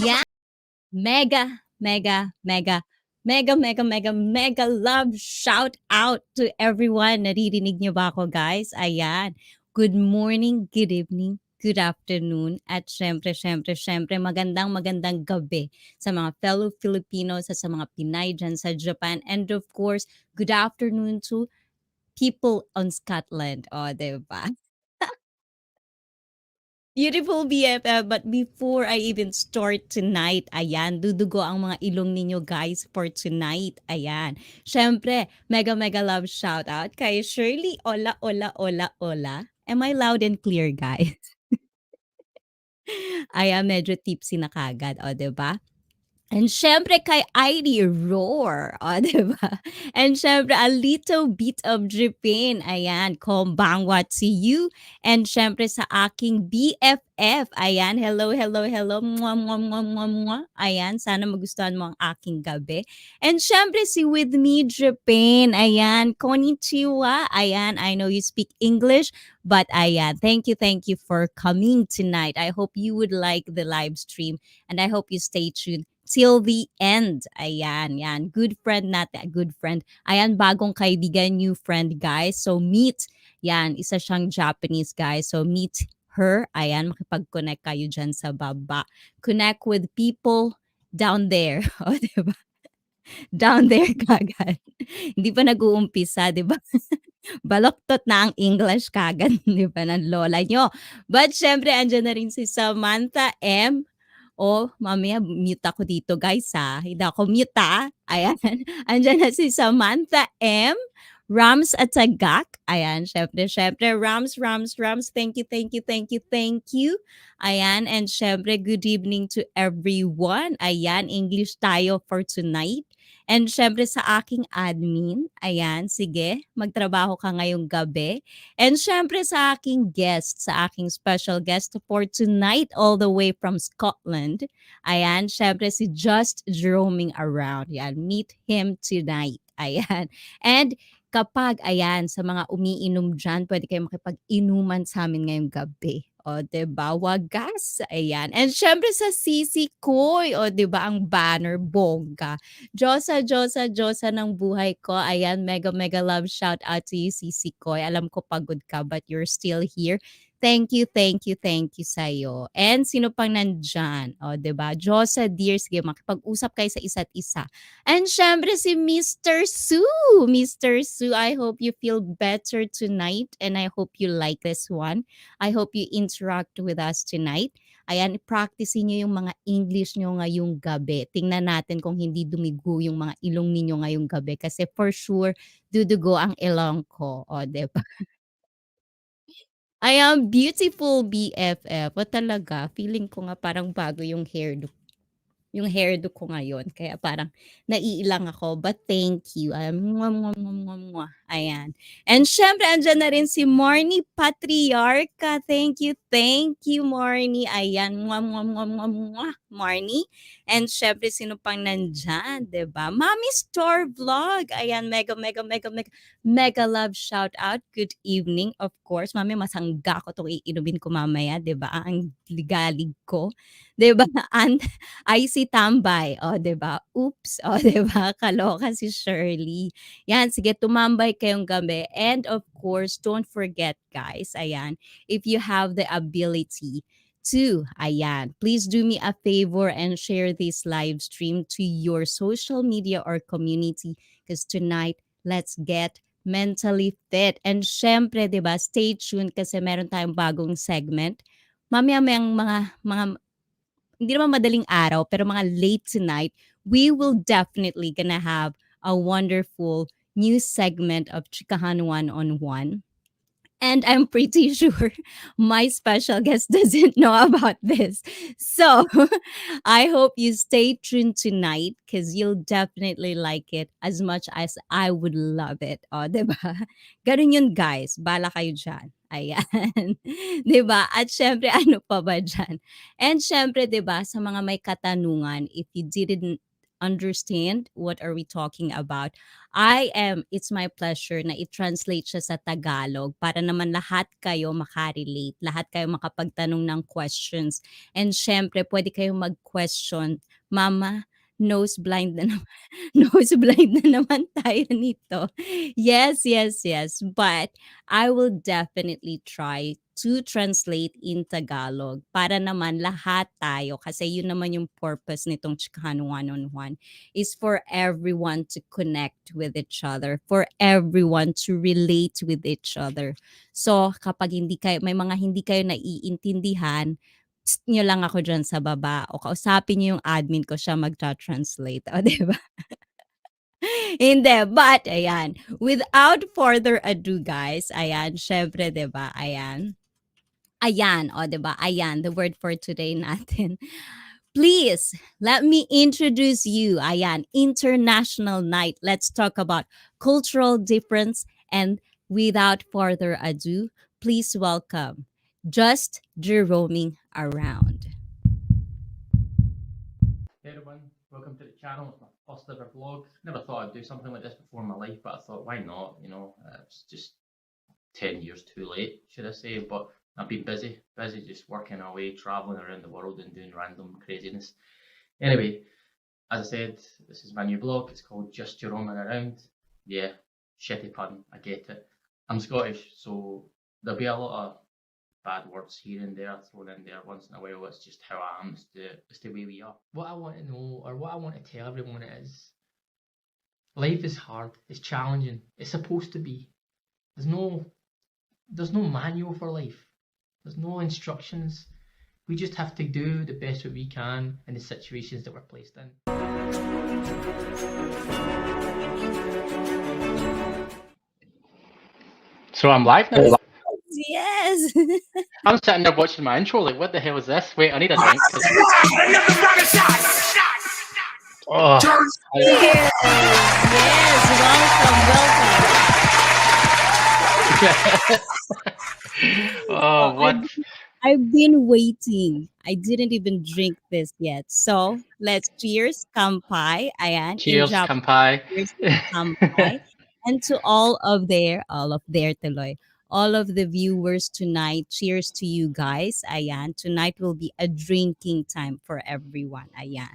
Yeah. Mega, mega, mega, mega, mega, mega, mega love shout out to everyone. Naririnig niyo ba ako, guys? Ayan. Good morning, good evening, good afternoon, at syempre, magandang magandang gabi sa mga fellow Filipinos at sa mga Pinay dyan sa Japan. And of course, good afternoon to people on Scotland. O, diba? Beautiful BFF, but before I even start tonight, ayan, dudugo ang mga ilong ninyo guys for tonight, ayan. Syempre, mega mega love shout out kay Shirley. Ola, ola, ola, ola. Am I loud and clear, guys? Ayan, medyo tipsy na kagad, o, diba? And syempre kay Heidi Roar, o, di ba? And syempre a little bit of Japan, ayan, kombangwa to you. And syempre sa aking BFF, ayan, hello, hello, hello, mwah, mwah, mwah, mwah, mwah. Ayan, sana magustuhan mo ang aking gabi. And syempre si With Me Japan, ayan, konnichiwa, ayan, I know you speak English, but ayan, thank you for coming tonight. I hope you would like the live stream and I hope you stay tuned till the end. Ayan, yan. Good friend natin. Good friend. Ayan, bagong kaibigan, new friend, guys. So, meet. Yan, isa siyang Japanese, guys. So, meet her. Ayan, makipag-connect kayo dyan sa baba. Connect with people down there. O, diba? Down there kagad. Hindi pa nag-uumpisa, di ba? Baloktot na ang English kagad, di ba, ng lola nyo. But syempre, andyan na rin si Samantha M. Oh, mamaya mute ako dito guys ha. Hindi ako mute ha. Ayan. Andiyan na si Samantha M. Rams at Tagak. Ayan, syempre, Rams. Thank you. Ayan, and syempre, good evening to everyone. Ayan, English tayo for tonight. And syempre sa aking admin, ayan, sige, magtrabaho ka ngayong gabi. And syempre sa aking guest, sa aking special guest for tonight all the way from Scotland. Ayan, syempre si Just Jeroaming Around. Ayan, meet him tonight. Ayan. And kapag, ayan, sa mga umiinom dyan, pwede kayo makipag-inuman sa amin ngayong gabi. O, diba? Wagas. Ayan. And syempre sa Sisi Koy. O, diba? Ang banner, bongga. Diyosa ng buhay ko. Ayan, mega mega love shout out to you, Sisi Koy. Alam ko pagod ka, but you're still here. Thank you sa'yo. And sino pang nandyan? O, diba? Diyosa, dear, sige, makipag-usap kayo sa isa't isa. And syempre si Mr. Sue. Mr. Sue, I hope you feel better tonight and I hope you like this one. I hope you interact with us tonight. Ayan, practice niyo yung mga English niyo ngayong gabi. Tingnan natin kung hindi dumigo yung mga ilong ninyo ngayong gabi kasi for sure dudugo ang ilong ko. O, diba? I am beautiful BFF. O talaga, feeling ko nga parang bago yung hairdo ko ngayon. Kaya parang naiilang ako. But thank you. Mwah, mwah, mwah, mwah, mwah. Ayan. And syempre, andyan na rin si Marnie Patriarca. Thank you, Marnie. Ayan, mwah, mwah, mwah, mwah, mwah, Marnie. And syempre, sino pang nandyan, 'di ba? Mami Store Vlog. Ayan, mega, mega, mega, mega, mega love shout out. Good evening, of course. Mami, masangga ko itong iinumin ko mamaya, 'di ba? Ang ligalig ko. 'Di ba? And ICEE tambay. O, 'di ba? Oops. O, 'di ba? Kaloka si Shirley. Yan, sige, tumambay kayong gabi. And of course, don't forget, guys, ayan, if you have the ability to, ayan, please do me a favor and share this live stream to your social media or community because tonight, let's get mentally fit. And syempre, di ba, stay tuned kasi meron tayong bagong segment. Mamaya-mayang mga hindi naman madaling araw, pero mga late tonight, we will definitely gonna have a wonderful new segment of Chikahan One-on-One. And I'm pretty sure my special guest doesn't know about this. So I hope you stay tuned tonight because you'll definitely like it as much as I would love it. O, diba? Ganun yun, guys. Bala kayo dyan. Ayan. diba? At syempre, ano pa ba dyan? And syempre, diba, sa mga may katanungan, if you didn't understand what are we talking about, it's my pleasure na i-translate siya sa Tagalog para naman lahat kayo makarelate, lahat kayo makapagtanong ng questions. And syempre, pwede kayong mag-question. Mama, nose blind na naman, nose blind na naman tayo nito. Yes, yes, yes. But I will definitely try to translate in Tagalog para naman lahat tayo, kasi yun naman yung purpose nitong Chikahan One-on-One, is for everyone to connect with each other, for everyone to relate with each other. So, kapag may mga hindi kayo naiintindihan, nyo lang ako dyan sa baba o kausapin nyo yung admin ko, siya magta-translate. O, diba? Hindi. But, ayan. Without further ado, guys, ayan, syempre, diba? Ayan. Ayan, o, diba? Ayan, the word for today natin. Please, let me introduce you. Ayan, International Night. Let's talk about cultural difference. And without further ado, please welcome Just Jeroaming Around. Hey everyone, welcome to the channel. It's my first ever vlog. Never thought I'd do something like this before in my life, but I thought, why not? It's just 10 years too late, should I say, but I've been busy just working away, traveling around the world and doing random craziness. Anyway, as I said, this is my new vlog. It's called Just Jeroaming Around. Yeah, shitty pun, I get it. I'm Scottish, so there'll be a lot of bad words here and there thrown in there once in a while. It's just how I am. It's the way we are. What I want to know, or what I want to tell everyone, is life is hard. It's challenging. It's supposed to be. There's no manual for life. There's no instructions. We just have to do the best that we can in the situations that we're placed in. So I'm live now. Yes. I'm sitting there watching my intro like, what the hell is this? Wait, I need a drink. Oh, Yes, welcome. Oh, what? I've been waiting. I didn't even drink this yet. So let's cheers, kampai. Ayan. Cheers, kampai. Cheers, kampai. And to all of their tuloy. All of the viewers tonight, cheers to you guys. Ayan. Tonight will be a drinking time for everyone. Ayan.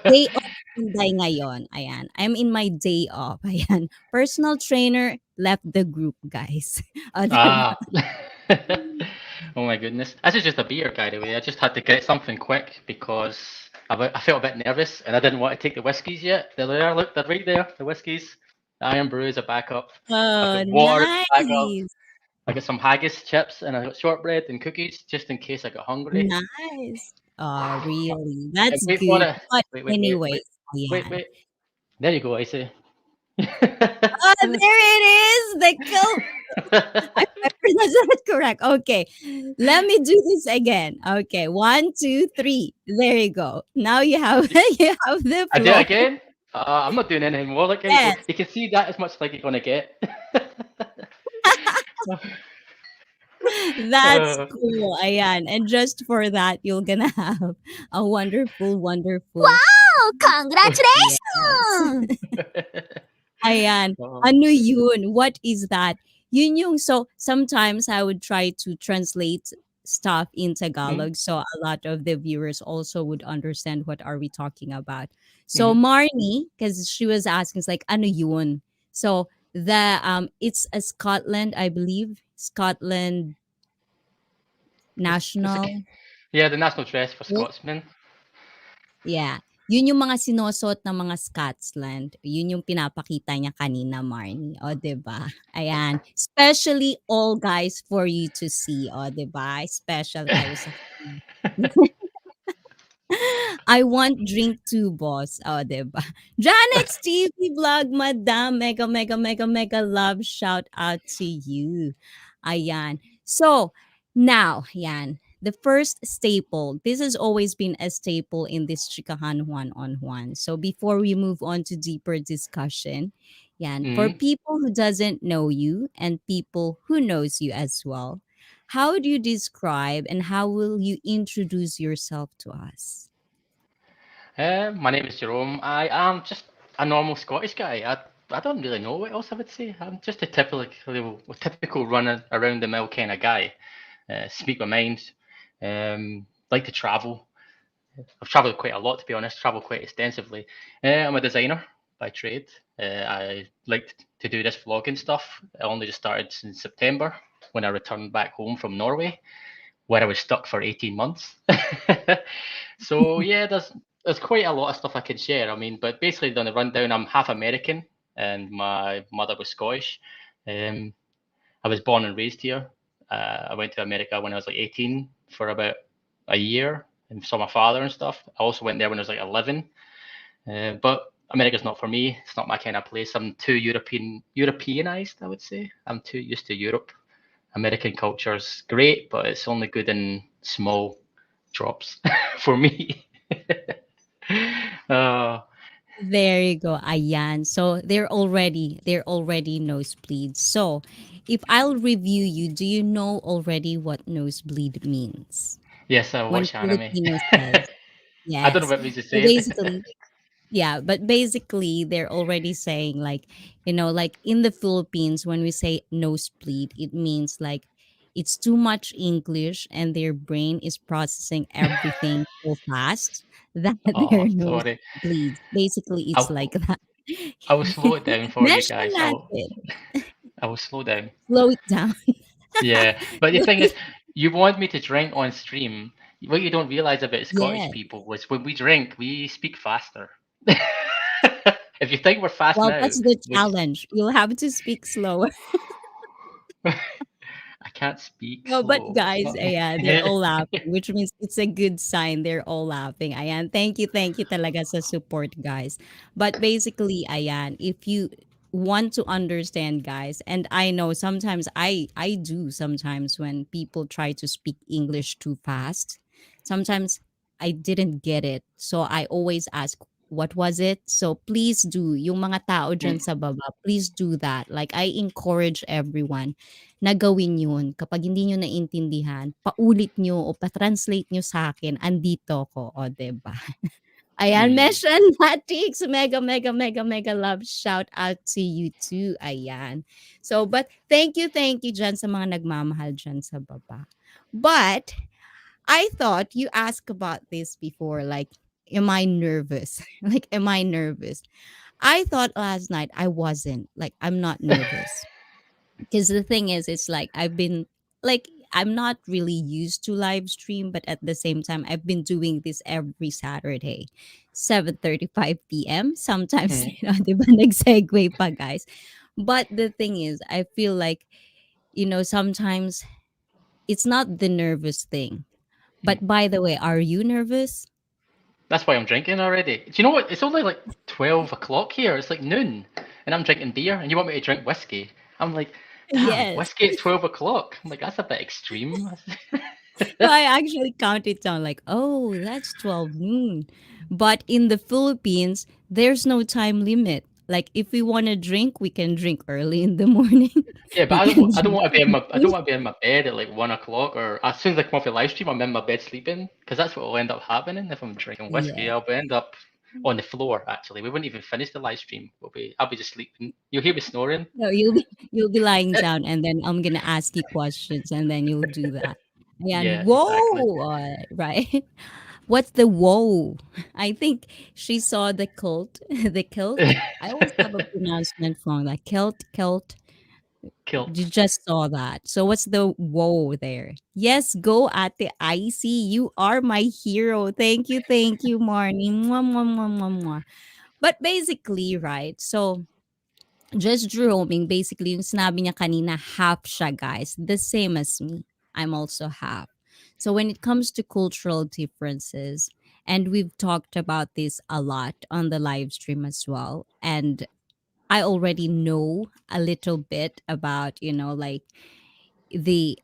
Day off Tunay ngayon. Ayan. I'm in my day off. Ayan. Personal trainer left the group, guys. Oh my goodness. This is just a beer, by the way. I just had to get something quick because I felt a bit nervous and I didn't want to take the whiskies yet. They're there, look, they're right there, the whiskies. The Iron Brews are back up. Oh, water nice. back up. I got some haggis chips and I got shortbread and cookies just in case I got hungry. Nice. Oh, really? That's wait good. But wait, anyways, wait. There you go, ICEE. Oh, there it is. I pronounced that correct. Okay. Let me do this again. Okay. 1, 2, 3. There you go. Now you have the floor. I do it again? I'm not doing anything more. Like Yes, you can see that as much like you're gonna get. that's Uh, cool. Ayan. And just for that, you're gonna have a wonderful, wonderful. Wow! Yes. Congratulations! Ayan. uh, Ano yun? What is that? Yun yung, so sometimes I would try to translate stuff in mm, Tagalog so a lot of the viewers also would understand what are we talking about. So mhm. Marnie, because she was asking, it's like, ano yun? So the it's a Scotland, I believe, Scotland It's like, national. yeah, the national dress for Scotsmen. Yeah. Yun yung mga sinusuot ng mga Scotsland. Yun yung pinapakita niya kanina, Marnie. O, 'di ba? Ayan. Especially all guys for you to see. O, 'di ba? Special kayo sa kanya. I want drink too, boss. O, 'di ba? Janet's TV vlog, madam. Mega, mega, mega, mega love. Shout out to you. Ayan. So, now, yan. The first staple. This has always been a staple in this Chikahan one-on-one. So, before we move on to deeper discussion, yan. For Mm. people who doesn't know you and people who knows you as well, how do you describe and how will you introduce yourself to us? My name is Jerome. I am just a normal Scottish guy. I don't really know what else I would say. I'm just a typical runner around the mill kind of guy. Speak my mind. Like to travel. I've travelled quite a lot, to be honest. Travelled quite extensively. I'm a designer by trade. I like to do this vlogging stuff. I only just started in September when I returned back home from Norway, where I was stuck for 18 months. So yeah, there's quite a lot of stuff I can share. I mean, but basically, on the rundown, I'm half American, and my mother was Scottish. Um, I was born and raised here. I went to America when I was like 18 for about a year and saw my father and stuff. I also went there when I was like 11. But America's not for me. It's not my kind of place. I'm too Europeanized, I would say. I'm too used to Europe. American culture's great, but it's only good in small drops for me. uh, There you go. Ayan. So they're already nosebleeds. So if I'll review you, do you know already what nosebleed means? yes, I When watch anime. Filipino says I don't know yes. what means to So say it. basically, yeah, but basically they're already saying like, like in the Philippines when we say nosebleed, it means like it's too much English and their brain is processing everything so fast that Oh, their nose sorry. bleeds. Basically, it's I'll, like that. I will slow it down for you Mention guys. natin. I will slow down. Slow it down. Yeah, but the thing is, you want me to drink on stream. What you don't realize about Scottish Yeah. people was when we drink, we speak faster. If you think we're fast Well, now, that's the which challenge. You'll have to speak slower. I can't speak No, but slow. It's guys, not. ayan, they're all laughing, which means it's a good sign they're all laughing. Ayan, thank you talaga sa support, guys. But basically, ayan, if you want to understand, guys, and I know sometimes I do sometimes when people try to speak English too fast, sometimes I didn't get it. So I always ask, what was it? So please do, yung mga tao dyan Mm, sa baba, please do that. Like I encourage everyone na gawin yun. Kapag hindi nyo naintindihan, paulit nyo o pa-translate nyo sa akin, andito ko, o, 'di ba? Ayan, mm, Meshan Natix, mega, mega, mega, mega love shout out to you too. Ayan. So, but thank you dyan sa mga nagmamahal dyan sa baba. But, I thought you asked about this before, like, am I nervous? Like, am I nervous? I thought last night I wasn't. Like, I'm not nervous. Because the thing is, it's like I'm not really used to live stream, but at the same time I've been doing this every Saturday 7:35 p.m. Sometimes mm, di ba nag-segue pa, guys. But the thing is, I feel like sometimes it's not the nervous thing. mm. But by the way, are you nervous? That's why I'm drinking already. Do you know what? It's only like 12 o'clock here. It's like noon, and I'm drinking beer, and you want me to drink whiskey? I'm like, damn, Yes. whiskey at 12 o'clock. I'm like, that's a bit extreme. So I actually counted down like, oh, that's 12 noon. But in the Philippines, there's no time limit. Like if we want to drink, we can drink early in the morning. Yeah, but We can I don't drink want to be in my I don't late. want to be in my bed at like 1 o'clock, or as soon as I come off the live stream, I'm in my bed sleeping, because that's what will end up happening if I'm drinking whiskey. Yeah. I'll end up on the floor. Actually, we wouldn't even finish the live stream. I'll be just sleeping. You'll hear me snoring. No, you'll be lying down, and then I'm gonna ask you questions, and then you'll do that. And Yeah, exactly. whoa, right? What's the whoa? I think she saw the cult, the kilt. I always have a pronouncement wrong. Like kilt. You Kilt. just saw that. So what's the whoa there? Yes, go at the ICEE. You are my hero. Thank you, Marnie. Mwah, mwah, mwah, mwah, mwah. But basically, right? So just Jeroming, basically, yung sinabi niya kanina, half siya, guys. The same as me. I'm also half. So when it comes to cultural differences, and we've talked about this a lot on the live stream as well, and I already know a little bit about, like the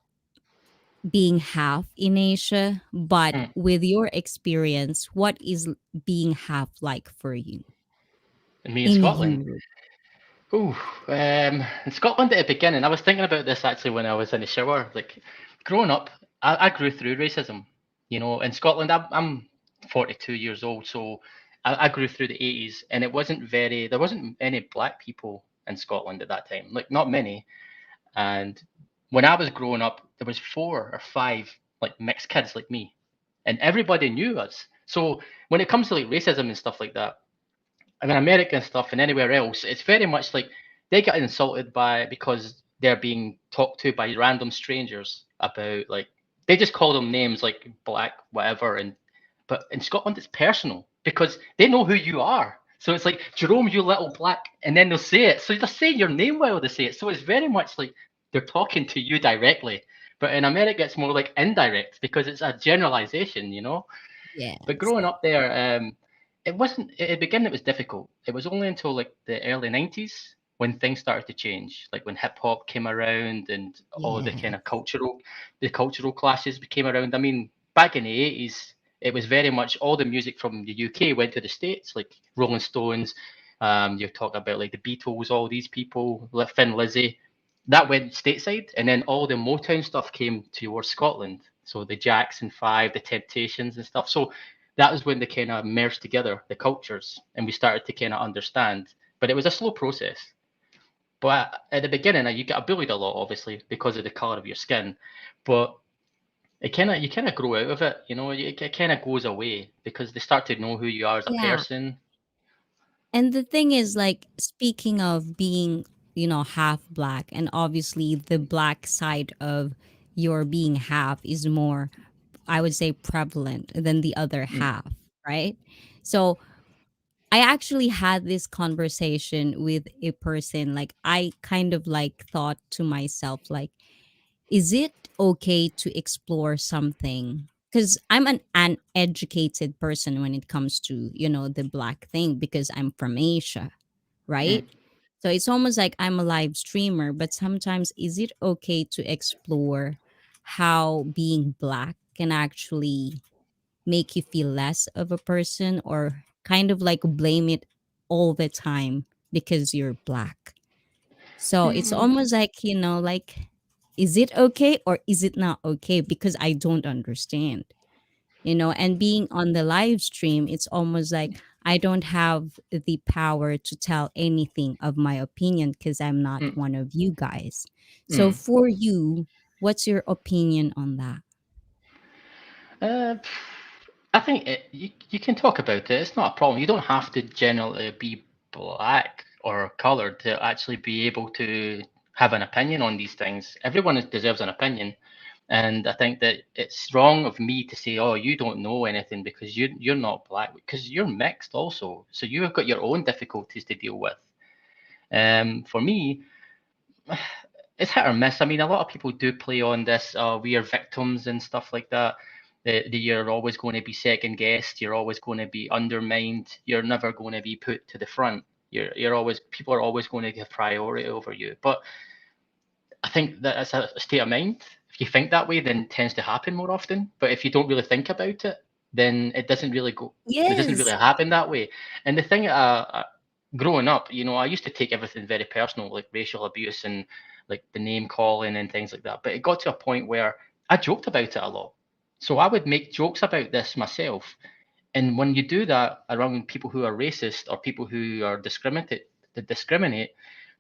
being half in Asia, but Mm. with your experience, what is being half like for you And me in in Scotland. Europe? Ooh, in Scotland at the beginning, I was thinking about this actually when I was in the shower. Like, growing up, I grew through racism. In Scotland, I'm 42 years old, so I grew through the 80s, and there wasn't any black people in Scotland at that time, like not many. And when I was growing up, there was 4 or 5 like mixed kids like me, and everybody knew us. So when it comes to like racism and stuff like that, in American stuff and anywhere else, it's very much like they get insulted because they're being talked to by random strangers about, like, they just call them names like black, whatever. But in Scotland, it's personal because they know who you are. So it's like, Jerome, you little black, and then they'll say it. So they're saying your name while they say it. So it's very much like they're talking to you directly. But in America, it's more like indirect because it's a generalization. But Yes. growing up there, it wasn't. At the beginning, it was difficult. It was only until like the early '90s when things started to change, like when hip hop came around and all the kind Yes. of cultural clashes came around. I mean, back in the '80s, it was very much all the music from the UK went to the States, like Rolling Stones. You're talking about like the Beatles, all these people, like Thin Lizzy, that went stateside, and then all the Motown stuff came towards Scotland. So the Jackson Five, the Temptations, and stuff. So that was when they kind of merged together the cultures, and we started to kind of understand. But it was a slow process. But at the beginning, you get bullied a lot, obviously, because of the color of your skin. But you kind of grow out of it. It kind of goes away because they start to know who you are as a Yeah. person. And the thing is, like, speaking of being, half black, and obviously the black side of your being half is more, I would say, prevalent than the other Mm, half, right? So I actually had this conversation with a person. Like, I kind of like thought to myself, like, is it okay to explore something? Because I'm an uneducated person when it comes to, the black thing, because I'm from Asia, mm, right? So it's almost like I'm a live streamer, but sometimes is it okay to explore how being black can actually make you feel less of a person, or kind of like blame it all the time because you're black? So it's mm, almost like, like, is it okay or is it not okay? Because I don't understand, and being on the live stream, it's almost like I don't have the power to tell anything of my opinion because I'm not mm, one of you guys. So mm. for you, what's your opinion on that? Uh, I think you can talk about it. It's not a problem. You don't have to generally be black or colored to actually be able to have an opinion on these things. Everyone deserves an opinion. And I think that it's wrong of me to say, "Oh, you don't know anything because you're not black," because you're mixed also. So you have got your own difficulties to deal with. For me, it's hit or miss. I mean, a lot of people do play on this. We are victims and stuff like that. That you're always going to be second guessed. You're always going to be undermined. You're never going to be put to the front. You're always People are always going to give priority over you. But I think that it's a state of mind. If you think that way, then it tends to happen more often. But if you don't really think about it, then it doesn't really go. It doesn't really Yes. happen that way. And the thing, growing up, I used to take everything very personal, like racial abuse and like the name calling and things like that. But it got to a point where I joked about it a lot. So I would make jokes about this myself. And when you do that around people who are racist or people who are discriminate,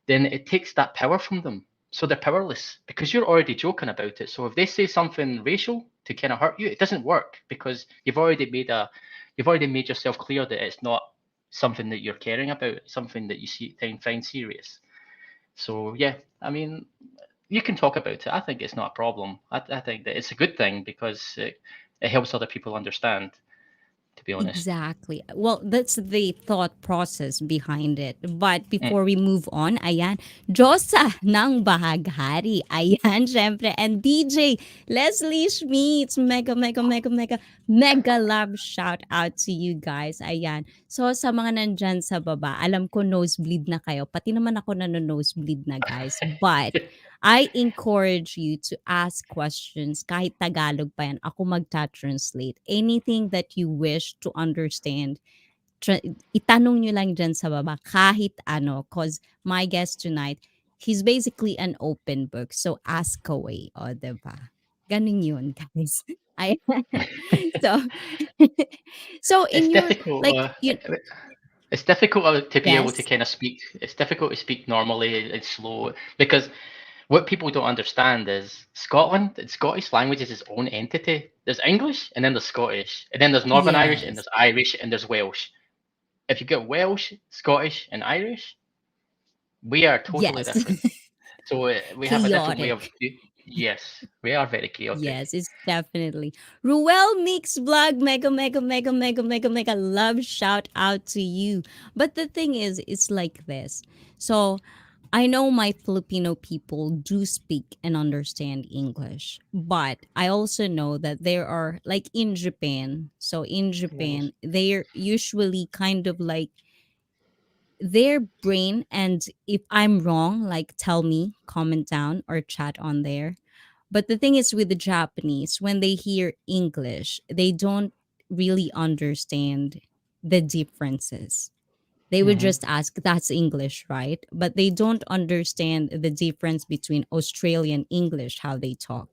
then it takes that power from them. So they're powerless because you're already joking about it. So if they say something racial to kind of hurt you, it doesn't work because you've already made yourself clear that it's not something that you're caring about, something that you find serious. So yeah, I mean, you can talk about it. I think it's not a problem. I think that it's a good thing because it helps other people understand, to be honest. Exactly. Well, that's the thought process behind it. But Mm. before we move on, ayan, Josa ng Bahaghari. Ayan, syempre. And DJ Leslie Schmitz. Mega, mega, mega, mega, mega love shout out to you guys. Ayan. So, sa mga nandyan sa baba, alam ko nosebleed na kayo. Pati naman ako nosebleed na, guys. But, I encourage you to ask questions kahit Tagalog pa yan. Ako magta-translate. Anything that you wish to understand, itanong nyo lang dyan sa baba kahit ano. Cause my guest tonight, he's basically an open book. So ask away. O, diba? Ganun yun, guys. Ay, so, so It's in your, difficult. like, you, It's difficult to be able to yes, kind of speak. It's difficult to speak normally and slow because what people don't understand is Scotland and Scottish language is its own entity. There's English and then there's Scottish and then there's Northern Irish and yes, there's Irish and there's Welsh. If you get Welsh, Scottish, and Irish, we are totally yes. different. So we have a different way of. Chaotic. Yes, we are very chaotic. Yes, it's definitely. Ruel Mix Vlog, mega, mega, mega, mega, mega, mega love shout out to you. But the thing is, it's like this. So I know my Filipino people do speak and understand English, but I also know that there are, like in Japan. So in Yes. Japan, they're usually kind of like their brain, and if I'm wrong, like tell me, comment down or chat on there, but the thing is with the Japanese, when they hear English, they don't really understand the differences. They would Hmm. just ask, that's English, right? But they don't understand the difference between Australian English, how they talk,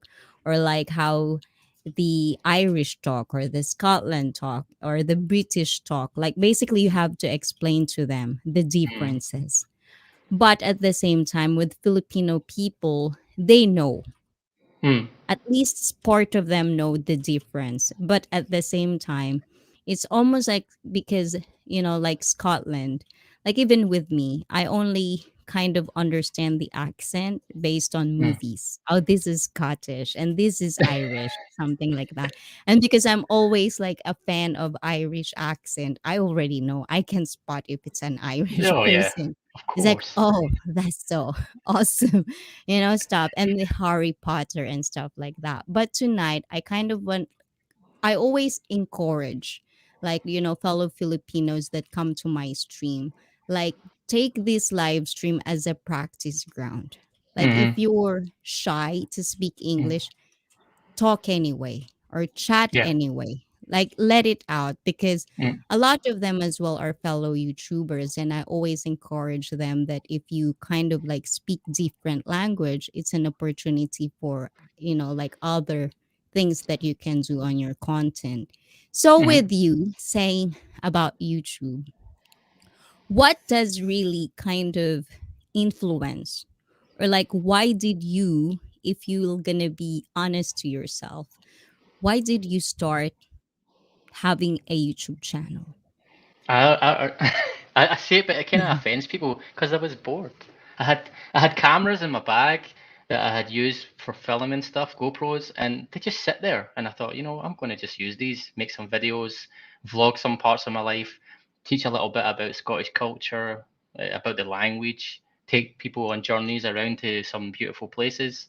or like how the Irish talk, or the Scotland talk, or the British talk. Like basically, you have to explain to them the differences. But at the same time, with Filipino people, they know, Mm. at least part of them know the difference, but at the same time it's almost like, because like Scotland, like even with me, I only kind of understand the accent based on Mm. movies. Oh, this is Scottish and this is Irish, something like that. And because I'm always like a fan of Irish accent, I already know, I can spot if it's an Irish Oh yeah, person. of It's like, course. oh, that's so awesome. Stuff, and the Harry Potter and stuff like that. But tonight, I kind of want, I always encourage, like, fellow Filipinos that come to my stream, like, take this live stream as a practice ground. Like, if Hmm. you're shy to speak Mm. English, talk anyway or chat Yeah. anyway. Like let it out, because Mm. a lot of them as well are fellow YouTubers, and I always encourage them that if you kind of like speak different language, it's an opportunity for, like other things that you can do on your content. So Hmm. with you saying about YouTube, what does really kind of influence, or like why did you, if you're gonna be honest to yourself, why did you start having a YouTube channel? I say it, but it kind of offends people because I was bored. I had cameras in my bag that I had used for filming stuff, GoPros, and they just sit there. And I thought, I'm going to just use these, make some videos, vlog some parts of my life, teach a little bit about Scottish culture, about the language, take people on journeys around to some beautiful places.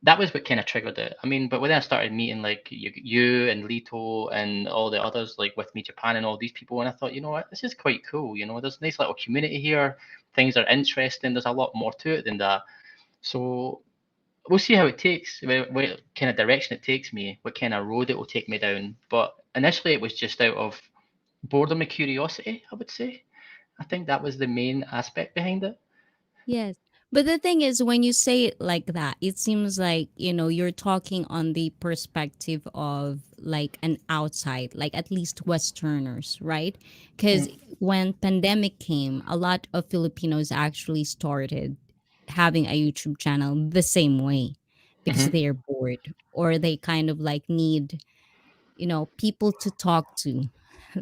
That was what kind of triggered it. I mean, but when I started meeting like you and Lito and all the others, like with me Japan and all these people, and I thought, you know what, this is quite cool. There's a nice little community here. Things are interesting. There's a lot more to it than that. So we'll see how it takes, what kind of direction it takes me, what kind of road it will take me down. But initially it was just out of boredom and curiosity, I would say. I think that was the main aspect behind it. Yes. But the thing is, when you say it like that, it seems like, you're talking on the perspective of like an outside, like at least Westerners, right? Because Mm, when pandemic came, a lot of Filipinos actually started having a YouTube channel the same way because mhm, they are bored or they kind of like need, people to talk to.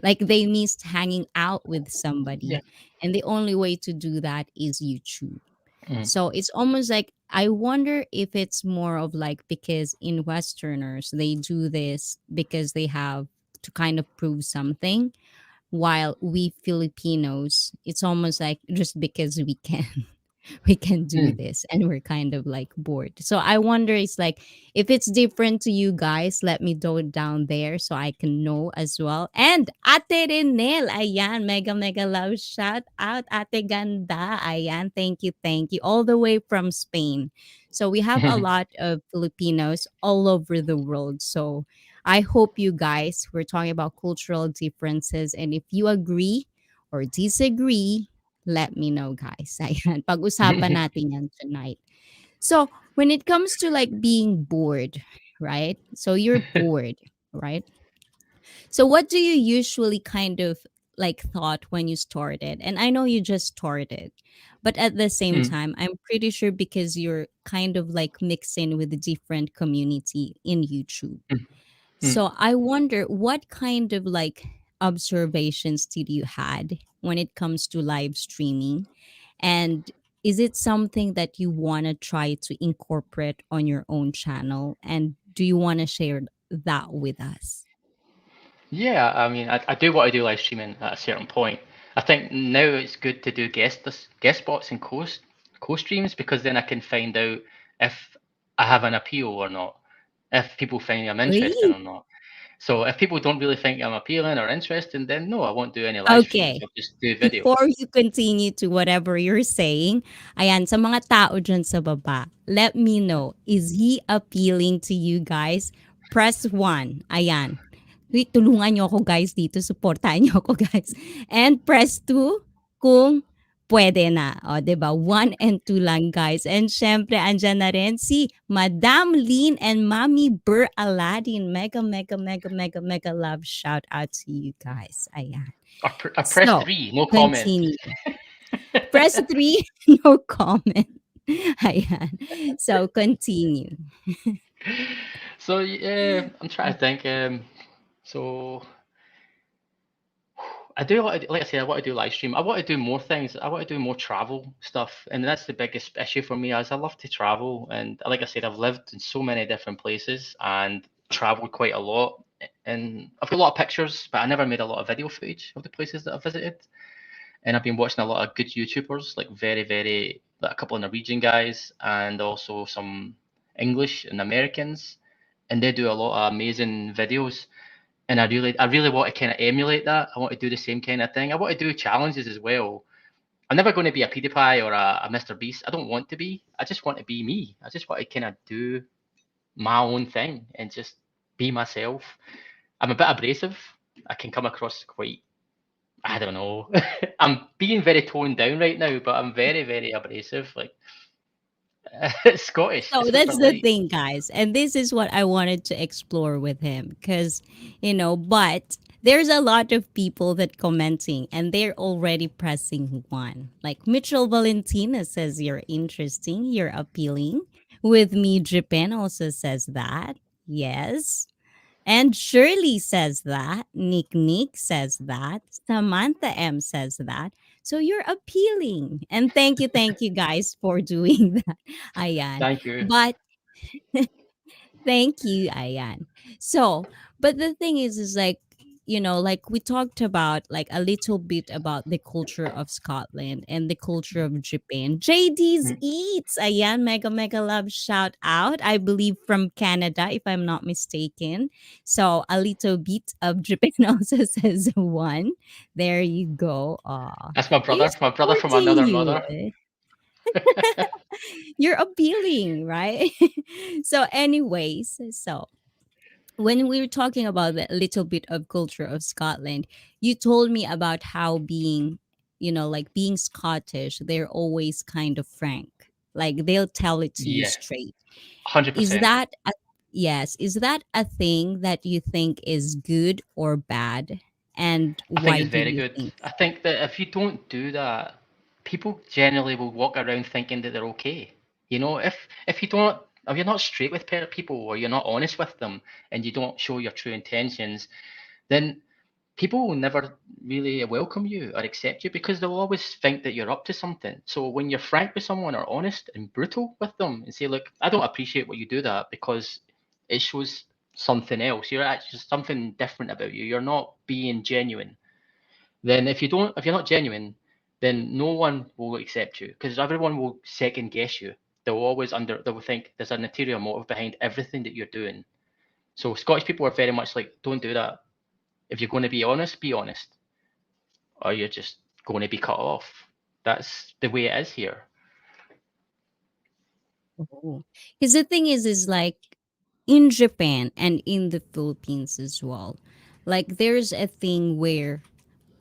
Like they missed hanging out with yeah. somebody. And the only way to do that is YouTube. Mm, So it's almost like I wonder if it's more of like because in Westerners they do this because they have to kind of prove something, while we Filipinos it's almost like just because we can. We can do mm. this and we're kind of like bored. So I wonder it's like if it's different to you guys, let me throw it down there so I can know as well. And Ate Renel, ayan, mega mega love shout out Ate Ganda. Ayan, thank you all the way from Spain. So we have a lot of Filipinos all over the world. So I hope you guys, we're talking about cultural differences, and if you agree or disagree, let me know, guys. Ayan, pag-usapan natin yan tonight. So, when it comes to like being bored, right? So you're bored, right? So what do you usually kind of like thought when you started? And I know you just started, but at the same Mm, time, I'm pretty sure because you're kind of like mixing with the different community in YouTube. mm, mm. So I wonder what kind of like observations did you had when it comes to live streaming, and is it something that you want to try to incorporate on your own channel, and do you want to share that with us? Yeah, I mean, I do want to do live streaming at a certain point. I think now it's good to do guest spots and co streams because then I can find out if I have an appeal or not, if people find I'm interesting Really? or not. So if people don't really think I'm appealing or interesting, then no, I won't do any live streams. Okay. I'll just do video. Before you continue to whatever you're saying, ayan, sa mga tao dyan sa baba, let me know, is he appealing to you guys? Press 1. Ayan. Wait, tulungan nyo ako guys dito. Supportahan nyo ako guys. And press 2 kung pwede na. O, diba? 1 and 2 lang guys. And syempre, andyan na rin si Madam Lean and Mommy Burr Aladdin. Mega, mega, mega, mega, mega love shout out to you guys. Ayan. I press So, 3, no comment. continue. Press 3, no comment. Ayan. So, continue. So yeah, I'm trying to think. So I do like I said, I want to do live stream. I want to do more things. I want to do more travel stuff, and that's the biggest issue for me. As I love to travel, and like I said, I've lived in so many different places and traveled quite a lot. And I've got a lot of pictures, but I never made a lot of video footage of the places that I visited. And I've been watching a lot of good YouTubers, like like a couple of Norwegian guys, and also some English and Americans, and they do a lot of amazing videos, and I really want to kind of emulate that. I want to do the same kind of thing. I want to do challenges as well. I'm never going to be a PewDiePie or a Mr. Beast. I don't want to be. I just want to be me. I just want to kind of do my own thing and just be myself. I'm a bit abrasive. I can come across quite, I don't know. I'm being very toned down right now, but I'm very, very abrasive. Like, it's Scottish. So It's what that's we're the like. thing, guys. And this is what I wanted to explore with him. Because, but there's a lot of people that commenting and they're already pressing one. Like Mitchell Valentina says, you're interesting, you're appealing. With me, Japan also says that. Yes. And Shirley says that. Nick says that. Samantha M says that. So you're appealing. And thank you guys for doing that. Ayan. Thank you. But thank you, Ayan. So, but the thing is like, like we talked about like a little bit about the culture of Scotland and the culture of Japan. JD's Mm. Eats, Ayan, mega, mega love shout out. I believe from Canada, if I'm not mistaken. So, a little bit of Japan also says one. There you go. Aw. That's They're my brother from supporting another you. mother. You're appealing, right? So, anyways, so when we were talking about the little bit of culture of Scotland, you told me about how being, like being Scottish, they're always kind of frank. Like they'll tell it to you Yeah, straight. Is 100%. that a, yes, is that a thing that you think is good or bad? And I think why it's do very you good. think? I think that if you don't do that, people generally will walk around thinking that they're okay. You know, if you don't, if you're not straight with people or you're not honest with them and you don't show your true intentions, then people will never really welcome you or accept you because they'll always think that you're up to something. So when you're frank with someone or honest and brutal with them and say, look, I don't appreciate what you do that because it shows something else. You're actually something different about you. You're not being genuine. Then if you're not genuine, then no one will accept you because everyone will second guess you. They will think there's an interior motive behind everything that you're doing. So Scottish people are very much like, don't do that. If you're going to be honest, or you're just going to be cut off. That's the way it is here. Because the thing is like in Japan and in the Philippines as well, like there's a thing where,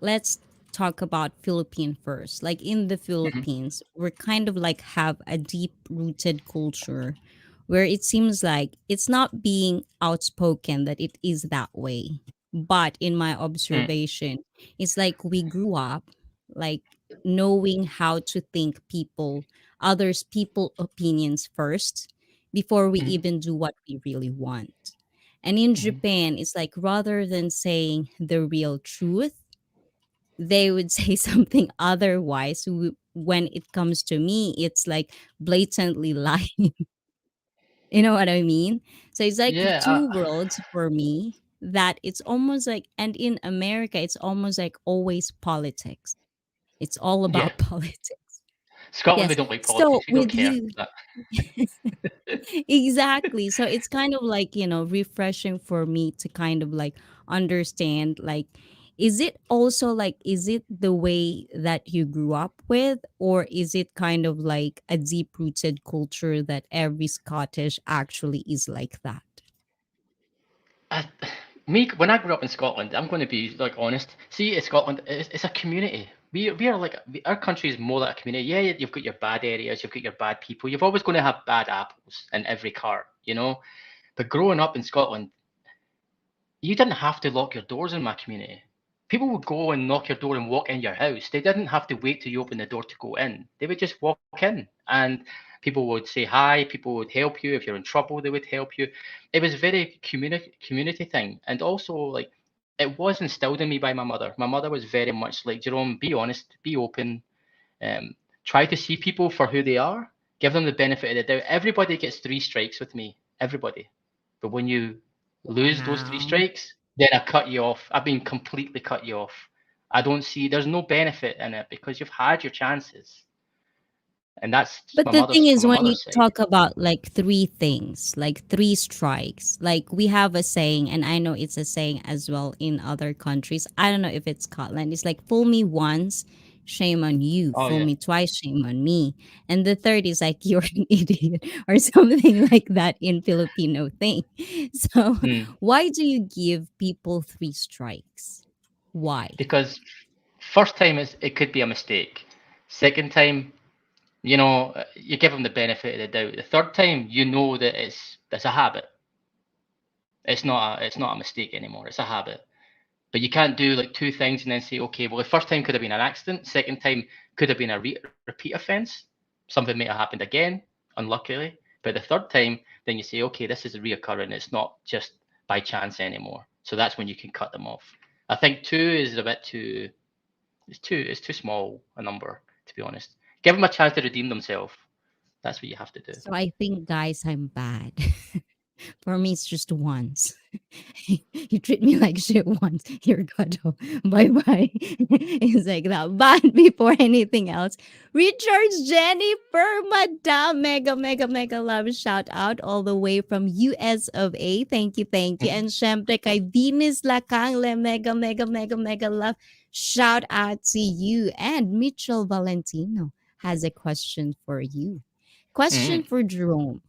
let's talk about Philippine first. Like in the Hmm. Philippines, we're kind of like have a deep rooted culture where it seems like it's not being outspoken that it is that way. But in my Mm. observation, it's like we grew up like knowing how to think people opinions first before we Hmm. even do what we really want. And in Hmm. Japan, it's like rather than saying the real truth, they would say something otherwise. When it comes to me, it's like blatantly lying. You know what I mean? So it's like Yeah, two worlds for me that it's almost like, and in America, it's almost like always politics. It's all yeah. about politics. Scotland, we Yes. don't like So politics. We don't with care. you, exactly. So it's kind of like, refreshing for me to kind of like understand, like, is it also like, is it the way that you grew up with, or is it kind of like a deep rooted culture that every Scottish actually is like that? I, me, when I grew up in Scotland, I'm going to be like honest. See, in Scotland, it's a community. We are like our country is more like a community. Yeah, you've got your bad areas, you've got your bad people. You've always going to have bad apples in every cart, you know. But growing up in Scotland, you didn't have to lock your doors in my community. People would go and knock your door and walk in your house. They didn't have to wait till you open the door to go in. They would just walk in and people would say hi. People would help you. If you're in trouble, they would help you. It was a very community thing. And also, like, it was instilled in me by my mother. My mother was very much like, Jerome, be honest, be open, um, try to see people for who they are, give them the benefit of the doubt. Everybody gets three strikes with me, everybody. But when you lose those three Wow. strikes, then I cut you off. I've been completely cut you off. I don't see there's no benefit in it because you've had your chances, and that's my But the mother's thing from is, my when you mother's side. talk about like three things, like three strikes, like we have a saying, and I know it's a saying as well in other countries. I don't know if it's Scotland. It's like, fool me once, shame on you. Oh Fool yeah. me twice, shame on me. And the third is like, you're an idiot or something like that in Filipino thing. So, Hmm. why do you give people three strikes? Why? Because first time it could be a mistake. Second time, you give them the benefit of the doubt. The third time, you know that it's a habit. It's not a mistake anymore. It's a habit. But you can't do like two things and then say, okay, well, the first time could have been an accident. Second time could have been a repeat offence. Something may have happened again, unluckily. But the third time, then you say, okay, this is reoccurring. It's not just by chance anymore. So that's when you can cut them off. I think two is a bit too. It's too small a number, to be honest. Give them a chance to redeem themselves. That's what you have to do. So I think, guys, I'm bad. For me, it's just once. You treat me like shit once. You're good. Bye bye. It's like that. But before anything else, Richard's Jennifer, Madam, mega, mega, mega love shout out all the way from US of A. Thank you, thank you. Mhm. And syempre kay Venus Lakang, le mega, mega, mega, mega love shout out to you. And Mitchell Valentino has a question for you. Question Mhm. for Jerome.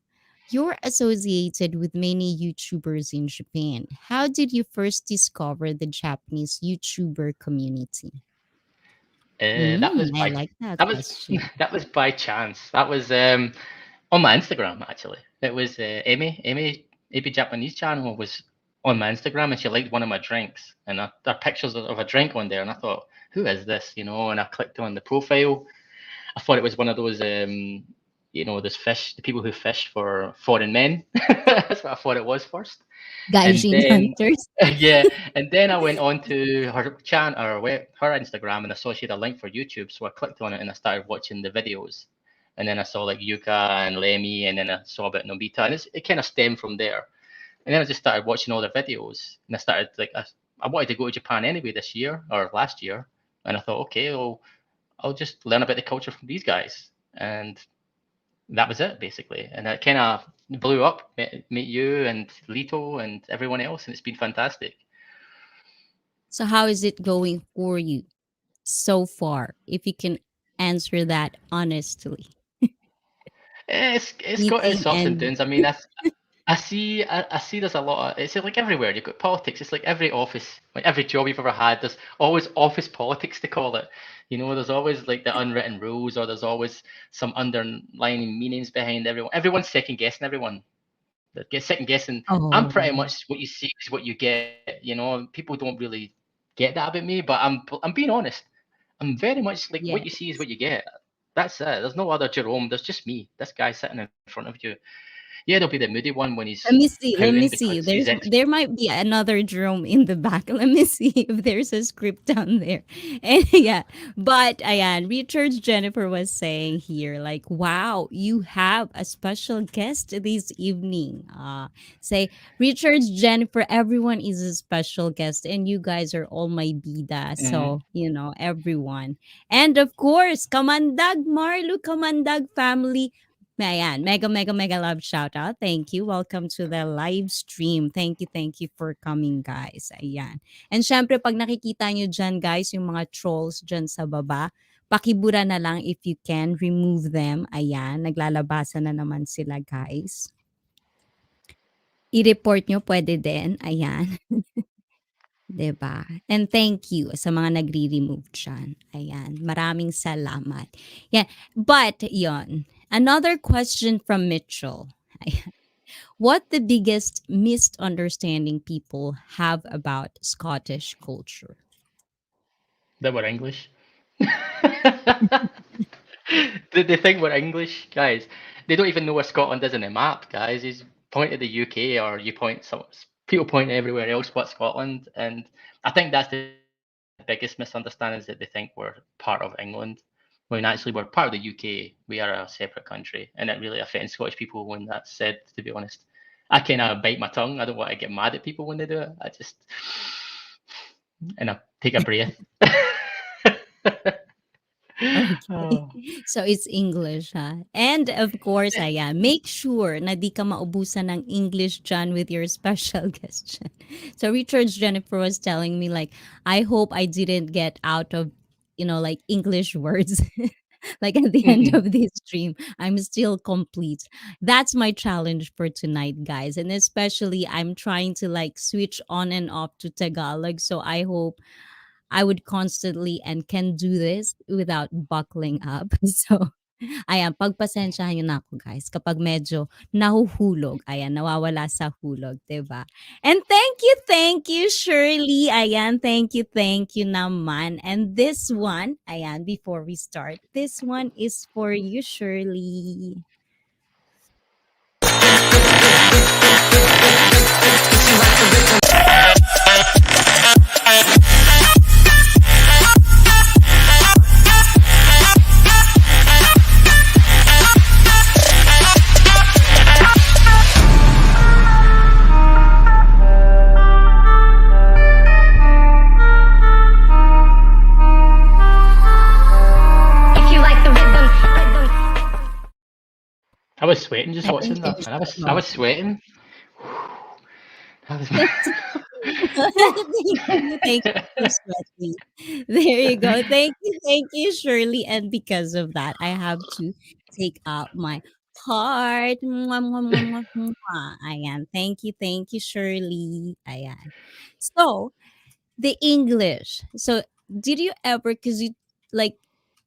You're associated with many YouTubers in Japan. How did you first discover the Japanese YouTuber community? That was I by like that that was question. that was by chance. That was on my Instagram actually. It was Amy Japanese channel was on my Instagram, and she liked one of my drinks, and there are pictures of a drink on there, and I thought, who is this, and I clicked on the profile. I thought it was one of those those the people who fish for foreign men. That's what I thought it was first. And Gaijin then Hunters. yeah, and then I went on to her channel or her Instagram, and I saw she had a link for YouTube, so I clicked on it and I started watching the videos. And then I saw like Yuka and Lemmy, and then I saw about Nobita, and it kind of stemmed from there. And then I just started watching all the videos, and I started like I wanted to go to Japan anyway this year or last year, and I thought, okay, well, I'll just learn about the culture from these guys, and that was it basically. And it kind of blew up. Met you and Lito and everyone else, and it's been fantastic. So, how is it going for you so far? If you can answer that honestly, It's got its meeting ups and and downs. I mean, I see there's a lot of, it's like everywhere. You've got politics. It's like every office, like every job you've ever had. There's always office politics to call it. There's always like the unwritten rules, or there's always some underlying meanings behind everyone. Everyone's second guessing everyone. They get second guessing. I'm pretty oh, much what you see is what you get. People don't really get that about me, but I'm being honest. I'm very much like what you yes. see is what you get. That's it. There's no other Jerome. There's just me. This guy sitting in front of you. Yeah, there'll be the moody one when he's Let me see. Let pouting me because see. his ex. There might be another drum in the back. Let me see if there's a script down there. And yeah, but ayan, Richard's Jennifer was saying here, like, wow, you have a special guest this evening. Say Richard's Jennifer, everyone is a special guest, and you guys are all my bida. Mhm. So everyone, and of course, Kamandag Marlu, Kamandag family. Ayan, mega, mega, mega love shout out. Thank you. Welcome to the live stream. Thank you for coming, guys. Ayan. And syempre, pag nakikita nyo dyan, guys, yung mga trolls dyan sa baba, pakibura na lang if you can. Remove them. Ayan, naglalabasan na naman sila, guys. I-report nyo, pwede din. Ayan. 'Di ba? And thank you sa mga nagre-remove diyan. Ayan, maraming salamat. Yeah, but yon. Another question from Mitchell. Ayan. What the biggest misunderstanding people have about Scottish culture? That were English. They think we're English, guys. They don't even know where Scotland is in the map, guys. You point at the UK, or you point some people point everywhere else but Scotland, and I think that's the biggest misunderstanding, is that they think we're part of England when actually we're part of the UK. We are a separate country, and it really offends Scottish people when that's said. To be honest, I kind of bite my tongue. I don't want to get mad at people when they do it. I just and I take a breath. Okay. Oh. So it's English, ha? And of course, ayan, make sure na di ka maubusan ng English dyan with your special guest dyan. So Richard's Jennifer was telling me like, I hope I didn't get out of, like English words. Like at the end Mhm. of this stream, I'm still complete. That's my challenge for tonight, guys. And especially I'm trying to like switch on and off to Tagalog. So I hope I would constantly and can do this without buckling up. So, ayan, pagpasensyahan niyo na ako guys kapag medyo nahuhulog, ayan, nawawala sa hulog, 'di ba? And thank you, Shirley. Ayan, thank you naman. And this one, ayan, before we start, this one is for you, Shirley. If you like the rhythm, I was sweating just I think watching that, there's and I no. was sweating. That was Thank you for sweating. There you go. Thank you, Shirley. And because of that, I have to take out my heart. Mwah, mwah, mwah, mwah, mwah. Ayan. Thank you, Shirley. Ayan. So, the English. So, did you ever, because you like,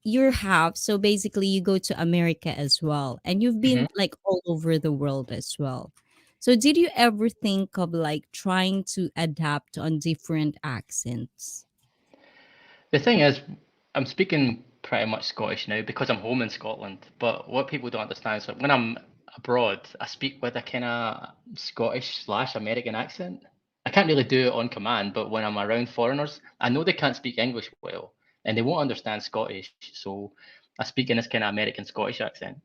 you're half, so basically you go to America as well, and you've Mhm. been like all over the world as well. So, did you ever think of like trying to adapt on different accents? The thing is, I'm speaking pretty much Scottish now because I'm home in Scotland. But what people don't understand is that when I'm abroad, I speak with a kind of Scottish slash American accent. I can't really do it on command, but when I'm around foreigners, I know they can't speak English well and they won't understand Scottish. So I speak in this kind of American Scottish accent.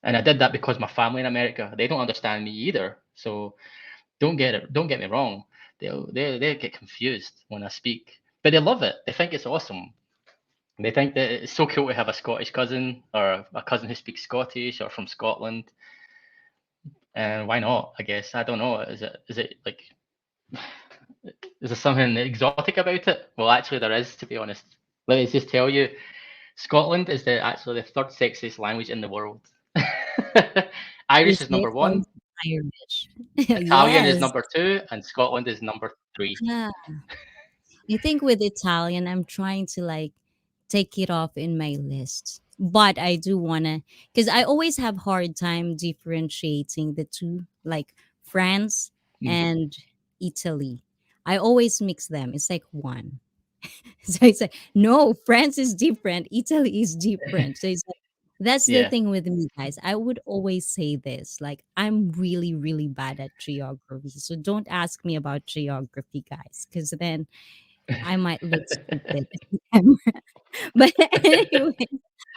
And I did that because my family in America, they don't understand me either. So don't get me wrong. They'll get confused when I speak. But they love it. They think it's awesome. They think that it's so cool to have a Scottish cousin or a cousin who speaks Scottish or from Scotland. And why not? I guess. I don't know. Is it like is there something exotic about it? Well, actually, there is. To be honest, let me just tell you, Scotland is actually the third sexiest language in the world. Irish is number Business or one, Irish? Italian is Yes. number two, and Scotland is number three. Yeah. I think with Italian, I'm trying to like take it off in my list. But I do wanna, because I always have hard time differentiating the two, like France Mm. and Italy. I always mix them. It's like one. So it's like, no, France is different. Italy is different. So it's like, that's the Yeah. thing with me, guys. I would always say this, like, I'm really, really bad at geography. So don't ask me about geography, guys, because then I might look stupid. But anyway,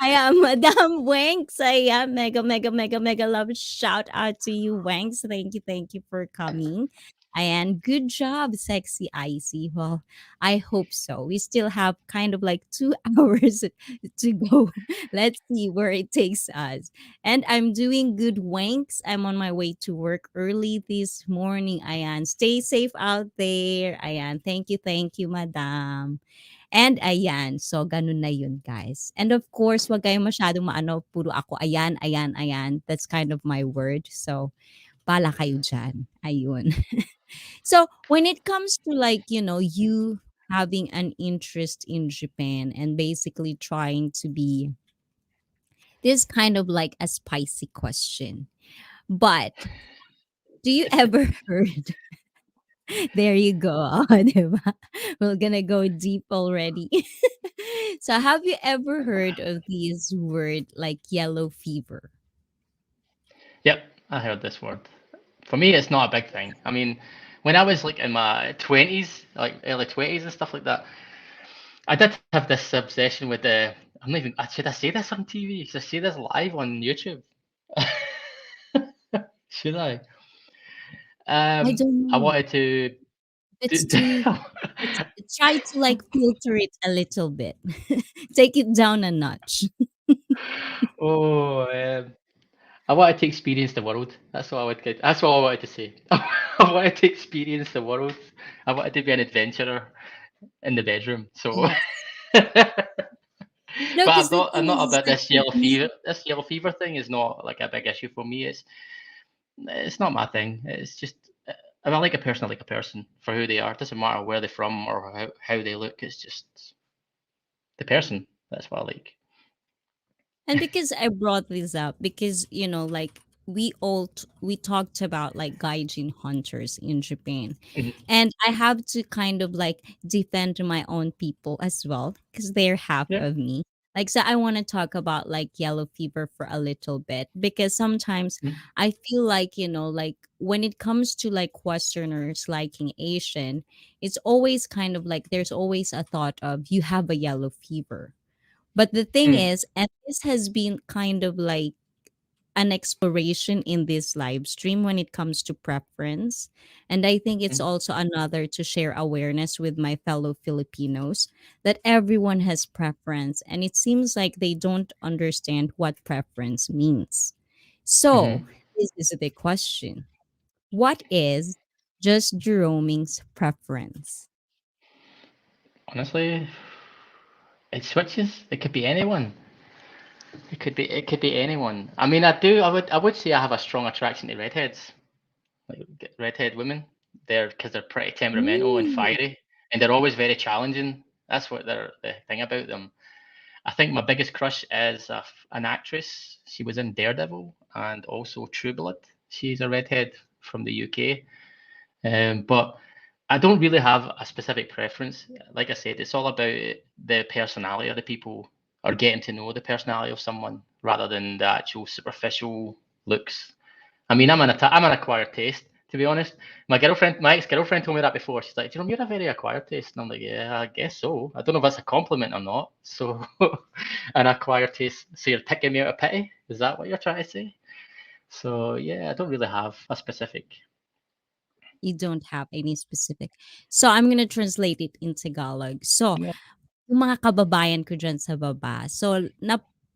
I am Madam Wanks. I am mega, mega, mega, mega love. Shout out to you, Wanks. Thank you for coming. And good job, sexy Icy. Well, I hope so. We still have kind of like 2 hours to go. Let's see where it takes us. And I'm doing good, Wanks. I'm on my way to work early this morning. Ayan. Stay safe out there. Ayan. Thank you, Madam. And ayan, so ganun na yun, guys. And of course, wag kayong masyadong maano, puro ako ayan, ayan, ayan. That's kind of my word. So, pala kayo dyan. Ayun. So, when it comes to like, you having an interest in Japan and basically trying to be this kind of like a spicy question. But do you ever heard there you go. Diba? We're gonna go deep already. So have you ever heard of this word like yellow fever? Yep, I heard this word. For me, it's not a big thing. I mean, when I was like in my 20s, like early 20s and stuff like that, I did have this obsession with the. I'm not even. Should I say this on TV? Should I say this live on YouTube? Should I? I don't I know. wanted to. Let's do let's try to like filter it a little bit. Take it down a notch. Oh, I wanted to experience the world. That's what I would get. That's what I wanted to say. I wanted to experience the world. I wanted to be an adventurer in the bedroom. So, Yes. but No, because the I'm thing not is about like this with yellow me, fever. This yellow fever thing is not like a big issue for me. It's not my thing. It's just if I like a person, I like a person for who they are. It doesn't matter where they're from or how they look. It's just the person. That's what I like. and because I brought this up, because like we talked about like gaijin hunters in Japan, Mhm, and I have to kind of like defend my own people as well because they're half yeah. of me. Like, so I want to talk about like yellow fever for a little bit because sometimes Mhm, I feel like like when it comes to like Westerners liking Asian, it's always kind of like there's always a thought of you have a yellow fever. But the thing mhm, is, and this has been kind of like an exploration in this live stream when it comes to preference. And I think it's mhm, also another to share awareness with my fellow Filipinos that everyone has preference. And it seems like they don't understand what preference means. So, mhm. this is the question. What is just Jeroaming's preference? Honestly, it switches. It could be anyone. It could be anyone. I mean, I would say I have a strong attraction to redheads, like redhead women. Because they're pretty temperamental and Ooh. fiery, and they're always very challenging. That's what the thing about them. I think my biggest crush is an actress. She was in Daredevil and also True Blood. She's a redhead from the UK. But I don't really have a specific preference. Like I said, it's all about the personality of the people, or getting to know the personality of someone rather than the actual superficial looks. I mean, I'm an acquired taste, to be honest. My ex-girlfriend told me that before. She's like, Jerome, you're a very acquired taste. And I'm like, yeah, I guess so. I don't know if that's a compliment or not. So, an acquired taste. So you're picking me out of pity? Is that what you're trying to say? So, yeah, I don't really have a specific. You don't have any specific. So I'm gonna translate it in Tagalog. So, Yeah. yung mga kababayan ko dyan sa baba. So,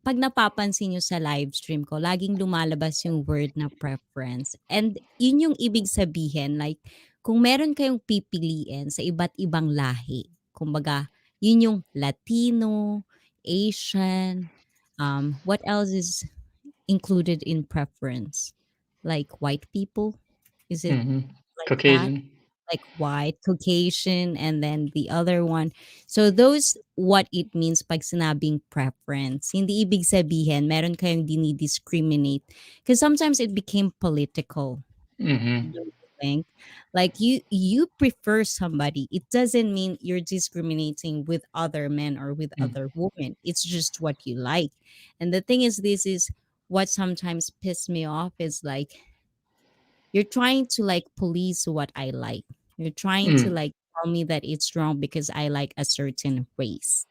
pag napapansin nyo sa live stream ko, laging lumalabas yung word na preference. And yun yung ibig sabihin, like, kung meron kayong pipiliin sa iba't ibang lahi, kumbaga, yun yung Latino, Asian, what else is included in preference? Like white people? Is it Mm-hmm. like that? Caucasian. Like white, Caucasian, and then the other one. So those what it means pag sinabing preference. Hindi ibig sabihin meron kayong dinidiscriminate. Because sometimes it became political. Mm-hmm. Don't you think? Like you prefer somebody. It doesn't mean you're discriminating with other men or with other women. It's just what you like. And the thing is, this is what sometimes piss me off is like you're trying to like police what I like. You're trying to Mm. like tell me that it's wrong because I like a certain race,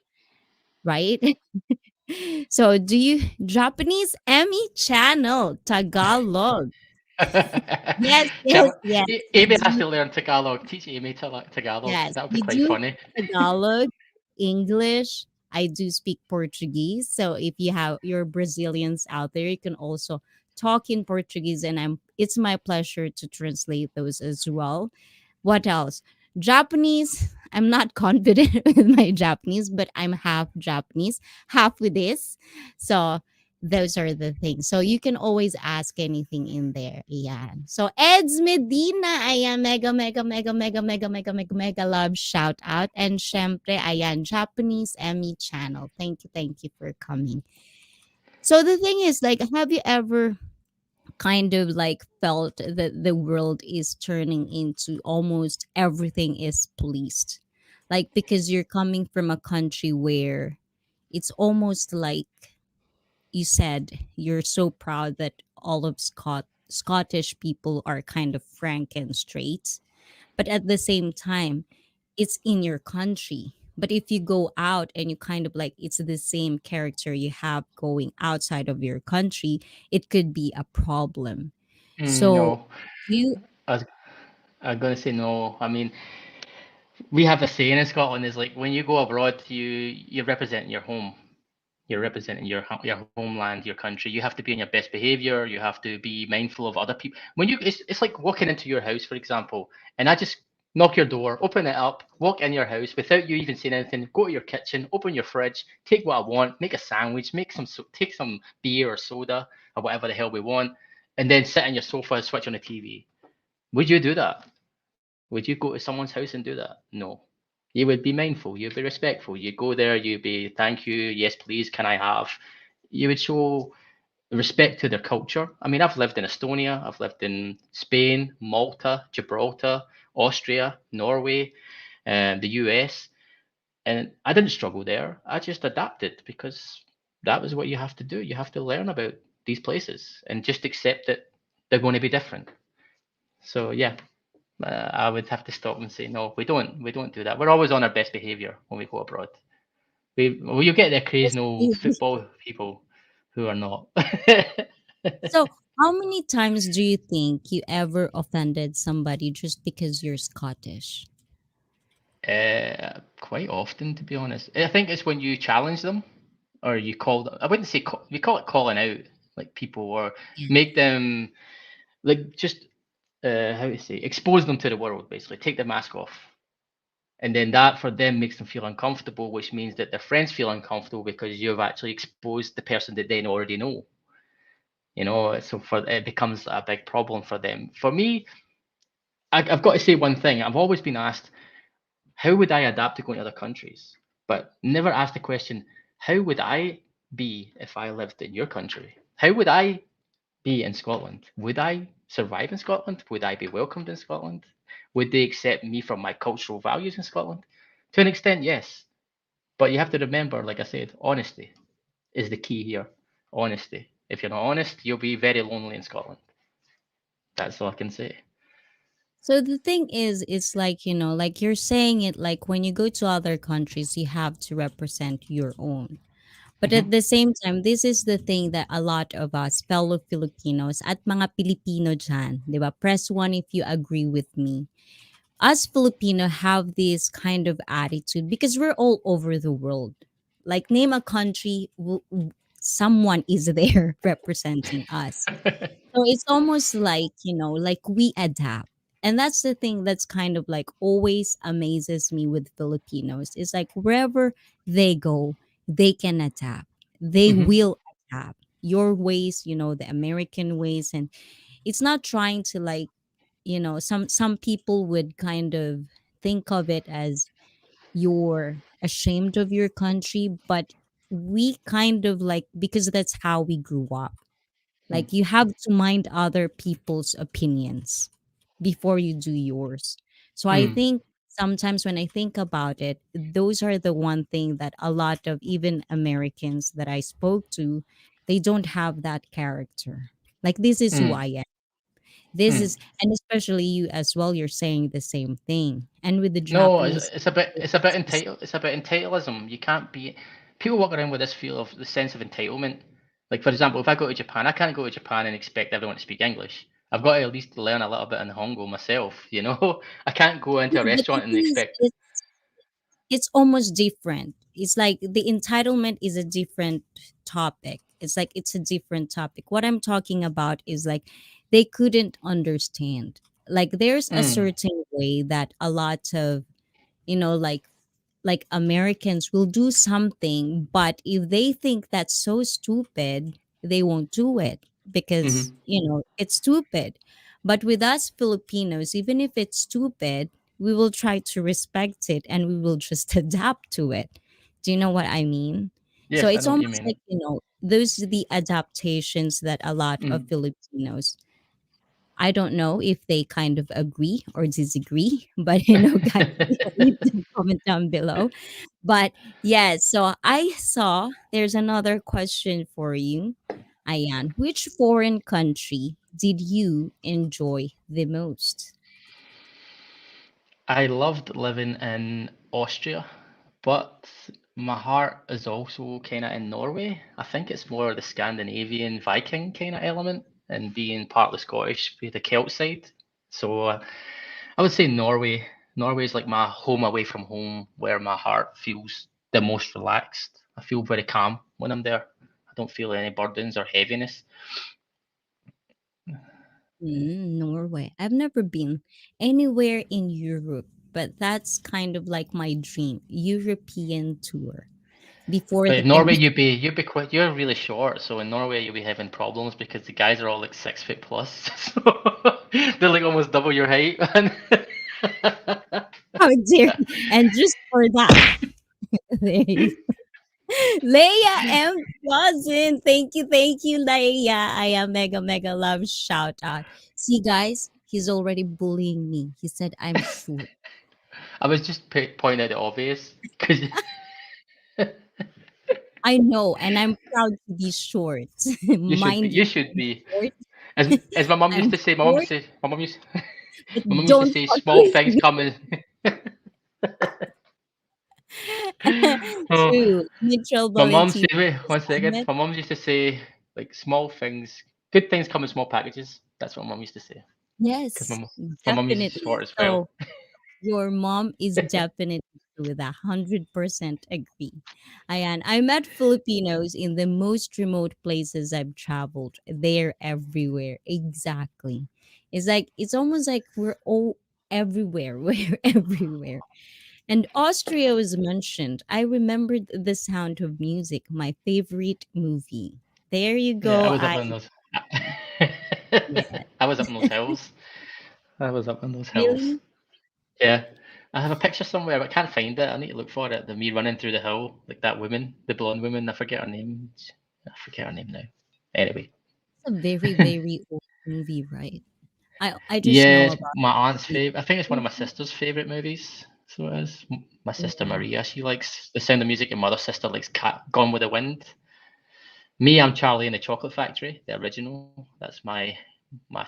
right? So, do you Japanese Emmy channel Tagalog? Yes, yes, yes. You Amy has do, to learn Tagalog. Teach Amy Tagalog. yes, That would be you quite do funny. Tagalog, English. I do speak Portuguese. So if you have your Brazilians out there, you can also talk in Portuguese, and it's my pleasure to translate those as well. What else? Japanese. I'm not confident with my Japanese, but I'm half Japanese, half with this. So those are the things. So you can always ask anything in there. Yeah. So Eds Medina, ayan, mega, mega, mega, mega, mega, mega, mega, mega love shout out. And syempre, ayan, Japanese Emmy channel. Thank you for coming. So the thing is, like, have you ever kind of like felt that the world is turning into almost everything is policed, like because you're coming from a country where it's almost like you said you're so proud that all of Scottish people are kind of frank and straight, but at the same time it's in your country. But if you go out and you kind of like it's the same character you have going outside of your country, it could be a problem. So No, you I was, I'm gonna say no. I mean, we have a saying in Scotland is like when you go abroad, you're representing your home. You're representing your homeland, your country. You have to be on your best behavior. You have to be mindful of other people. It's like walking into your house, for example, and I just knock your door, open it up, walk in your house without you even saying anything. Go to your kitchen, open your fridge, take what I want, make a sandwich, take some beer or soda or whatever the hell we want, and then sit on your sofa and switch on the TV. Would you do that? Would you go to someone's house and do that? No. You would be mindful. You'd be respectful. You go there. You'd be, thank you. Yes, please. Can I have? You would show respect to their culture. I mean, I've lived in Estonia. I've lived in Spain, Malta, Gibraltar, Austria, Norway, and the US. And I didn't struggle there. I just adapted because that was what you have to do. You have to learn about these places and just accept that they're going to be different. So yeah, I would have to stop and say no. We don't do that. We're always on our best behaviour when we go abroad. You get the occasional football people who are not. so how many times do you think you ever offended somebody just because you're Scottish? Quite often, to be honest. I think it's when you challenge them or you call them. I wouldn't say we call it calling out like people or Yeah. make them like just how to say expose them to the world basically. Take the mask off And then that for them makes them feel uncomfortable, which means that their friends feel uncomfortable because you've actually exposed the person that they already know. So for it becomes a big problem for them. For me, I've got to say one thing. I've always been asked, how would I adapt to going to other countries? But never asked the question, how would I be if I lived in your country? How would I be in Scotland? Would I survive in Scotland? Would I be welcomed in Scotland? Would they accept me for my cultural values in Scotland? To an extent, yes. But you have to remember, like I said, honesty is the key here. Honesty. If you're not honest, you'll be very lonely in Scotland. That's all I can say. So the thing is, it's like, like you're saying it, like when you go to other countries, you have to represent your own. But Mm-hmm. at the same time, this is the thing that a lot of us fellow Filipinos at mga Pilipino dyan, di ba? Press 1 if you agree with me. Us Filipino have this kind of attitude because we're all over the world. Like name a country, someone is there representing us. So it's almost like, like we adapt. And that's the thing that's kind of like always amazes me with Filipinos. It's like wherever they go, they can adapt. They Mm-hmm. will adapt. Your ways, the American ways. And it's not trying to like, some people would kind of think of it as you're ashamed of your country, but we kind of like, because that's how we grew up, like you have to mind other people's opinions before you do yours. So I Mm. think sometimes when I think about it, those are the one thing that a lot of even Americans that I spoke to, they don't have that character. Like this is who Mm. I am. This Mm. is, and especially you as well, you're saying the same thing. And with the No, Japanese, it's a bit it's a bit entitleism. You can't be people walk around with this feel of the sense of entitlement. Like for example, if I go to Japan, I can't go to Japan and expect everyone to speak English. I've got to at least learn a little bit in Hongo myself. I can't go into yeah, a but the restaurant and thing is, expect. it's almost different. It's like the entitlement is a different topic. It's like it's a different topic. What I'm talking about is like they couldn't understand. Like there's a Mm. certain way that a lot of, like Americans will do something, but if they think that's so stupid, they won't do it because, Mm-hmm. it's stupid. But with us Filipinos, even if it's stupid, we will try to respect it and we will just adapt to it. Do you know what I mean? So Yes, I it's know what you almost mean. like, those are the adaptations that a lot of Mm. Filipinos, I don't know if they kind of agree or disagree, but guys, leave the comment down below. But yeah, so I saw there's another question for you, Ayan. Which foreign country did you enjoy the most? I loved living in Austria, but my heart is also kind of in Norway. I think it's more the Scandinavian Viking kind of element and being partly Scottish with the Celt side. So I would say Norway. Norway is like my home away from home where my heart feels the most relaxed. I feel very calm when I'm there. I don't feel any burdens or heaviness. Norway. I've never been anywhere in Europe, but that's kind of like my dream European tour before But the in Norway, pandemic. you're really short. So in Norway, you'll be having problems because the guys are all like 6 foot plus. So they're like almost double your height. How dare you? And just for that, there you Leia M. Cousin. Thank you, Leia. I am mega, mega love. Shout out. See, guys, he's already bullying me. He said I'm short. I was just pointing out the obvious because I know, and I'm proud to be short. you should be. Mind You you, should I'm be. short. As my mum used I'm to say, short, but my mum used to don't say, fuck small with things me. come in. Oh, True. Neutral my mum Valentino. said, wait, one second. Segment. My mum used to say, like, small things, good things come in small packages. That's what my mum used to say. Because Yes, my mum is definitely. short as well. So your mom is definitely true with 100% agree. Ayan, I met Filipinos in the most remote places I've traveled. They're everywhere. Exactly. It's almost like we're all everywhere. We're everywhere. And Austria was mentioned. I remembered the sound of music, my favorite movie. There you Yeah, I go. was up I in those. yeah. I was up in those hills. I was up in those hills. Really? Yeah. I have a picture somewhere, but I can't find it. I need to look for it. The me running through the hill, like that woman, the blonde woman. I forget her name. I forget her name now. Anyway. It's a very, very old movie, right? I just Yeah, know it's about my aunt's the favorite. I think it's one of my sister's favorite movies. So it is. My sister yeah. Maria, she likes The Sound of Music, and my other sister likes Gone with the Wind. Me, I'm Charlie in the Chocolate Factory, the original. That's my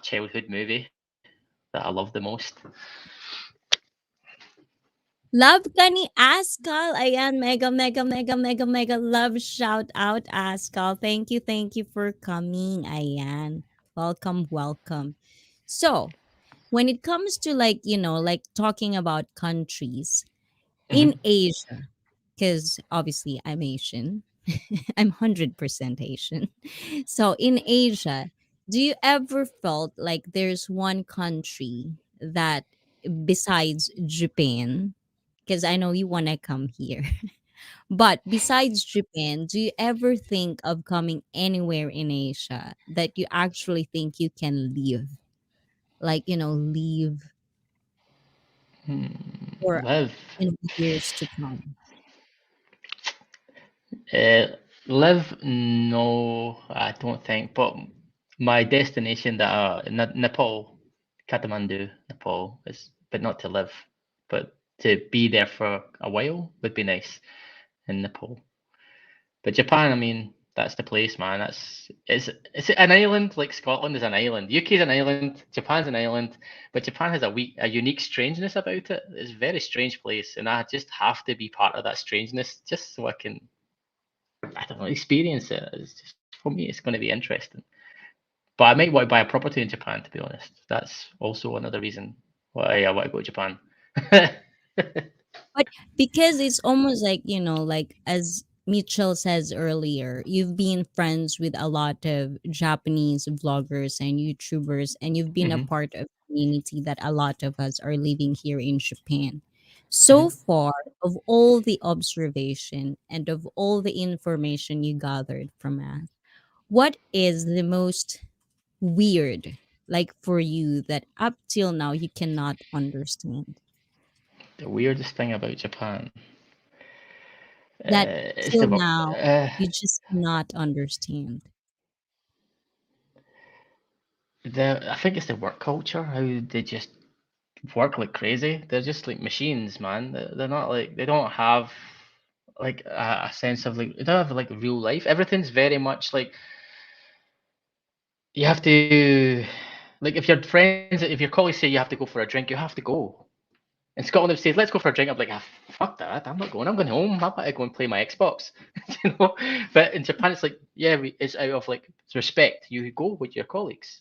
childhood movie that I love the most. Love ka ni Askal. Ayan, mega, mega, mega, mega, mega love shout out, Askal. Thank you for coming. Ayan. Welcome, welcome. So, when it comes to like talking about countries in Hmm. Asia, because obviously I'm Asian, I'm 100% Asian. So in Asia, do you ever felt like there's one country that besides Japan, because I know you want to come here, but besides Japan, do you ever think of coming anywhere in Asia that you actually think you can live? Like, live for Live. years to come. Uh, Live? No, I don't think. But my destination that Nepal, Kathmandu, Nepal is, but not to live, but to be there for a while would be nice in Nepal. But Japan, I mean, that's the place, man. It's an island like Scotland is an island. UK is an island. Japan's an island, but Japan has a unique strangeness about it. It's a very strange place, and I just have to be part of that strangeness just so I can, I don't know, experience it. It's just for me, it's going to be interesting. But I might want to buy a property in Japan, to be honest. That's also another reason why I want to go to Japan. But because it's almost like, like as Mitchell says earlier, you've been friends with a lot of Japanese vloggers and YouTubers, and you've been a Hmm. part of community that a lot of us are living here in Japan. So Hmm. far, of all the observation and of all the information you gathered from us, what is the most weird, like for you, that up till now you cannot understand? The weirdest thing about Japan That is till the work. now you just cannot understand. I think it's the work culture. How they just work like crazy. They're just like machines, man. They're not like, they don't have like a sense of like, they don't have like real life. Everything's very much like you have to, like if your friends, if your colleagues say you have to go for a drink, you have to go. In Scotland, if they say, let's go for a drink, I'm like, ah, fuck that. I'm not going. I'm going home. I want to go and play my Xbox. you know? But in Japan, it's like, yeah, it's out of like respect. You go with your colleagues.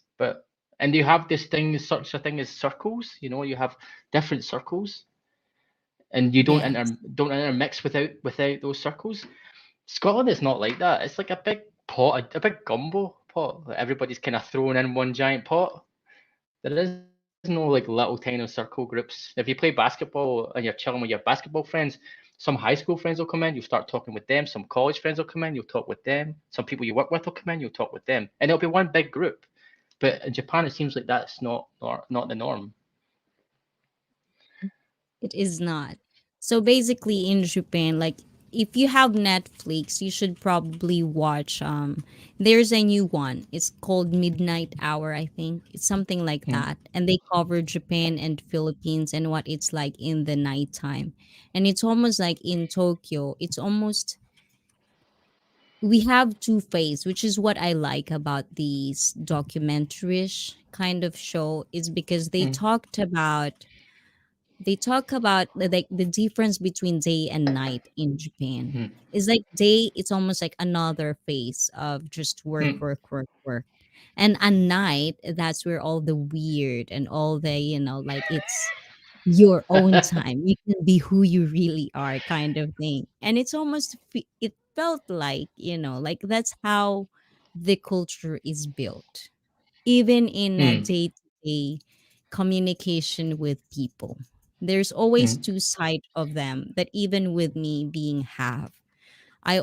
And you have this thing, such a thing as circles. You have different circles, and you Yes. don't intermix without those circles. Scotland is not like that. It's like a big pot, a big gumbo pot that everybody's kind of thrown in one giant pot. There is no like little tiny circle groups. If you play basketball and you're chilling with your basketball friends, some high school friends will come in, you'll start talking with them. Some college friends will come in, you'll talk with them. Some people you work with will come in, you'll talk with them. And it'll be one big group. But in Japan, it seems like that's not the norm. It is not. So basically in Japan, like if you have Netflix, you should probably watch there's a new one. It's called Midnight Hour, I think. It's something like Mm, that. And they cover Japan and Philippines and what it's like in the nighttime. And it's almost like in Tokyo, it's almost we have two phase, which is what I like about these documentary-ish kind of show, is because mm, they talk about like the difference between day and night in Japan. mm, It's like day, it's almost like another phase of just work, mm. work, work, work. And at night, that's where all the weird and all the, like it's your own time. You can be who you really are, kind of thing. And it's almost, it felt like, like that's how the culture is built, even in a Mm. day to day communication with people. There's always Mm, two sides of them that even with me being half,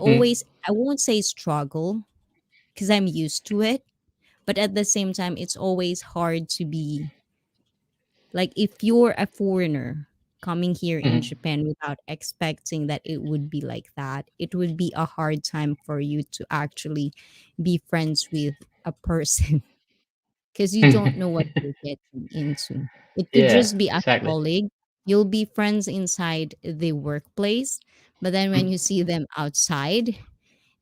mm, I won't say struggle because I'm used to it, but at the same time, it's always hard to be like if you're a foreigner coming here in mm, Japan without expecting that it would be like that, it would be a hard time for you to actually be friends with a person because you don't know what you're getting into. It could yeah, just be a exactly. colleague. You'll be friends inside the workplace, but then when Mm, you see them outside,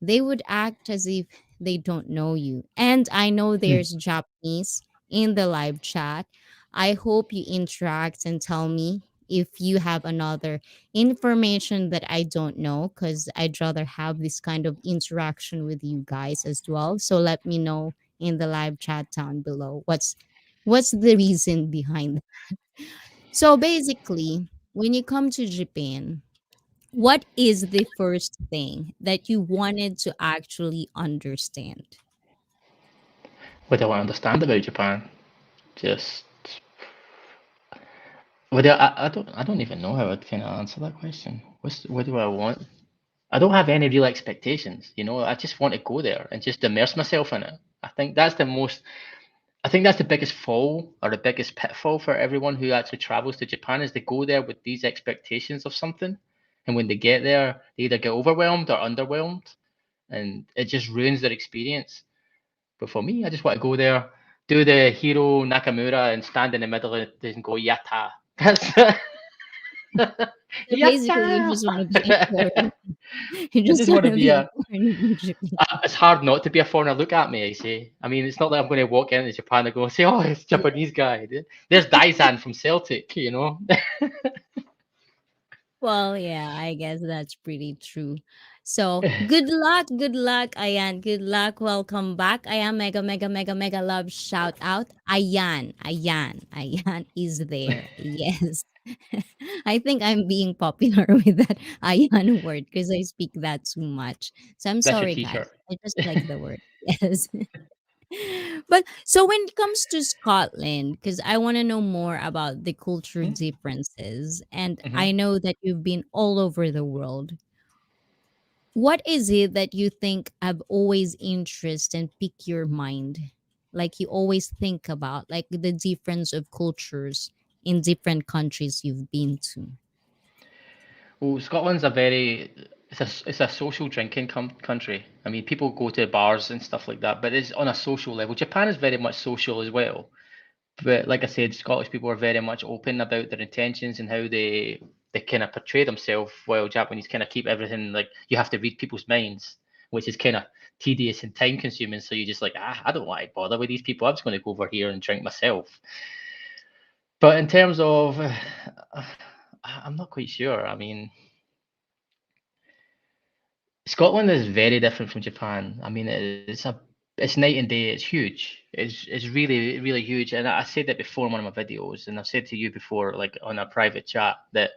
they would act as if they don't know you. And I know mm. there's Japanese in the live chat. I hope you interact and tell me if you have another information that I don't know because I'd rather have this kind of interaction with you guys as well. So let me know in the live chat down below what's the reason behind that. So basically, when you come to Japan, what is the first thing that you wanted to actually understand? What do I understand about Japan? Just I don't even know how I'd kind of answer that question. What do I want? I don't have any real expectations, you know. I just want to go there and just immerse myself in it. I think that's the most. I think that's the biggest fall or the biggest pitfall for everyone who actually travels to Japan is they go there with these expectations of something, and when they get there, they either get overwhelmed or underwhelmed, and it just ruins their experience. But for me, I just want to go there, do the Hiro Nakamura, and stand in the middle of it and go yatta. That's So basically, you yatta. just want to be a foreigner. You I just just want want to to be be a a. foreigner in Japan. It's hard not to be a foreigner. Look at me, I say. I mean, it's not like I'm going to walk into Japan and go say, "Oh, it's a Yeah. Japanese guy." There's Daizan from Celtic, you know. Well, yeah, I guess that's pretty true. So good luck, Ayan. Good luck. Welcome back. Ayan, mega, mega, mega, mega love shout out. Ayan is there. Yes. I think I'm being popular with that Ayan word because I speak that too much. So I'm That's your sorry, guys. T-shirt. I just like the word. Yes. But so when it comes to Scotland, because I want to know more about the culture differences, and Mm-hmm. I know that you've been all over the world. What is it that you think have always interest and pique your mind? Like you always think about, like the difference of cultures in different countries you've been to. Well, Scotland's a very it's a social drinking country. I mean, people go to bars and stuff like that, but it's on a social level. Japan is very much social as well. But like I said, Scottish people are very much open about their intentions and how they kind of portray themselves, while Japanese kind of keep everything like you have to read people's minds, which is kind of tedious and time consuming. So you just like, I don't want to bother with these people. I'm just going to go over here and drink myself. But in terms of, I'm not quite sure. I mean, Scotland is very different from Japan. I mean, it's night and day. It's huge. It's really really huge. And I said that before in one of my videos, and I've said to you before, like on a private chat, that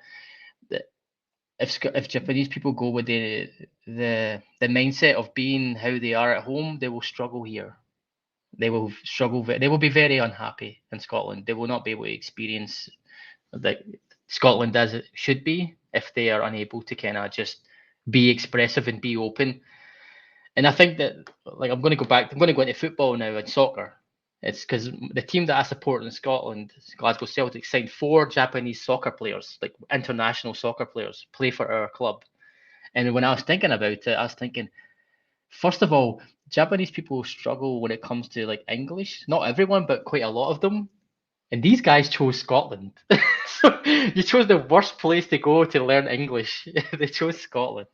if Japanese people go with the mindset of being how they are at home, they will struggle here. They will struggle. They will be very unhappy in Scotland. They will not be able to experience that Scotland as it should be if they are unable to kind of just be expressive and be open. And I think that like I'm going to go back. I'm going to go into football now and soccer. It's because the team that I support in Scotland, Glasgow Celtic, signed 4 Japanese soccer players, like international soccer players, play for our club. And when I was thinking about it, I was thinking, first of all, Japanese people struggle when it comes to like English. Not everyone, but quite a lot of them. And these guys chose Scotland. So you chose the worst place to go to learn English. They chose Scotland.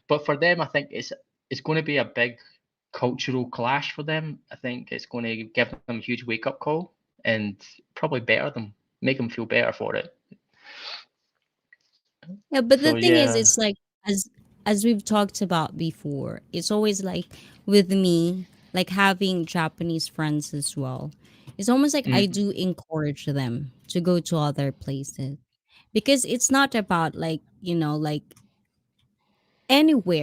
But for them, I think it's going to be a big cultural clash for them. I think it's going to give them a huge wake up call and probably better them, make them feel better for it. Yeah, but So the thing is, yeah. it's like as as we've talked about before, it's always like with me, like having Japanese friends as well. It's almost like I Mm, do encourage them to go to other places because it's not about like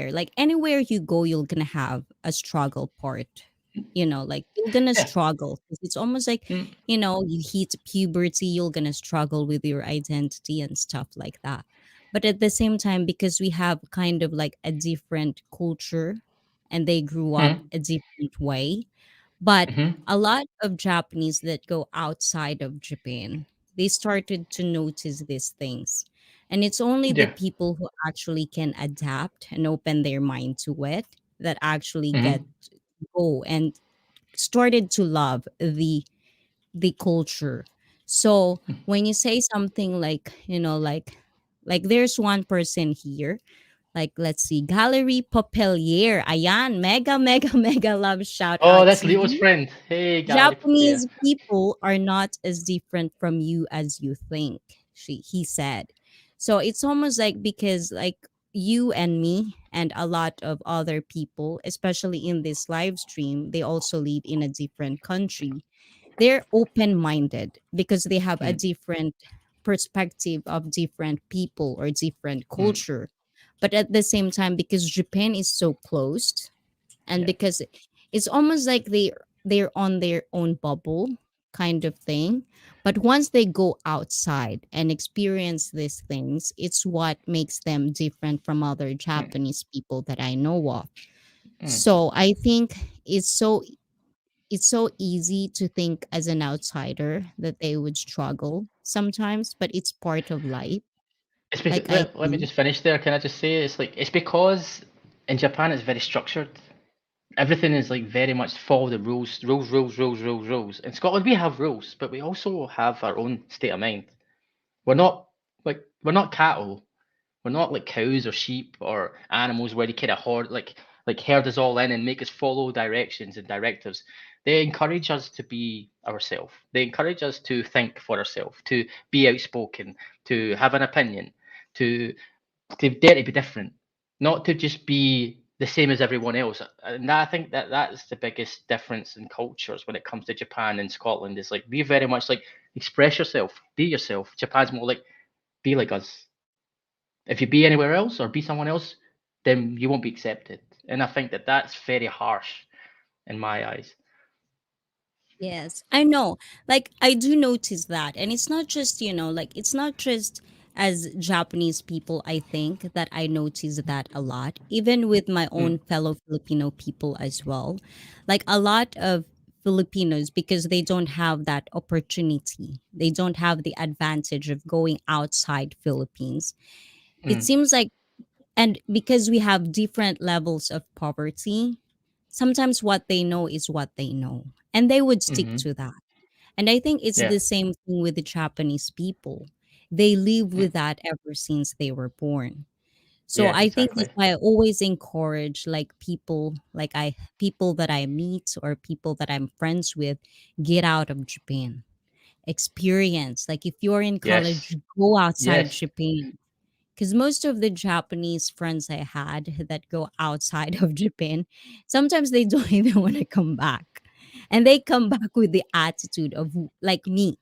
like anywhere you go, you're gonna have a struggle part. like you're gonna Yeah. struggle 'cause it's almost like, Mm, you hit puberty, you're gonna struggle with your identity and stuff like that. But at the same time, because we have kind of like a different culture and they grew up mm, a different way, but mm-hmm. a lot of Japanese that go outside of Japan, they started to notice these things. And it's only the Yeah. people who actually can adapt and open their mind to it that actually get Mm-hmm. to go and started to love the culture. So when you say something like, like there's one person here, like let's see, Gallery Popelier. Ayan, mega, mega, mega love shout Oh, out that's to Leo's you. friend. Hey, Gallery Papaya. Japanese people are not as different from you as you think, he said. So it's almost like because like you and me and a lot of other people, especially in this live stream, they also live in a different country. They're open-minded because they have a Mm, different perspective of different people or different mm, culture. But at the same time, because Japan is so closed, and yeah. because it's almost like they're on their own bubble kind of thing, but once they go outside and experience these things, it's what makes them different from other Mm, Japanese people that I know of. mm. So I think it's so easy to think as an outsider that they would struggle sometimes, but it's part of life, like I Let me think. just finish there. Can I just say it's like it's because in Japan it's very structured. Everything is like very much follow the rules, rules. In Scotland we have rules, but we also have our own state of mind. We're not we're not cattle. We're not like cows or sheep or animals where they kind of herd us all in and make us follow directions and directives. They encourage us to be ourselves. They encourage us to think for ourselves, to be outspoken, to have an opinion, to dare to be different, not to just be the same as everyone else. And I think that that's the biggest difference in cultures when it comes to Japan and Scotland. Is like we very much like express yourself, be yourself. Japan's more like be like us. If you be anywhere else or be someone else, then you won't be accepted. And I think that that's very harsh in my eyes. Yes, I know. Like I do notice that. And it's not just, like it's not just as Japanese people, I think that I notice that a lot, even with my Mm, own fellow Filipino people as well. Like a lot of Filipinos, because they don't have that opportunity. They don't have the advantage of going outside Philippines. It mm, seems like, and because we have different levels of poverty, sometimes what they know is what they know, and they would stick mm-hmm. to that. And I think it's Yeah. the same thing with the Japanese people. They live Mm, with that ever since they were born. So yeah. I think that's Exactly. why I always encourage like people that I meet or people that I'm friends with, get out of Japan. Experience. Like if you're in Yes. college, go outside Yes. Japan, because most of the Japanese friends I had that go outside of Japan, sometimes they don't even want to come back. And they come back with the attitude of like me.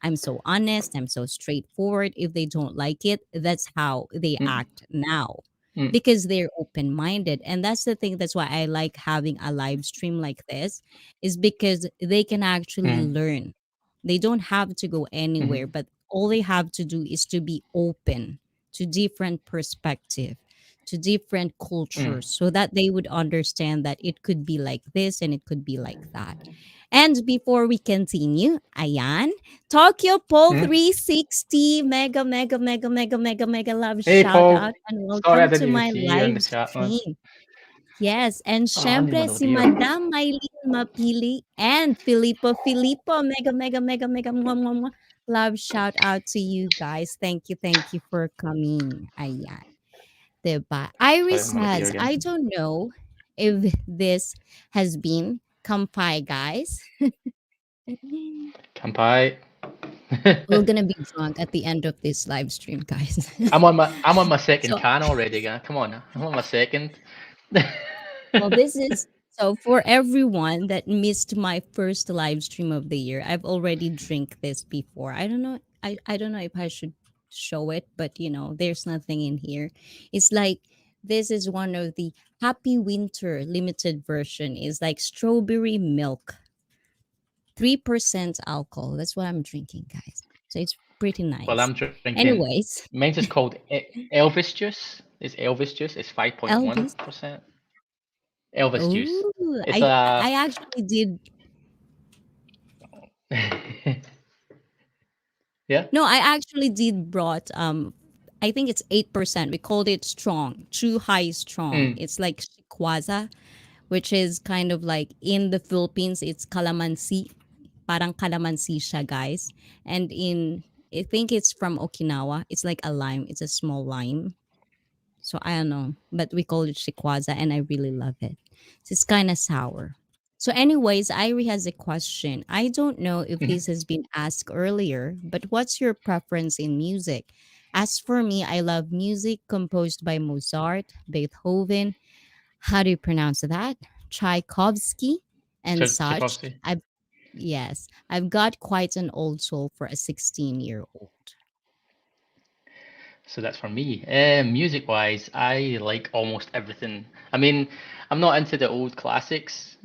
I'm so honest, I'm so straightforward. If they don't like it, that's how they Mm, act now. mm, Because they're open minded. And that's the thing, that's why I like having a live stream like this, is because they can actually mm, learn. They don't have to go anywhere, mm, but all they have to do is to be open to different perspective, to different mm, cultures, so that they would understand that it could be like this and it could be like that. And before we continue, ayan, Tokyo Pole mm. 360, mega, mega, mega, mega, mega, mega love Hey, shout out Paul. and Sorry I welcome to didn't even my see you in live the chat, man. stream. Yes, and Oh, I need syempre another si beer. Madam Maylene Mapili and Filippo, mega, mega, mega, mega, mwah, mwah, mwah. Love shout out to you guys. Thank you for coming. Ayan. Diba? Sorry, Iris another beer has, again. I don't know if this has been Kampai, guys. Kampai. We're gonna be drunk at the end of this live stream, guys. I'm on my second So, can already, guy. Come on, I'm on my second. well, this is so for everyone that missed my first live stream of the year. I've already drank this before. I don't know. I don't know if I should show it, but there's nothing in here. It's like this is one of the Happy Winter limited version. Is like strawberry milk, 3% alcohol. That's what I'm drinking, guys. So it's pretty Well, nice. I'm drinking. Anyways, Mine's is called Elvis juice. It's Elvis juice. It's Elvis. 5.1%. Elvis juice. Oh, It's I a I actually did. yeah. No, I actually did brought I think it's 8%. We called it strong, true high strong. Mm, It's like shikwaza, which is kind of like in the Philippines, it's calamansi. Parang calamansi siya, guys. And I think it's from Okinawa. It's like a lime. It's a small lime. So I don't know, but we call it shikwaza, and I really love it. It's kind of sour. So, anyways, Irie has a question. I don't know if mhm. this has been asked earlier, but what's your preference in music? As for me, I love music composed by Mozart, Beethoven. How do you pronounce that? Tchaikovsky and such. Tchaikovsky. I've got quite an old soul for a 16-year-old. So that's for me. Music wise, I like almost everything. I mean, I'm not into the old classics.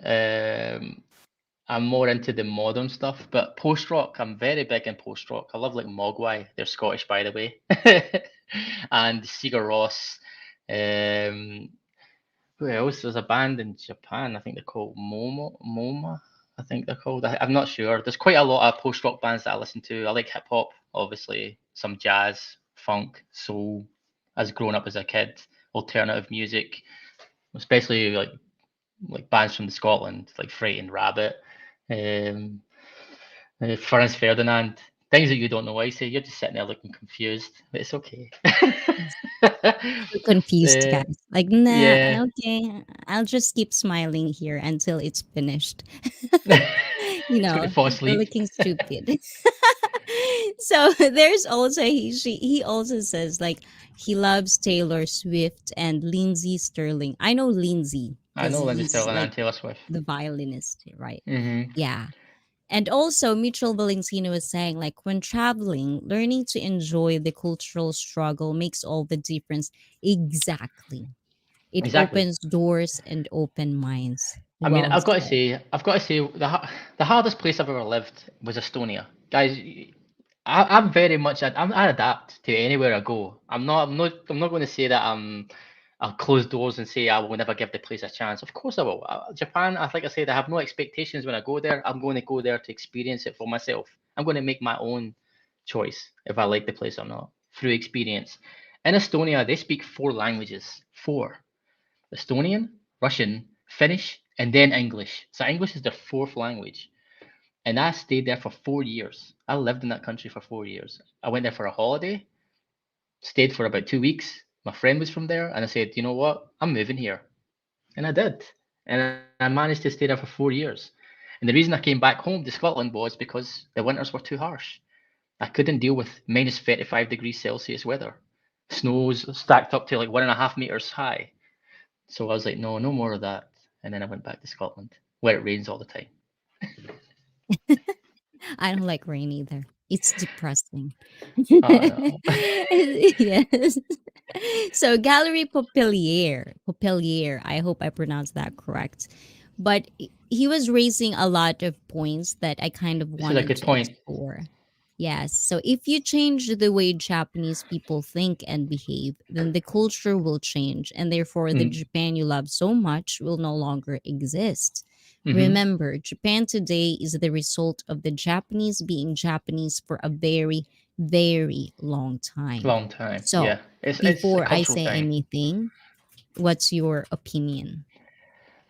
I'm more into the modern stuff, but post rock, I'm very big in post rock. I love like Mogwai. They're Scottish, by the way, and Sigur Rós. Um, who else? There's a band in Japan. I think they're called MoMA. I think they're called. I'm not sure. There's quite a lot of post rock bands that I listen to. I like hip hop, obviously, some jazz, funk, soul. As growing up as a kid, alternative music, especially like bands from Scotland, like Frightened Rabbit, um, Franz Ferdinand. Things that you don't know. I say you're just sitting there looking confused, but it's okay. So confused, uh, guys. Like, nah, yeah. okay, I'll just keep smiling here until it's finished. It's going to fall asleep. Looking stupid. So there's also he also says like he loves Taylor Swift and Lindsey Sterling. I know Lindsey I because know Lindsay he's Stirling like and Taylor Swift. the violinist, right? Hmm. Yeah. And also, Mitchell Valentino was saying, like, when traveling, learning to enjoy the cultural struggle makes all the difference. Exactly. It Exactly. opens doors and open minds. I mean, Well said. I've got to say, the hardest place I've ever lived was Estonia, guys. I'm very much I adapt to anywhere I go. I'm not going to say that I'll close doors and say I will never give the place a chance. Of course I will. Japan, I think I said, I have no expectations when I go there. I'm going to go there to experience it for myself. I'm going to make my own choice if I like the place or not through experience. In Estonia, they speak 4 languages. Four. Estonian, Russian, Finnish, and then English. So English is their fourth language. And I stayed there for 4 years. I lived in that country for 4 years. I went there for a holiday, stayed for about 2 weeks. My friend was from there, and I said, you know what? I'm moving here. And I did. And I managed to stay there for 4 years. And the reason I came back home to Scotland was because the winters were too harsh. I couldn't deal with minus 35 degrees Celsius weather. Snows stacked up to like 1.5 meters high. So I was like, no, no more of that. And then I went back to Scotland, where it rains all the time. I don't like rain either. It's depressing. No. Yes. So Gallery Popelier, I hope I pronounced that correct. But he was raising a lot of points that I kind of This is a wanted good to point. explore. Yes. So if you change the way Japanese people think and behave, then the culture will change. And therefore, the Mm. Japan you love so much will no longer exist. Mm-hmm. Remember, Japan today is the result of the Japanese being Japanese for a very, very long time. Long time. So, Yeah. It's a before I cultural say thing. anything, what's your opinion?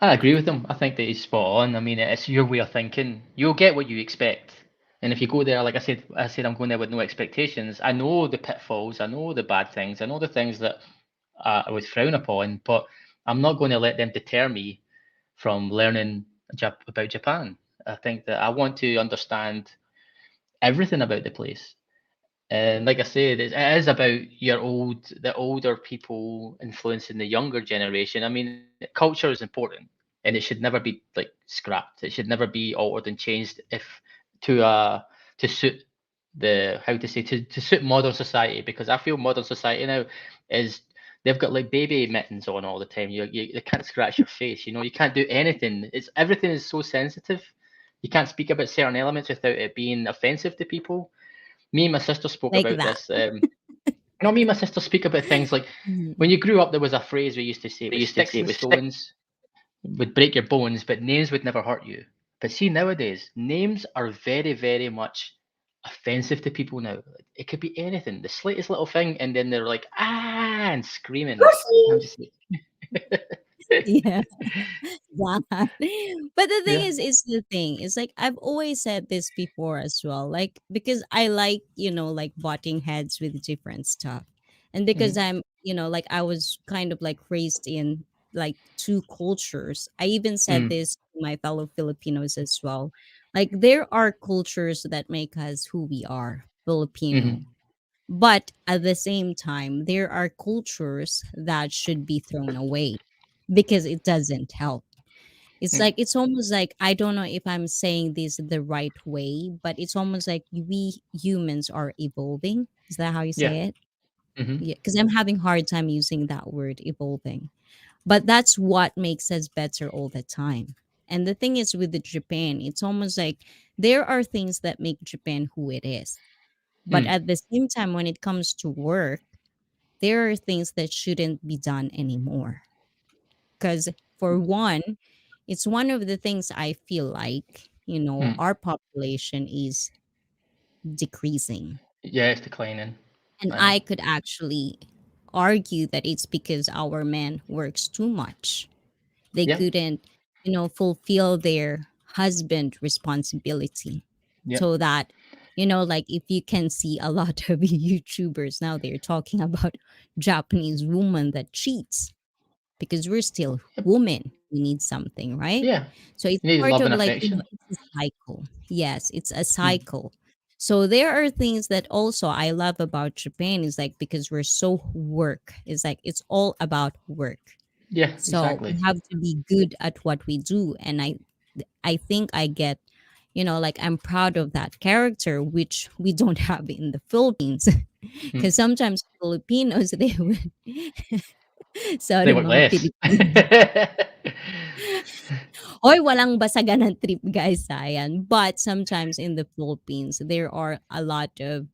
I agree with him. I think that he's spot on. I mean, it's your way of thinking. You'll get what you expect. And if you go there, like I said, I'm going there with no expectations. I know the pitfalls. I know the bad things. I know the things that I would frown upon, but I'm not going to let them deter me from learning about Japan. I think that I want to understand everything about the place. And like I said, it is about the older people influencing the younger generation. I mean, culture is important, and it should never be like scrapped. It should never be altered and changed if to to suit the how to say to suit modern society. Because I feel modern society now is they've got like baby mittens on all the time. They can't scratch your face. You can't do anything. Everything is so sensitive. You can't speak about certain elements without it being offensive to people. Me and my sister spoke Like about that. this. Me and my sister speak about things like Mhm. when you grew up, there was a phrase we used to say: We "With used to sticks say and with stick. stones would break your bones, but names would never hurt you." But see, nowadays, names are very, very much offensive to people now. It could be anything, the slightest little thing, and then they're like, ah, and screaming. I'm just like, Yeah. That. But the thing yeah. is the thing. It's like I've always said this before as well. Like because I like, like butting heads with different stuff. And because Mm, like I was kind of like raised in like two cultures. I even said mm, this to my fellow Filipinos as well. Like there are cultures that make us who we are, Filipino. mm, But at the same time, there are cultures that should be thrown away because it doesn't help. It's mm. like it's almost like I don't know if I'm saying this the right way, but it's almost like we humans are evolving. Is that how you Yeah. say it? Mm-hmm. Yeah, because I'm having hard time using that word evolving. But that's what makes us better all the time. And the thing is with the Japan, it's almost like there are things that make Japan who it is. But Mm, at the same time, when it comes to work, there are things that shouldn't be done anymore. Because for one, it's one of the things I feel like, mm. our population is decreasing. Yeah, it's declining. And I know. I could actually argue that it's because our men works too much. They Yeah, couldn't, fulfill their husband responsibility. yeah. So that, like if you can see a lot of YouTubers now, they're talking about Japanese woman that cheats because we're still Yep. women. We need something, right? Yeah. So it's You need sort love of and like, affection. it's a cycle. Yes, it's a Mm. cycle. So there are things that also I love about Japan is like because we're so work. It's like it's all about work. Yeah, So we exactly. have to be good at what we do. And I think I get, like I'm proud of that character, which we don't have in the Philippines. Mm. Because sometimes Filipinos, they would, They sorry work mga less. Pilipino. Oy, walang basagan ng trip, guys, sayang. But sometimes in the Philippines, there are a lot of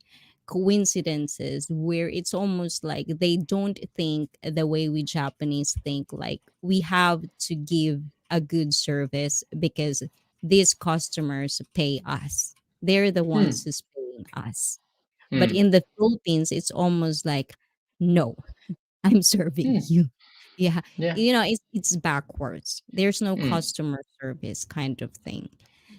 coincidences where it's almost like they don't think the way we Japanese think. Like we have to give a good service because these customers pay us. They're the Hmm. ones who's paying us. But Hmm. in the Philippines, it's almost like, no, I'm serving Hmm. you. Yeah. Yeah. It's backwards. There's no Hmm. customer service kind of thing.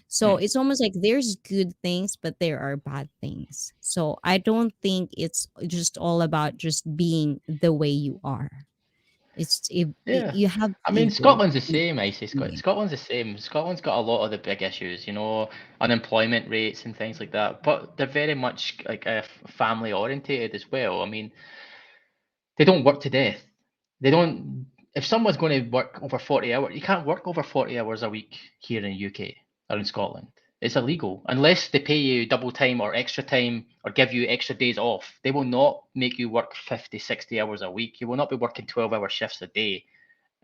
So Hmm. it's almost like there's good things, but there are bad things. So I don't think it's just all about just being the way you are. It's if Yeah. you have I to mean, evolve. Scotland's the same, I say. Yeah. Scotland's the same. Scotland's got a lot of the big issues, unemployment rates and things like that. But they're very much like family orientated as well. I mean, they don't work to death. They don't. If someone's going to work over 40 hours, you can't work over 40 hours a week here in the UK or in Scotland. It's illegal unless they pay you double time or extra time or give you extra days off. They will not make you work 50, 60 hours a week. You will not be working 12-hour shifts a day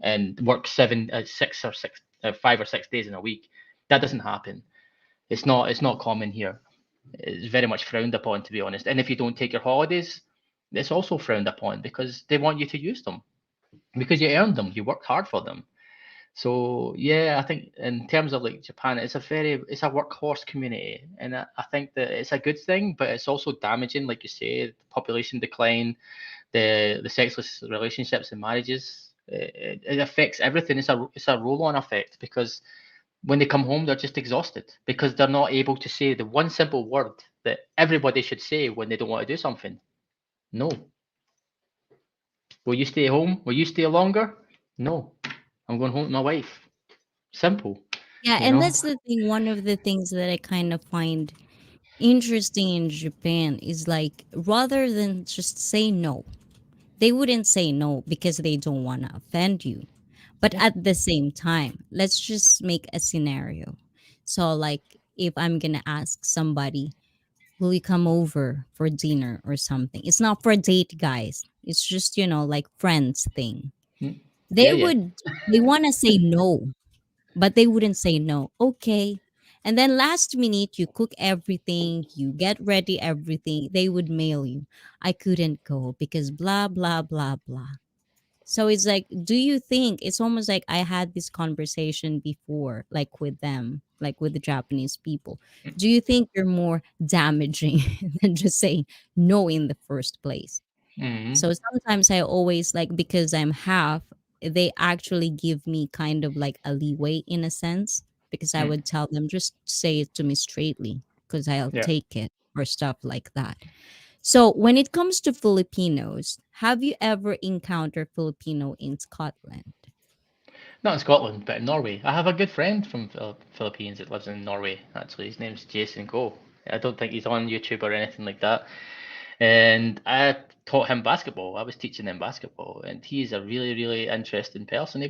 and work 5 or 6 days in a week. That doesn't happen. It's not common here. It's very much frowned upon, to be honest. And if you don't take your holidays, it's also frowned upon because they want you to use them because you earned them. You worked hard for them. So yeah, I think in terms of like Japan, it's a workhorse community, and I think that it's a good thing, but it's also damaging, like you say, the population decline, the sexless relationships and marriages. It affects everything. It's a roll-on effect because when they come home, they're just exhausted because they're not able to say the one simple word that everybody should say when they don't want to do something. No. Will you stay home? Will you stay longer? No. I'm going home with my wife. Simple, Yeah, you and know? that's the thing. One of the things that I kind of find interesting in Japan is like rather than just say no, they wouldn't say no because they don't want to offend you. But Yeah. at the same time, let's just make a scenario. So, like, if I'm going to ask somebody, will you come over for dinner or something? It's not for a date, guys. It's just, like friends thing. Mm. They Yeah, yeah. would, they want to say no, but they wouldn't say no. Okay. And then last minute, you cook everything, you get ready everything. They would mail you. I couldn't go because blah, blah, blah, blah. So it's like, do you think it's almost like I had this conversation before, like with them, like with the Japanese people? Do you think you're more damaging than just saying no in the first place? Mm-hmm. So sometimes I always like, because I'm half, they actually give me kind of like a leeway in a sense, because I Mm. would tell them just say it to me straightly because I'll Yeah. take it or stuff like that. So when it comes to Filipinos, have you ever encountered Filipino in Scotland? Not in Scotland, but in Norway. I have a good friend from Philippines that lives in Norway, actually. His name's Jason Go. I don't think he's on YouTube or anything like that. And I taught him basketball. I was teaching him basketball, and he's a really, really interesting person. He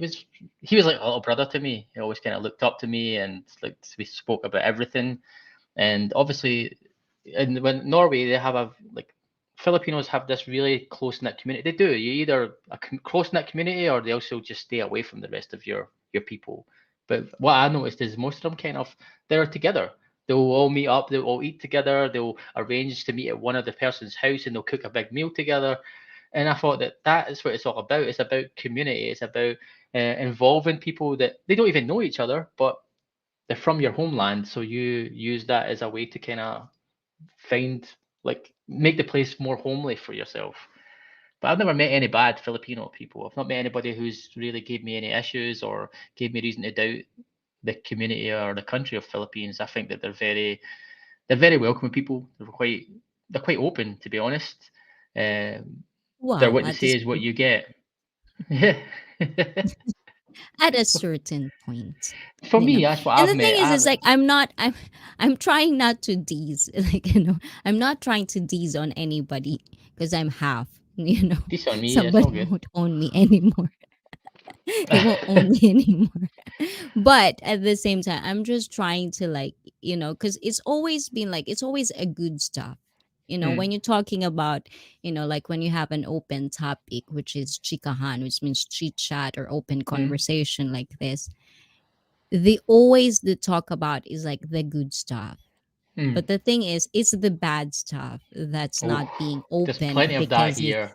was like a little brother to me. He always kind of looked up to me, and like we spoke about everything. And obviously, when Norway, they have a like Filipinos have this really close knit community. They do. You either a close knit community, or they also just stay away from the rest of your people. But what I noticed is most of them kind of they're together. They'll all meet up. They'll all eat together. They'll arrange to meet at one of the person's house, and they'll cook a big meal together. And I thought that is what it's all about. It's about community. It's about involving people that they don't even know each other, but they're from your homeland, so you use that as a way to kind of find like make the place more homely for yourself. But I've never met any bad Filipino people. I've not met anybody who's really gave me any issues or gave me reason to doubt the community or the country of Philippines. I think that they're very welcoming people. They're quite open, to be honest. Um, they're Wow, what they say is what you get. Yeah. at a certain point, For you know. me, that's what And I've the thing met. is like I'm trying not to tease, like, I'm not trying to tease on anybody because I'm half, Peace on me. It's all somebody good. won't own me anymore. They won't own me anymore. But at the same time, I'm just trying to, like, because it's always been like, it's always a good stuff. Mm, When you're talking about, like when you have an open topic, which is chikahan, which means chit chat or open mm, conversation like this, the talk about is like the good stuff. mm. But the thing is, it's the bad stuff that's Oh, not being there's opened plenty of that because here.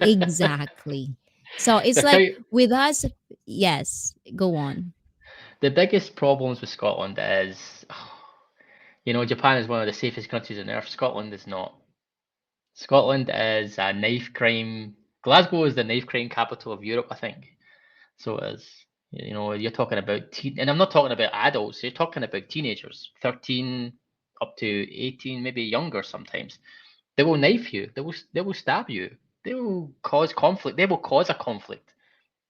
it's exactly. So it's The like thing, with us, yes, go on. the biggest problems with Scotland is, Japan is one of the safest countries on earth. Scotland is not. Scotland is a knife crime. Glasgow is the knife crime capital of Europe, I think. So it is. You're talking about and I'm not talking about adults. You're talking about teenagers, 13 up to 18, maybe younger sometimes. They will knife you. They will stab you. They will cause conflict. They will cause a conflict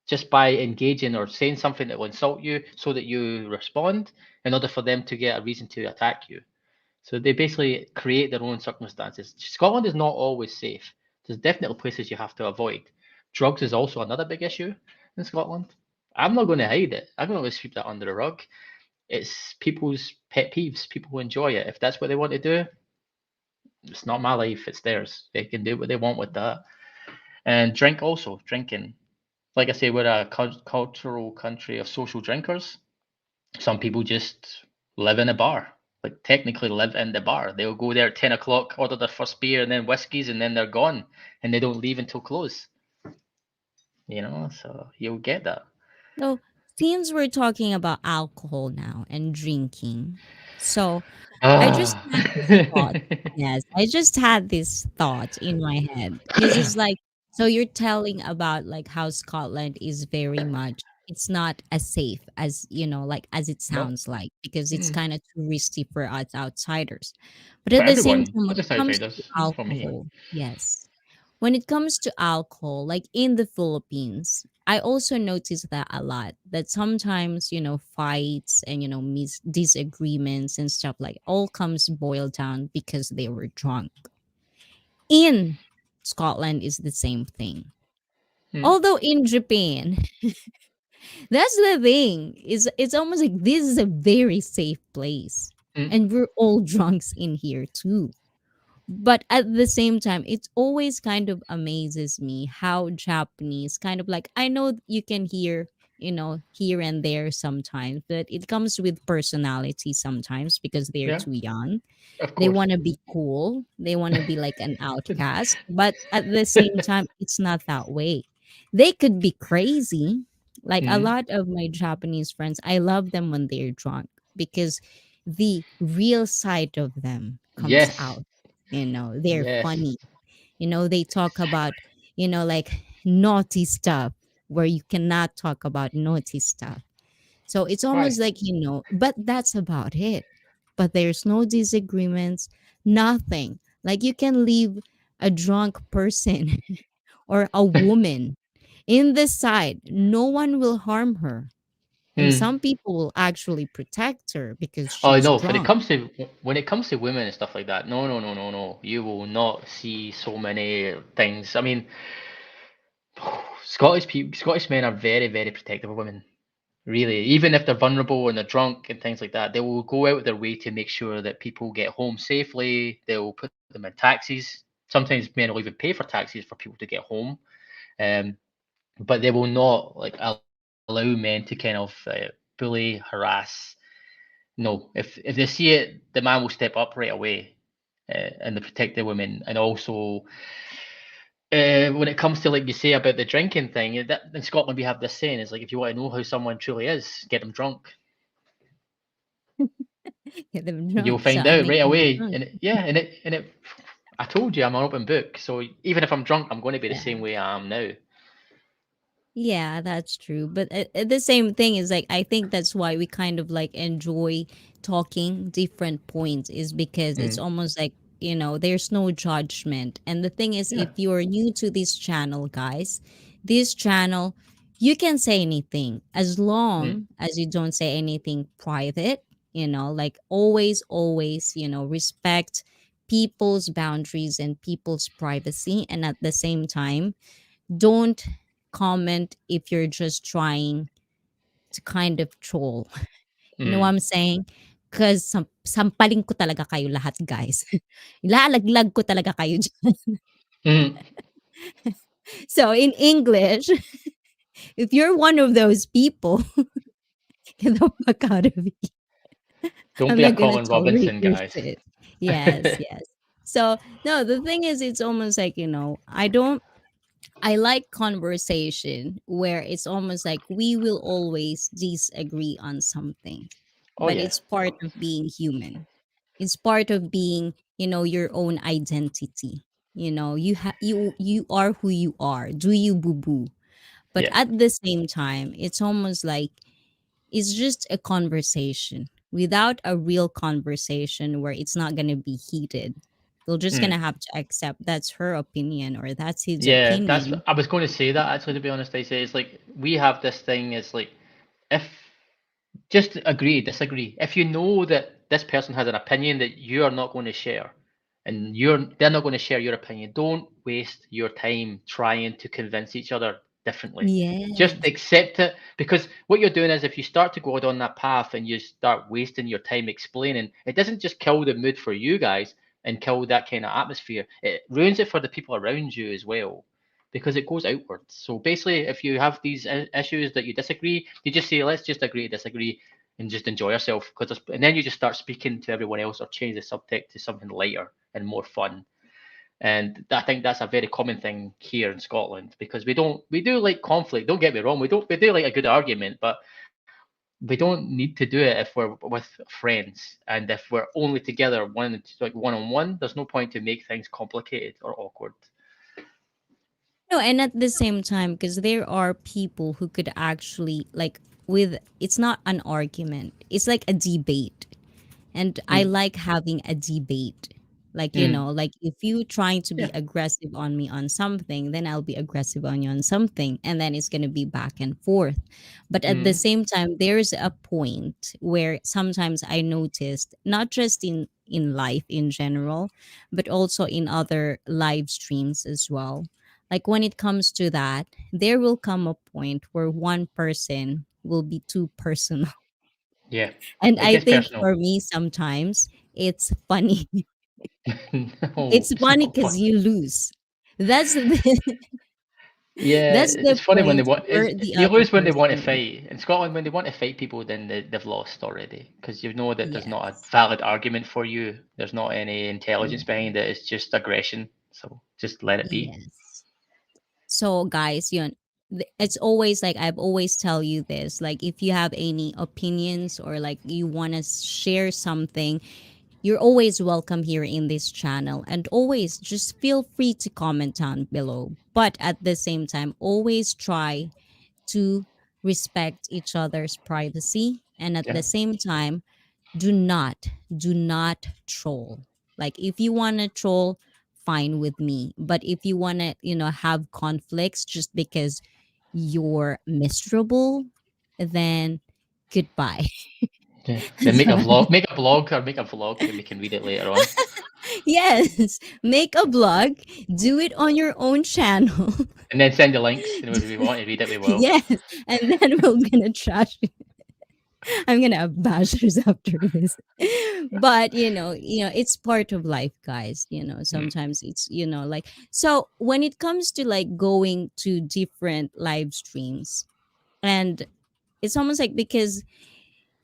just by engaging or saying something that will insult you so that you respond in order for them to get a reason to attack you. So they basically create their own circumstances. Scotland is not always safe. There's definitely places you have to avoid. Drugs is also another big issue in Scotland. I'm not going to hide it. I'm not going to sweep that under the rug. It's people's pet peeves. People enjoy it. If that's what they want to do, it's not my life. It's theirs. They can do what they want with that. And drink also. Drinking. Like I say, we're a cultural country of social drinkers. Some people just live in a bar, like technically live in the bar. They'll go there at 10 o'clock, order their first beer and then whiskeys, and then they're gone, and they don't leave until close. So you'll get that. So since we're talking about alcohol now and drinking, so I just Ah. had this thought. Yes, I just had this thought in my head because it's like, so you're telling about like how Scotland is very much, it's not as safe as, like as it No. sounds like, because it's Mm. kind of too risky for us outsiders. But For at the same everyone, time, not when just it comes to outsiders. For me. alcohol, yes, when it comes to alcohol, like in the Philippines, I also notice that a lot. That sometimes, fights and, disagreements and stuff like all comes boiled down because they were drunk. In Scotland is the same thing. Mm. Although in Japan, that's the thing. It's almost like this is a very safe place. Mm. And we're all drunks in here too. But at the same time, it always kind of amazes me how Japanese kind of like, I know you can hear, here and there sometimes, but it comes with personality sometimes because they're Yeah, too young. of They course. want to be cool, they want to be like an outcast, but at the same time, it's not that way. They could be crazy. Like a Mm. lot of my Japanese friends, I love them when they're drunk because the real side of them comes Yes, out. They're yes. funny. They talk about, like naughty stuff where you cannot talk about naughty stuff. So it's Why? almost like, but that's about it. But there's no disagreements, nothing. Like you can leave a drunk person or a woman in the side, no one will harm her. And Mm. some people will actually protect her because Oh she's no, when it drunk. comes to women and stuff like that, no, no, no, no, no. You will not see so many things. I mean, Scottish men are very, very protective of women. Really, even if they're vulnerable and they're drunk and things like that, they will go out of their way to make sure that people get home safely. They will put them in taxis. Sometimes men will even pay for taxis for people to get home. Um, but they will not like allow men to kind of bully, harass. No, if they see it, the man will step up right away and they protect the women. And also, when it comes to like you say about the drinking thing, that in Scotland we have this saying: is like if you want to know how someone truly is, get them drunk. Get them You'll drunk. So find I out make right them away. drunk. And it. I told you I'm an open book. So even if I'm drunk, I'm going to be the Yeah. same way I am now. Yeah, that's true. But the same thing is like I think that's why we kind of like enjoy talking different points is because it's Mm. almost like, there's no judgment. And the thing is, Yeah. if you're new to this channel, guys, this channel, you can say anything as Mm. long as you don't say anything private, like always, respect people's boundaries and people's privacy. And at the same time, don't comment if you're just trying to kind of troll. You know what Mm. I'm saying? Because sampaling ko talaga kayo lahat, guys. Ilalaglag ko talaga kayo dyan. Mm. So in English, if you're one of those people, get the fuck out of here. Don't I'm be a not gonna Colin tolerate Robinson, your guys. shit. Yes, yes. So no, the thing is, it's almost like I like conversation where it's almost like we will always disagree on something, Oh but yeah. it's part of being human. It's part of being, your own identity. You are who you are. Do you boo boo? But Yeah. at the same time, it's almost like it's just a conversation without a real conversation where it's not gonna be heated. We're just Mm. gonna have to accept that's her opinion or that's his Yeah, that's. opinion. I was going to say that actually. To be honest, I say it's like we have this thing. It's like if just agree, disagree. If you know that this person has an opinion that you are not going to share, and they're not going to share your opinion, don't waste your time trying to convince each other differently. Just Yes. accept it because what you're doing is if you start to go down that path and you start wasting your time explaining, it doesn't just kill the mood for you guys and kill that kind of atmosphere. It ruins it for the people around you as well because it goes outwards. So basically, if you have these issues that you disagree, you just say, let's just agree to disagree and just enjoy yourself. And then you just start speaking to everyone else or change the subject to something lighter and more fun. And I think that's a very common thing here in Scotland because we do like conflict. Don't get me wrong, we do like a good argument, but we don't need to do it if we're with friends and if we're only together one on one. There's no point to make things complicated or awkward. No, and at the same time, because there are people who could actually like with it's not an argument. It's like a debate. And I Mm, like having a debate. Like, mm, like if you trying to yeah. be aggressive on me on something, then I'll be aggressive on you on something. And then it's gonna be back and forth. But at the Mm, same time, there's a point where sometimes I noticed, not just in life in general, but also in other live streams as well. Like when it comes to that, there will come a point where one person will be too personal. yeah. And It I gets think personal. for me, sometimes it's funny. No, It's it's funny not because fun. you lose. That's the Yeah, that's the it's funny when they point want. where the You other lose when they want to person. fight. In Scotland, when they want to fight people, then they've lost already because you know that there's not a Yes. valid argument for you. There's not any intelligence Yeah. behind it. It's just aggression. So just let it be. Yes. So guys, it's always like I've always tell you this, like if you have any opinions or like you want to share something, you're always welcome here in this channel, and always just feel free to comment down below. But at the same time, always try to respect each other's privacy, and at Yeah. the same time, do not troll. Like if you want to troll, fine with me, but if you want to have conflicts just because you're miserable, then goodbye. Yeah. Then make a vlog, make a blog, or make a vlog, and we can read it later on. Yes, make a blog, do it on your own channel. And then send the links, and if we want to read it, we will. Yes, and then we're gonna trash it. I'm gonna have bashers after this. But it's part of life, guys. Mm. Sometimes it's like, so when it comes to like going to different live streams, and it's almost like, because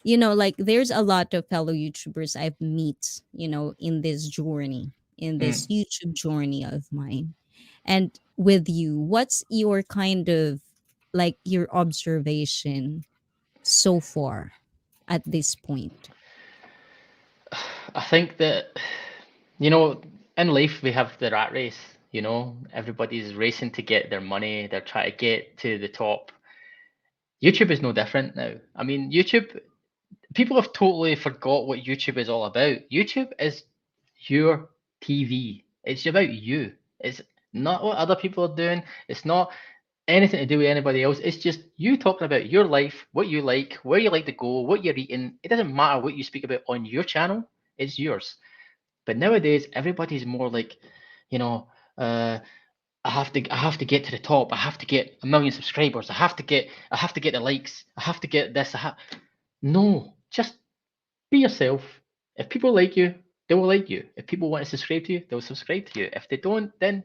like there's a lot of fellow YouTubers I've meet, in this journey, in this Mm. YouTube journey of mine. And with you, what's your kind of like your observation so far at this point? I think that, you know, in life we have the rat race. Everybody's racing to get their money. They're trying to get to the top. YouTube is no different now. I mean, YouTube, people have totally forgot what YouTube is all about. YouTube is your TV. It's about you. It's not what other people are doing. It's not anything to do with anybody else. It's just you talking about your life, what you like, where you like to go, what you're eating. It doesn't matter what you speak about on your channel. It's yours. But nowadays, everybody's more like, you know, uh, I have to get to the top. I have to get 1 million subscribers. I have to get the likes. I have to get this. No, just be yourself. If people like you, they will like you. If people want to subscribe to you, they'll subscribe to you. If they don't, then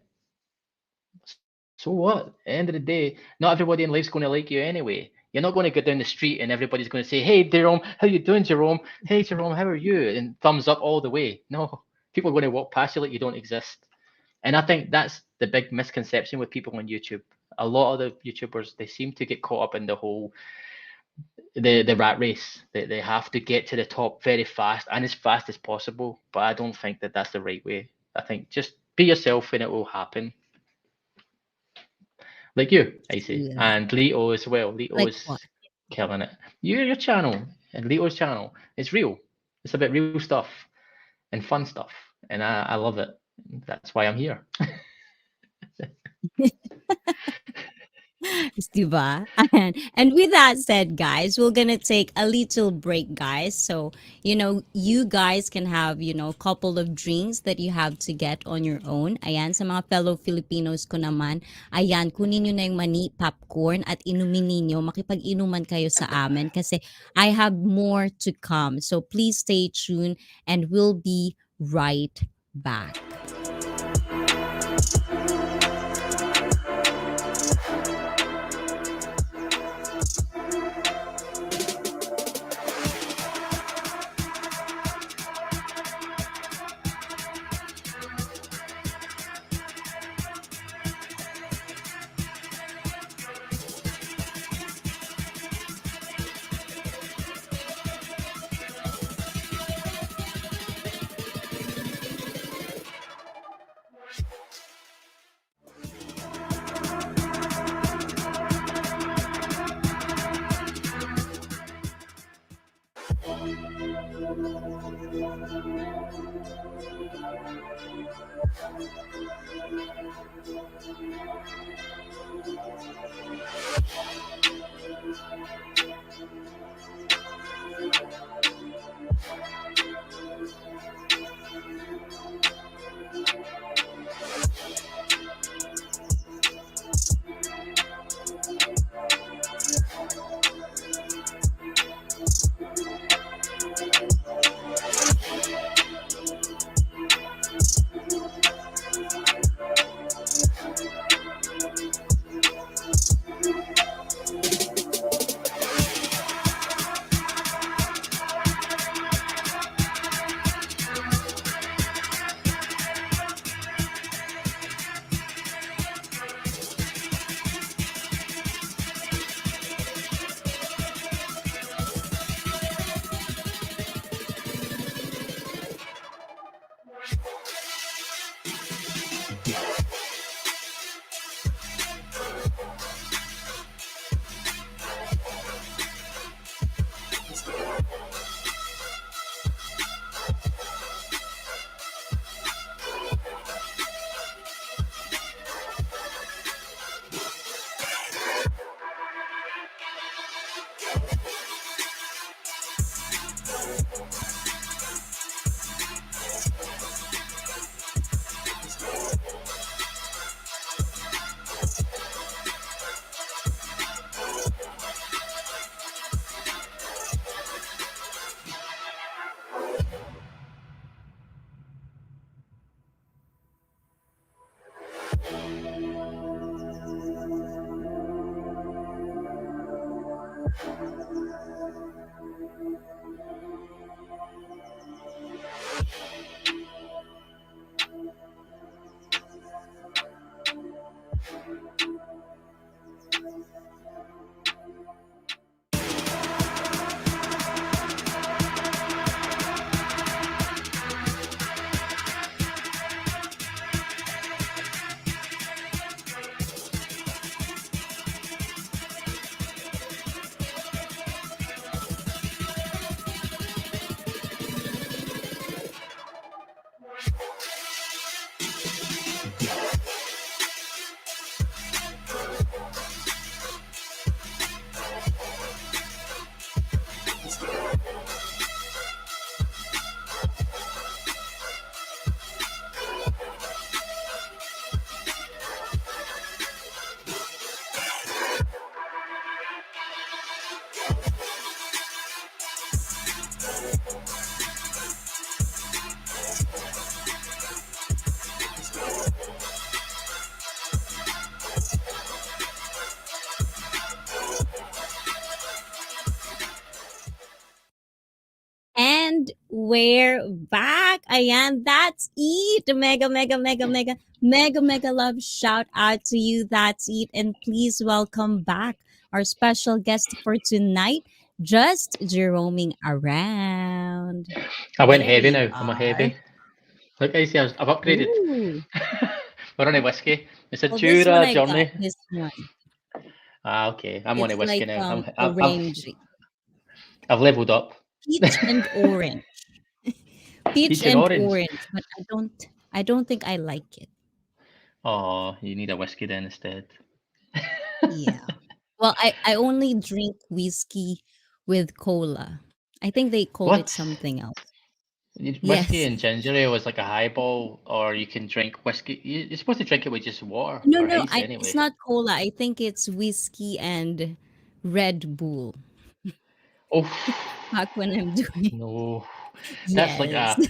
so what? At the end of the day, not everybody in life's going to like you anyway. You're not going to go down the street and everybody's going to say, "Hey, Jerome, how you doing, Jerome? Hey, Jerome, how are you?" And thumbs up all the way. No, people are going to walk past you like you don't exist. And I think that's the big misconception with people on YouTube. A lot of the YouTubers, they seem to get caught up in the whole the rat race. They have to get to the top very fast and as fast as possible. But I don't think that that's the right way. I think just be yourself and it will happen. Like you, ICEE, Yeah. and Lito as well. Like Lito's what? killing it. Your channel and Lito's channel, it's real. It's about real stuff and fun stuff, and I love it. That's why I'm here. Diba? And with that said, guys, we're gonna take a little break, guys. So, you guys can have, couple of drinks that you have to get on your own. Ayan, sa mga fellow Filipinos ko naman, ayan, kunin nyo na yung mani, popcorn, at inumin ninyo, makipag-inuman kayo sa amin kasi I have more to come. So please stay tuned and we'll be right back. And we're back. Ayan, that's it. Mega love shout out to you. That's it. And please welcome back our special guest for tonight, just Jeroaming Around. I went There heavy you now. I'm a are. heavy. Look, I see, I've upgraded. Ooh. We're on a whiskey. It's a Well, this one Jeroa I got. journey. This one. Ah, okay. I'm on It's a whiskey like now. orange, I've leveled up. peach and orange. Peach Peach and and orange. orange, but I don't think I like it. Oh, you need a whiskey then instead. Yeah. Well, I only drink whiskey with cola. I think they called it What? something else. Whiskey Yes. and ginger ale is like a highball, or you can drink whiskey. You're supposed to drink it with just water No, or no, ice it's anyway. not cola. I think it's whiskey and Red Bull. Oh, Back when I'm doing. no. That's like Yes. a.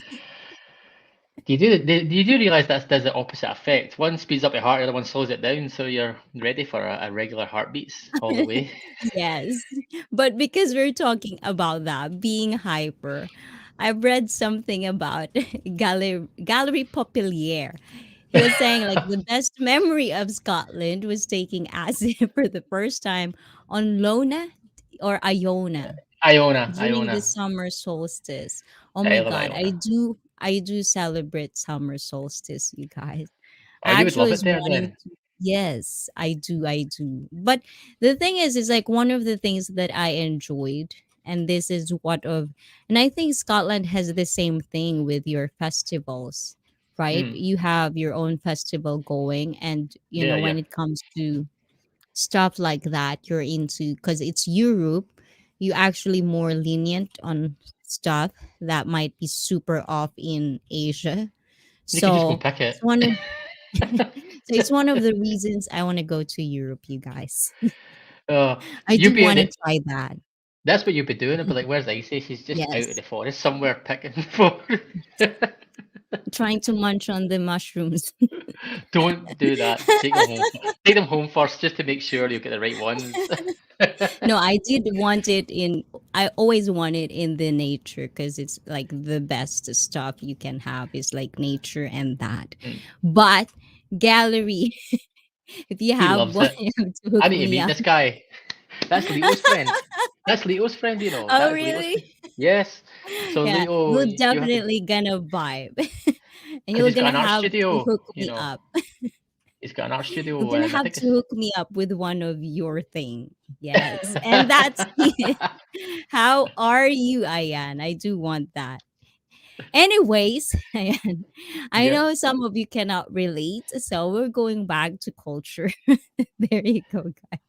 Do you do realize that does the opposite effect? One speeds up your heart, the other one slows it down, so you're ready for a regular heartbeats all the way. Yes. But because we're talking about that, being hyper, I've read something about Gallery Populaire. He was saying like the best memory of Scotland was taking acid for the first time on Lona or Iona during the Iona. summer solstice. Oh I my love god, Iona. I do celebrate summer solstice, you guys. Oh, I you would actually love it was there wanting then. to. Yes, I do. But the thing is like one of the things that I enjoyed, and this is what of, and I think Scotland has the same thing with your festivals, right? Mm. You have your own festival going, and Yeah, yeah. when it comes to stuff like that, you're into because it's Europe, you actually more lenient on stuff that might be super off in Asia. You can just go So pick it's it. one of so it's one of the reasons I want to go to Europe, you guys. I You'd do be at want to the, try that. that's what you'd be doing. I'd be like, "Where's ICEE? She's just out of Yes. the forest somewhere picking for." Trying to munch on the mushrooms. Don't do that. Take them home. Take them home first, just to make sure you get the right ones. No, I always want it in the nature because it's like the best stuff you can have is like nature and that. Mm. But gallery, if you He have loves one, it. you have to I hook need to me meet up. this guy. That's Leo's friend. That's Leo's friend, you know. Oh, That's Leo's really? friend. Yes. So Yeah, Leo, we're you have to, definitely gonna vibe. And because you're he's got gonna an art have to studio, hook you me know. up. He's got an art You're studio, gonna and I have think to it's. hook me up with one of your thing. Yes. And that's it. How are you, Ayan? I do want that. Anyways, Ayan, I Yeah. know some of you cannot relate, so we're going back to culture. There you go, guys.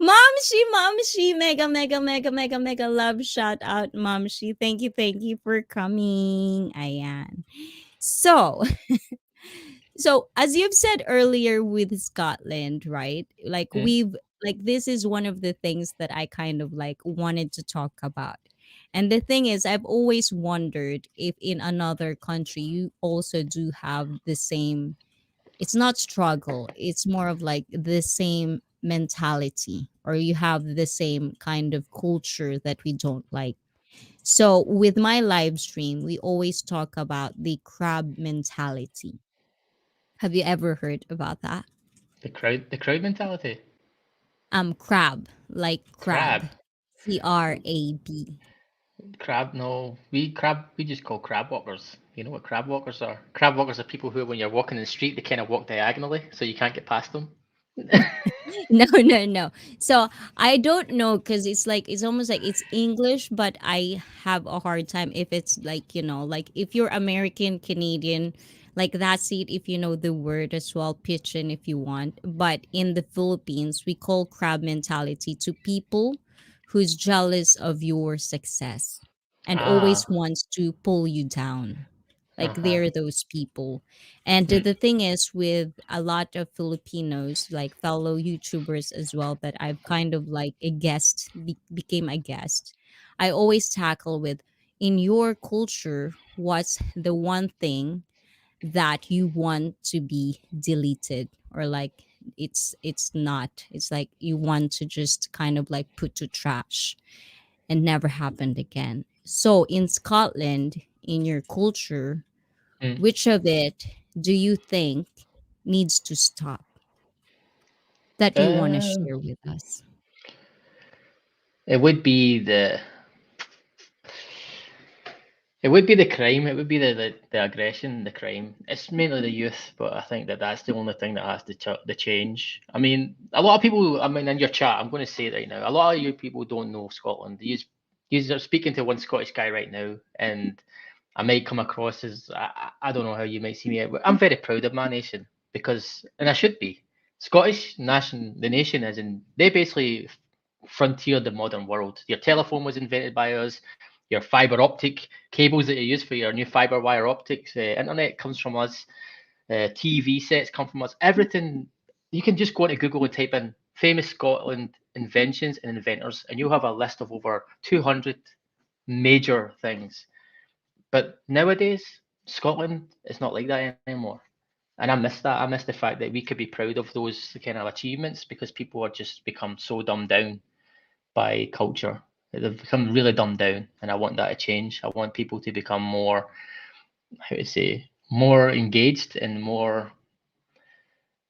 Momshi, mega love shout out, Momshi. Thank you for coming, Ayan. So, so as you've said earlier with Scotland, right? Like Mm. this is one of the things that I kind of like wanted to talk about. And the thing is, I've always wondered if in another country you also do have the same, it's not struggle, it's more of like the same mentality, or you have the same kind of culture that we don't like. So with my live stream, we always talk about the crab mentality. Have you ever heard about that? The crowd mentality. Crab, like Crab. crab. CRAB. Crab, no. We just call crab walkers. You know what crab walkers are? Crab walkers are people who, when you're walking in the street, they kind of walk diagonally, so you can't get past them. No, no, no. So I don't know because it's like it's almost like it's English, but I have a hard time if it's like, like if you're American, Canadian, like that's it if you know the word as well, pigeon if you want. But in the Philippines, we call crab mentality to people who's jealous of your success and always Ah, wants to pull you down. Like uh-huh. they're those people. And Mm, the thing is, with a lot of Filipinos, like fellow YouTubers as well, that I've kind of like became a guest, I always tackle with, in your culture, what's the one thing that you want to be deleted, or like it's not, it's like you want to just kind of like put to trash and never happened again. So in Scotland, in your culture, mm. which of it do you think needs to stop that you want to Um, share with us? it would be it would be the crime. It would be the aggression, the crime. It's mainly the youth, but I think that's the only thing that has to change. I mean, a lot of people. I mean, in your chat, I'm going to say it right now. A lot of you people don't know Scotland. You are speaking to one Scottish guy right now, and I might come across as I don't know how you might see me. I'm very proud of my nation because, and I should be. Scottish nation, the nation is in. They basically frontiered the modern world. Your telephone was invented by us. Your fiber optic cables that you use for your new fiber wire optics, internet comes from us. TV sets come from us. Everything you can just go into Google and type in famous Scotland inventions and inventors, and you'll have a list of over 200 major things. But nowadays, Scotland is not like that anymore. And I miss that. I miss the fact that we could be proud of those kind of achievements because people are just become so dumbed down by culture. They've become really dumbed down, and I want that to change. I want people to become more, how to say, more engaged and more,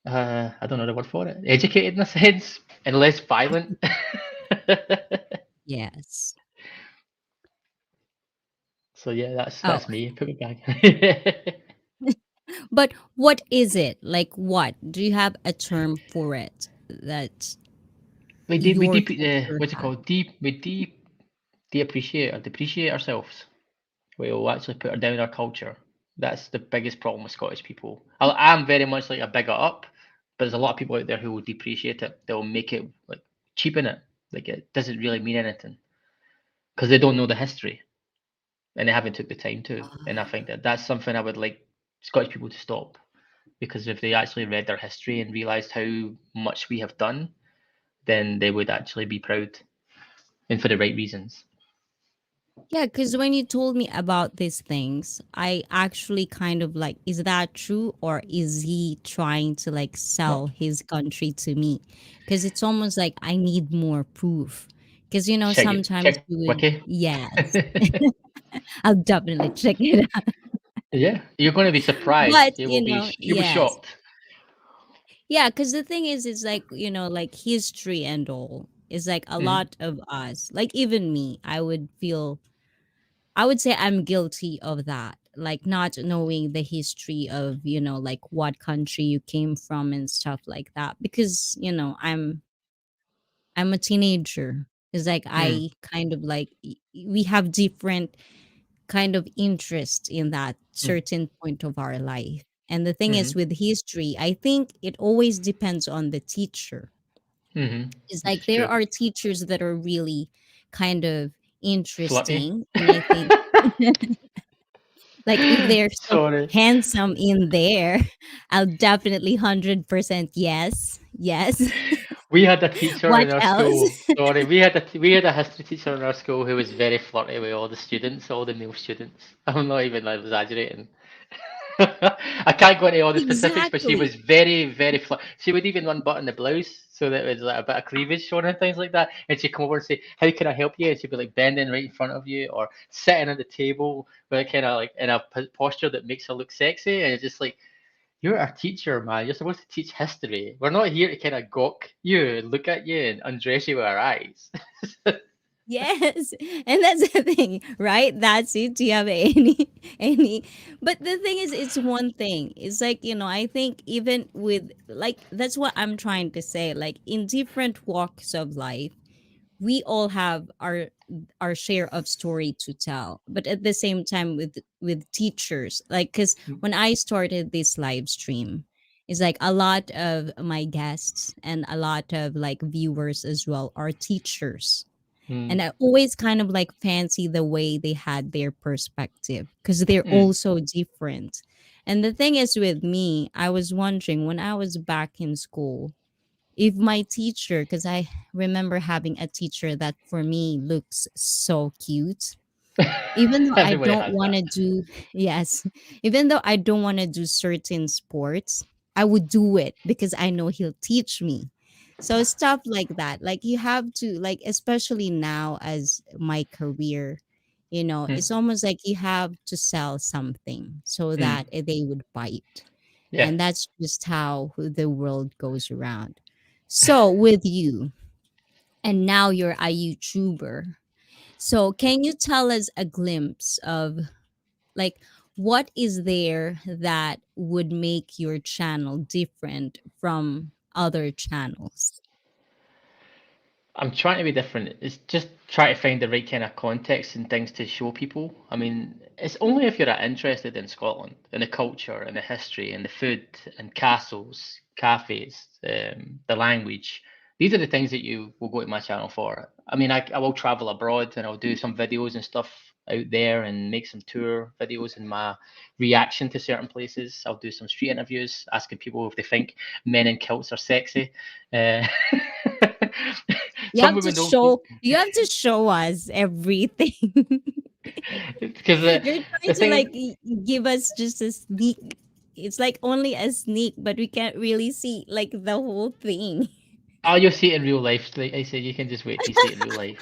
I don't know the word for it, educated in a sense, and less violent. Yes. So yeah, Oh, that's me. Put me back. but what is it? Like what? Do you have a term for it that We your deep culture what's it has? called? Depreciate or depreciate ourselves. We'll actually put down our culture. That's the biggest problem with Scottish people. I'm very much like a bigger up, but there's a lot of people out there who will depreciate it. They'll make it like cheapen it, like it doesn't really mean anything because they don't know the history and they haven't took the time to. And I think that that's something I would like Scottish people to stop because if they actually read their history and realised how much we have done, then they would actually be proud and for the right reasons. Yeah, because when you told me about these things, I actually kind of like, is that true, or is he trying to like No, sell his country to me? Because it's almost like I need more proof. Because sometimes check you would, wiki. yes, I'll definitely check it out. Yeah, you're going to be surprised. But You'll be yes, shocked. yeah. Because the thing is, it's like like history and all. Is like a Mhm, lot of us, like even me, I would say I'm guilty of that. Like not knowing the history of, like what country you came from and stuff like that. Because, I'm a teenager. It's like mm, I kind of like we have different kind of interest in that mm, certain point of our life. And the thing is mhm, with history, I think it always depends on the teacher. It's This like is there true. are teachers that are really kind of Flirty. interesting. And I think like if they're so Sorry. handsome in there, I'll definitely 100% yes. Yes. We had a teacher What in our else? school. Sorry, we had a history teacher in our school who was very flirty with all the students, all the male students. I'm not even like, exaggerating. I can't go into all the specifics, but she Exactly. was very, very flat. She would even unbutton the blouse so that it was like a bit of cleavage showing and things like that. And she'd come over and say, "How can I help you?" And she'd be like bending right in front of you or sitting at the table with a kind of like in a posture that makes her look sexy. And it's just like you're our teacher, man. You're supposed to teach history. We're not here to kind of gawk you, look at you, and undress you with our eyes. Yes, and that's the thing, right? That's it. Do you have any? But the thing is, it's one thing. It's like, I think even with, like, that's what I'm trying to say. Like, in different walks of life, we all have our share of story to tell. But at the same time, with teachers, like, because when I started this live stream, it's like a lot of my guests and a lot of like viewers as well are teachers, Mm, and I always kind of like fancy the way they had their perspective because they're mm, also different. And the thing is with me, I was wondering when I was back in school, if my teacher, because I remember having a teacher that for me looks so cute, even though I Everybody don't has want that. to do, yes, even though I don't want to do certain sports, I would do it because I know he'll teach me. So stuff like that. Like you have to, like, especially now as my career, Mm, it's almost like you have to sell something so mm, that they would bite. yeah. And that's just how the world goes around. So with you, and now you're a YouTuber. So can you tell us a glimpse of, like, what is there that would make your channel different from other channels? I'm trying to be different. It's just try to find the right kind of context and things to show people. I mean, it's only if you're interested in Scotland and the culture and the history and the food and castles, cafes, the language. These are the things that you will go to my channel for. I mean, I will travel abroad and I'll do some videos and stuff out there and make some tour videos and my reaction to certain places. I'll do some street interviews asking people if they think men in kilts are sexy. Uh, You some have to women don't think show you have to show us everything. because You're trying the to like thing. give us just a sneak. It's like only a sneak, but we can't really see like the whole thing. Oh, you'll see it in real life. Like I said, you can just wait till you see it in real life.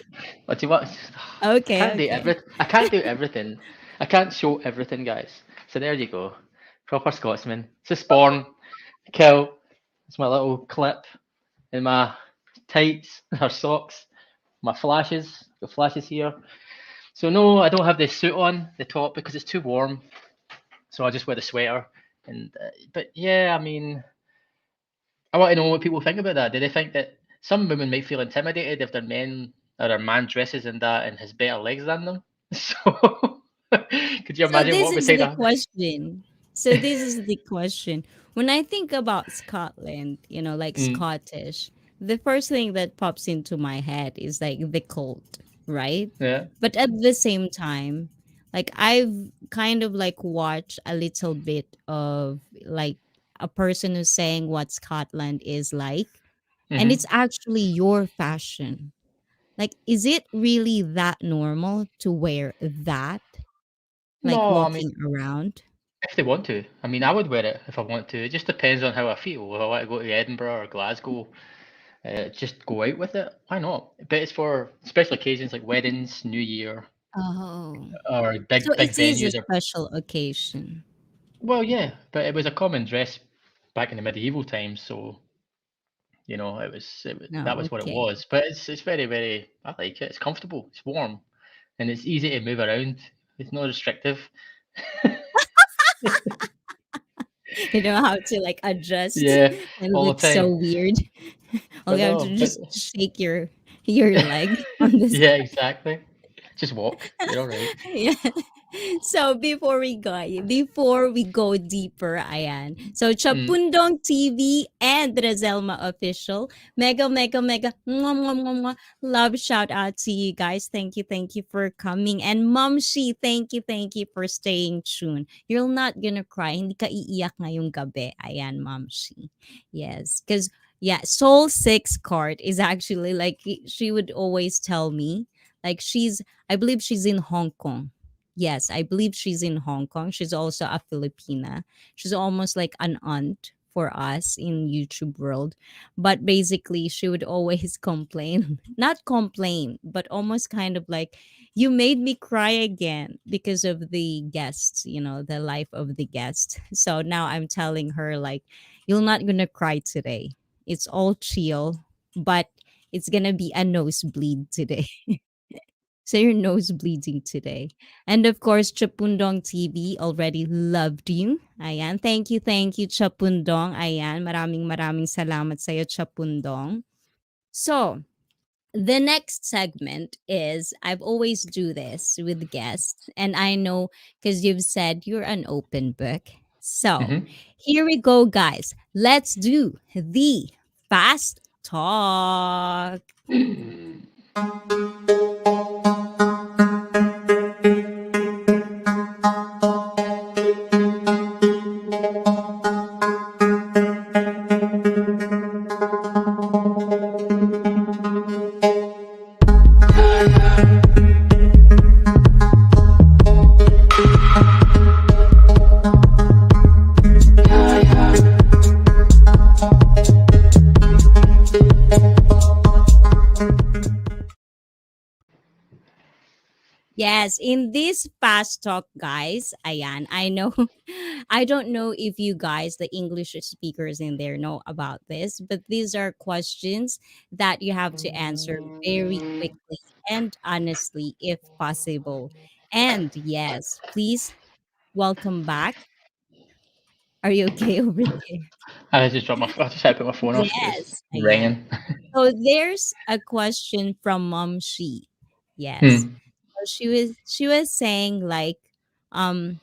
But you what? I Okay, can't do okay. I can't do everything. I can't show everything, guys. So there you go. Proper Scotsman. It's a spawn, kill. It's my little clip in my tights or socks. My flashes. The flashes here. So no, I don't have the suit on the top because it's too warm. So I just wear the sweater. And but yeah, I mean, I want to know what people think about that. Do they think that some women might feel intimidated if their men or their man dresses in that and has better legs than them? So could you So imagine this what is beside the a question. So this is the question. When I think about Scotland, like mm, Scottish, the first thing that pops into my head is like the cult, right? yeah. But at the same time, like I've kind of like watched a little bit of like a person who's saying what Scotland is like, and Hmm. it's actually your fashion. Like, is it really that normal to wear that, like No, I mean walking around? if they want to. I mean I would wear it if I want to. It just depends on how I feel. If I want to go to Edinburgh or Glasgow, just go out with it. Why not? But it's for special occasions like weddings, New Year, Oh. or So big it is a venues or special occasion. well yeah, but it was a common dress back in the medieval times, so that No, was what it okay. was. But it's very I like it. It's comfortable. It's warm, and it's easy to move around. It's not restrictive. You don't have to like adjust Yeah, and all look the time. so weird. All But you have no, to but just shake your leg on the yeah, side. exactly. Just walk. You're all right. Yeah. So before we go deeper, Ayan. So Mm. Chapundong TV and Razelma Official. Mega, mega, mega. Mwah, mwah, mwah, mwah. Love shout out to you guys. Thank you for coming. And Momshi, thank you for staying tuned. You're not gonna cry. Hindi ka iiyak ngayong gabi. Ayan, Momshi. Yes. Because yeah, Soul 6 card is actually like she would always tell me. Like I believe she's in Hong Kong. Yes, I believe she's in Hong Kong. She's also a Filipina. She's almost like an aunt for us in YouTube world. But basically, she would always complain, not complain, but almost kind of like, you made me cry again because of the guests, the life of the guest. So now I'm telling her, like, you're not gonna cry today. It's all chill, but it's gonna be a nosebleed today. So your nose bleeding today. And of course, Chapundong TV already loved you. Ayan. Thank you, Chapundong. Ayan. Maraming salamat sa'yo, Chapundong. So, the next segment is, I've always do this with guests, and I know because you've said you're an open book. So, Hmm. here we go, guys. Let's do the fast talk. Yes, in this fast talk, guys, ayan, I know, I don't know if you guys, the English speakers in there, know about this, but these are questions that you have to answer very quickly and honestly, if possible. And yes, please welcome back. Are you okay over there? I just dropped I just had to put my phone off. It was Yes, ayan. ringing. So there's a question from Mom She. Yes. Hmm. So she was saying like, um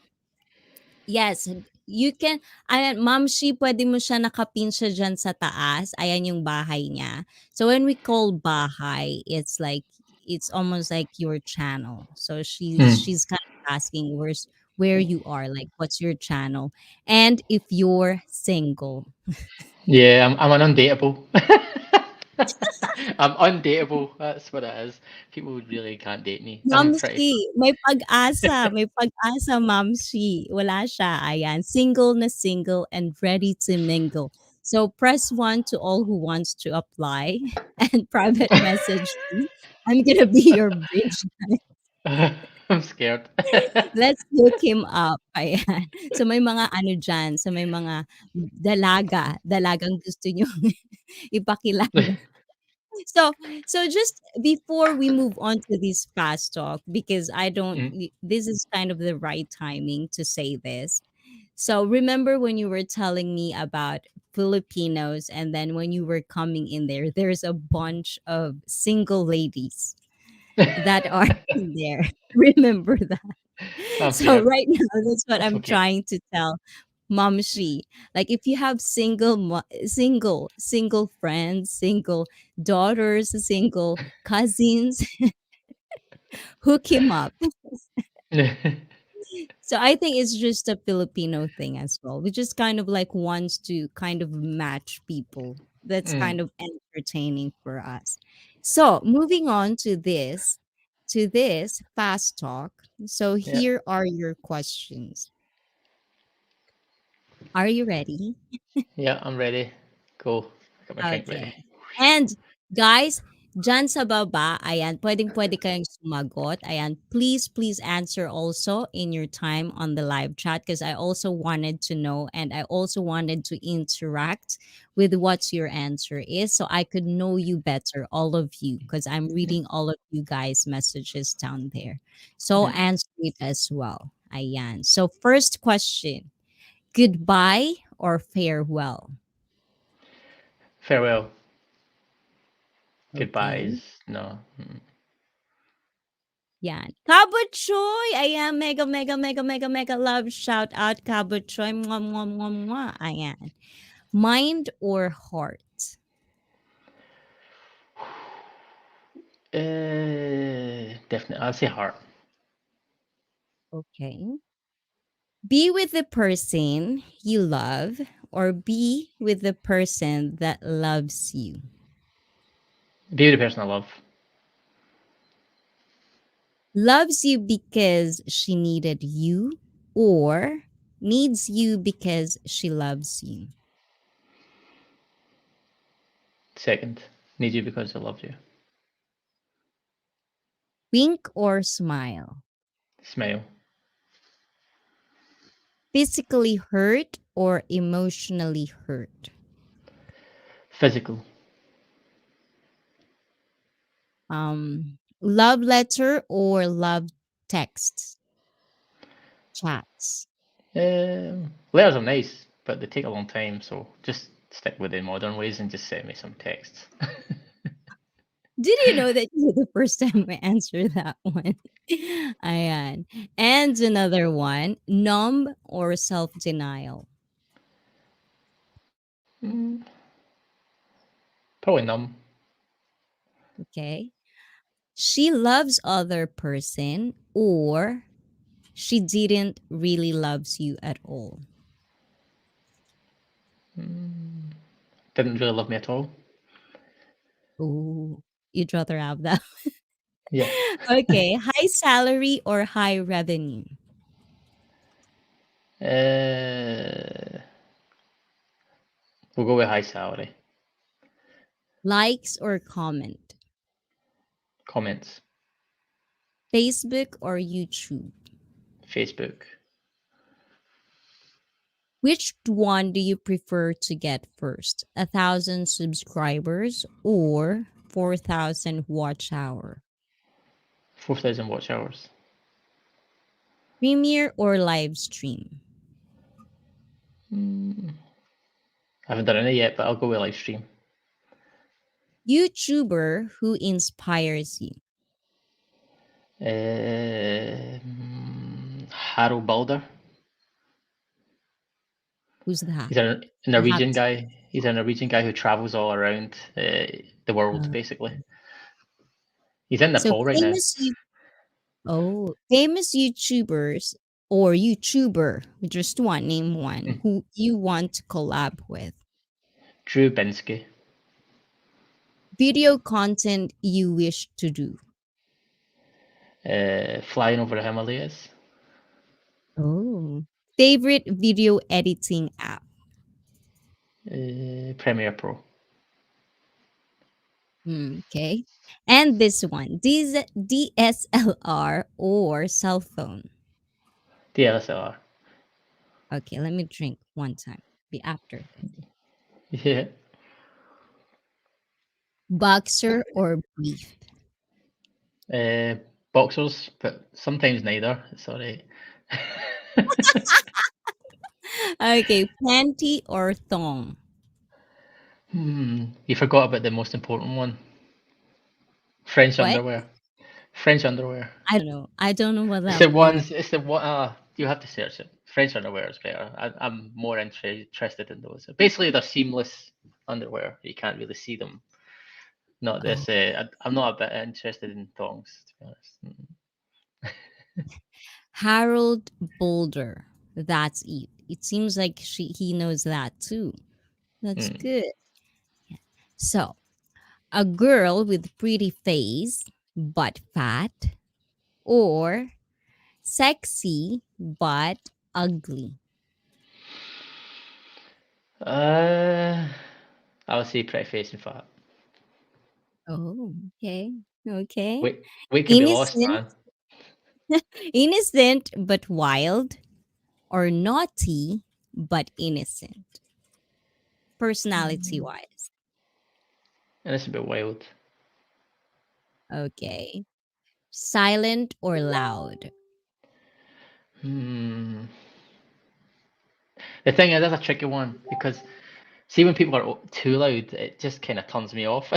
yes, you can, ayan, Ma'am Shi, puwede mo siya nakapin siya diyan sa taas, ayan yung bahay niya. So when we call bahay, it's like, it's almost like your channel. So Hmm. she's kind of asking where you are, like what's your channel, and if you're single. Yeah, I'm an undateable. I'm undateable. That's what it is. People really can't date me. I'm pretty. Mamsi, may pag-asa Mamsi. Wala siya, ayan. Single na single and ready to mingle. So press 1 to all who wants to apply and private message me. I'm gonna be your bridge. I'm scared. Let's look him up. Ayan. So may mga ano diyan, so may mga dalagang gusto niyo ipakilala. So just before we move on to this fast talk, because I don't Mm. this is kind of the right timing to say this. So remember when you were telling me about Filipinos, and then when you were coming in there, there's a bunch of single ladies that are in there. Remember that. I'm So scared. right now, that's what That's I'm okay. trying to tell Mamshi. Like if you have single friends, single daughters, single cousins, hook him up. So I think it's just a Filipino thing as well. We just kind of like wants to kind of match people. That's Mm. kind of entertaining for us. So moving on to this fast talk. So Yeah. here are your questions. Are you ready? Yeah, I'm ready. Go. Got my drink ready. Okay. And guys, dyan sa baba, ayan, pwedeng-pwede kayong sumagot. Ayan, please answer also in your time on the live chat, because I also wanted to know, and I also wanted to interact with what your answer is, so I could know you better, all of you, because I'm reading all of you guys' messages down there. So Mm. answer it as well. Ayan. So first question, goodbye or farewell? Farewell. Okay. Goodbyes. No. Mm. Yan. Kabuchoy! Ayan, mega, mega, mega, mega, mega love. Shout out, Kabuchoy. Mwah, mwah, mwah, mwah. Ayan. Mind or heart? Definitely. I'll say heart. Okay. Be with the person you love, or be with the person that loves you? Be the person I love. Loves you because she needed you, or needs you because she loves you? Second. Need you because I love you. Wink or smile? Smile. Physically hurt or emotionally hurt? Physical. Love letter or love texts? Chats. Letters are nice, but they take a long time, so just stick with the modern ways and just send me some texts. Did you know that you're the first time I answered that one? Ayan. And another one, numb or self-denial? Mm, Probably numb. Okay. She loves other person or she didn't really loves you at all. Didn't really love me at all. Oh, you'd rather have that. Yeah. Okay. High salary or high revenue? We'll go with high salary. Likes or comment? Comments. Facebook or YouTube? Facebook. Which one do you prefer to get first? 1,000 subscribers or 4,000 watch hour? 4,000 watch hours. Premiere or live stream? I haven't done any yet, but I'll go with live stream. YouTuber who inspires you? Harold Balder. Who's that? He's a Norwegian guy. He's a Norwegian guy who travels all around the world, basically. He's in Nepal right now. Famous YouTubers or YouTuber, just one, name one, who you want to collab with. Drew Binsky. Video content you wish to do. Flying over the Himalayas. Oh. Favorite video editing app? Premiere Pro. Okay. And this one, DSLR or cell phone? DSLR. Okay, let me drink one time. Be after this. Yeah. Boxer or brief? Boxers, but sometimes neither. It's alright. Okay, panty or thong? You forgot about the most important one. French What? underwear. French underwear. I don't know. I don't know what It's that the ones. It's the one. You have to search it. French underwear is better. I'm more interested in those. Basically, they're seamless underwear. You can't really see them. Not this. I'm not a bit interested in thongs, to be honest. Harold Boulder. That's it. It seems like he knows that too. That's good. Yeah. So, a girl with pretty face but fat, or sexy but ugly? I would say pretty face and fat. Oh, okay. Okay. Wait could be lost, Innocent, man. innocent but wild, or naughty but innocent? Personality wise. And it's a bit wild. Okay. Silent or loud? The thing is, that's a tricky one because see when people are too loud, it just kind of turns me off.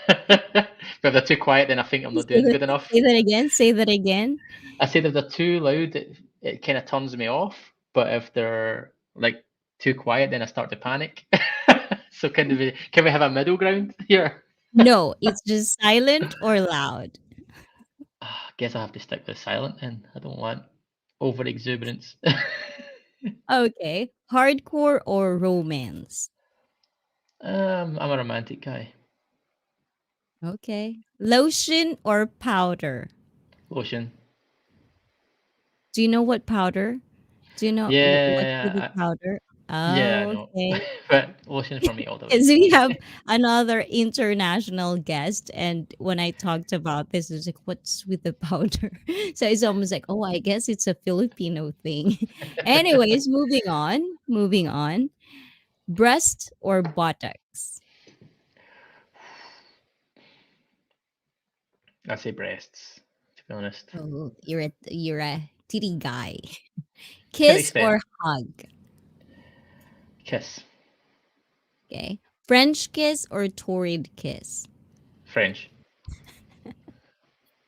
But if they're too quiet, then I think I'm not doing good enough. Say that again. Say that again. I said if they're too loud, it kind of turns me off. But if they're like too quiet, then I start to panic. So can we have a middle ground here? No, it's just silent or loud. I guess I have to stick with silent, and I don't want over exuberance. Okay. Hardcore or romance? I'm a romantic guy. Okay. Lotion or powder? Lotion. Do you know what powder? Do you know what's Yeah, the powder? Yeah, I know. Okay. But lotion for me all the way. Because we have another international guest, and when I talked about this, it's like, "What's with the powder?" So it's almost like, "Oh, I guess it's a Filipino thing." Anyways, moving on. Moving on. Breast or buttocks? I say breasts, to be honest. Oh, you're a titty guy. To an Kiss extent. or hug? Kiss. Okay. French kiss or torrid kiss? French.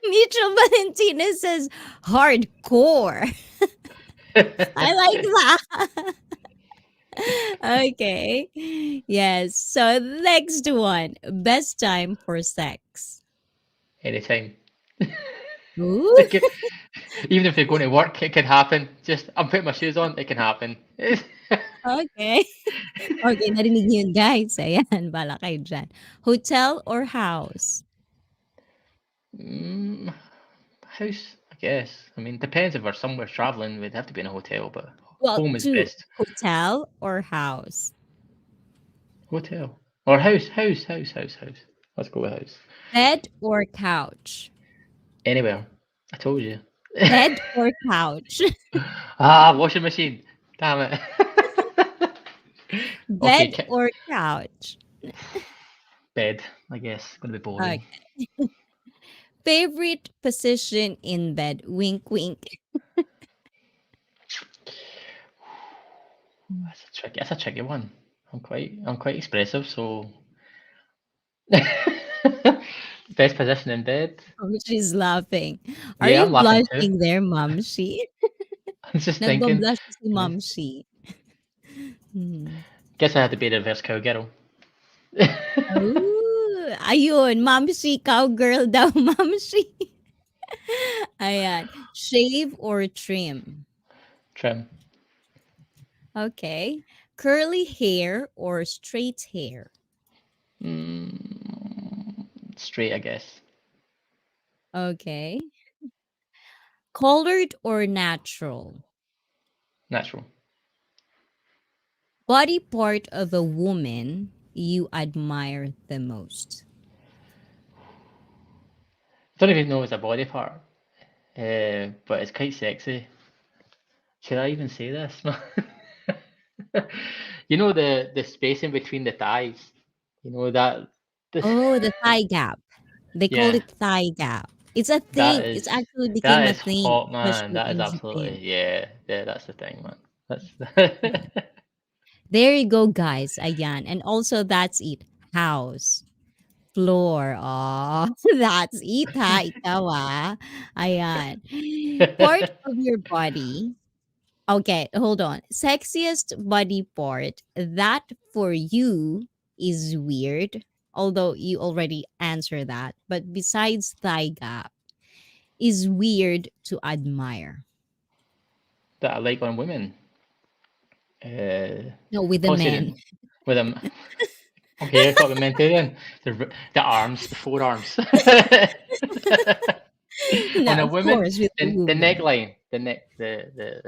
Mitchell Valentina says hardcore. I like that. Okay. Yes. So next one. Best time for sex. Anytime. Ooh. Like, even if you're going to work, it can happen. Just, I'm putting my shoes on, it can happen. Okay. Okay, narinig niyo yun, guys. Ayan, bala kayo dyan. Hotel or house? Mm, house, I guess. I mean, depends if we're somewhere traveling, we'd have to be in a hotel, but Well, home is two. best. Hotel or house? Hotel. Or house. Let's go with house. Bed or couch? Anywhere. I told you. Bed or couch? Washing machine. Damn it. Okay, Bed or couch? bed, I guess. Gonna be boring. Okay. Favorite position in bed? Wink, wink. That's a tricky one. I'm quite expressive, so best position in bed. Oh, she's laughing. Are Yeah, you I'm laughing too. blushing there, Mamshi? I'm just thinking. Nagbablush si you know, Mamshi. Hmm. Guess I had to be the reverse cowgirl. Oh, ayun, Mamshi, cowgirl daw, Mamshi. Ayan. Shave or trim? Trim. Okay. Curly hair or straight hair? Straight, I guess. Okay. Colored or natural? Natural. Body part of a woman you admire the most? Don't even know it's a body part, but it's quite sexy. Should I even say this? You know the space in between the thighs. You know that. Oh, the thigh gap. They call Yeah, it thigh gap. It's a that thing. It's is actually became that a is thing, hot, man. especially That is in Japan. absolutely yeah. That's the thing, man. That's There you go, guys. Ayan. And also, that's it. House. Floor. Oh, that's it, ha? Ikaw, ah. Ayan. Part of your body. Okay, hold on. Sexiest body part that for you is weird, although you already answered that. But besides thigh gap, is weird to admire. that I like on women. Uh, No, with the Probably say men. with them. Okay, I thought we meant to then. The arms, the forearms. On No, a of woman, course, with the the woman. neckline, the neck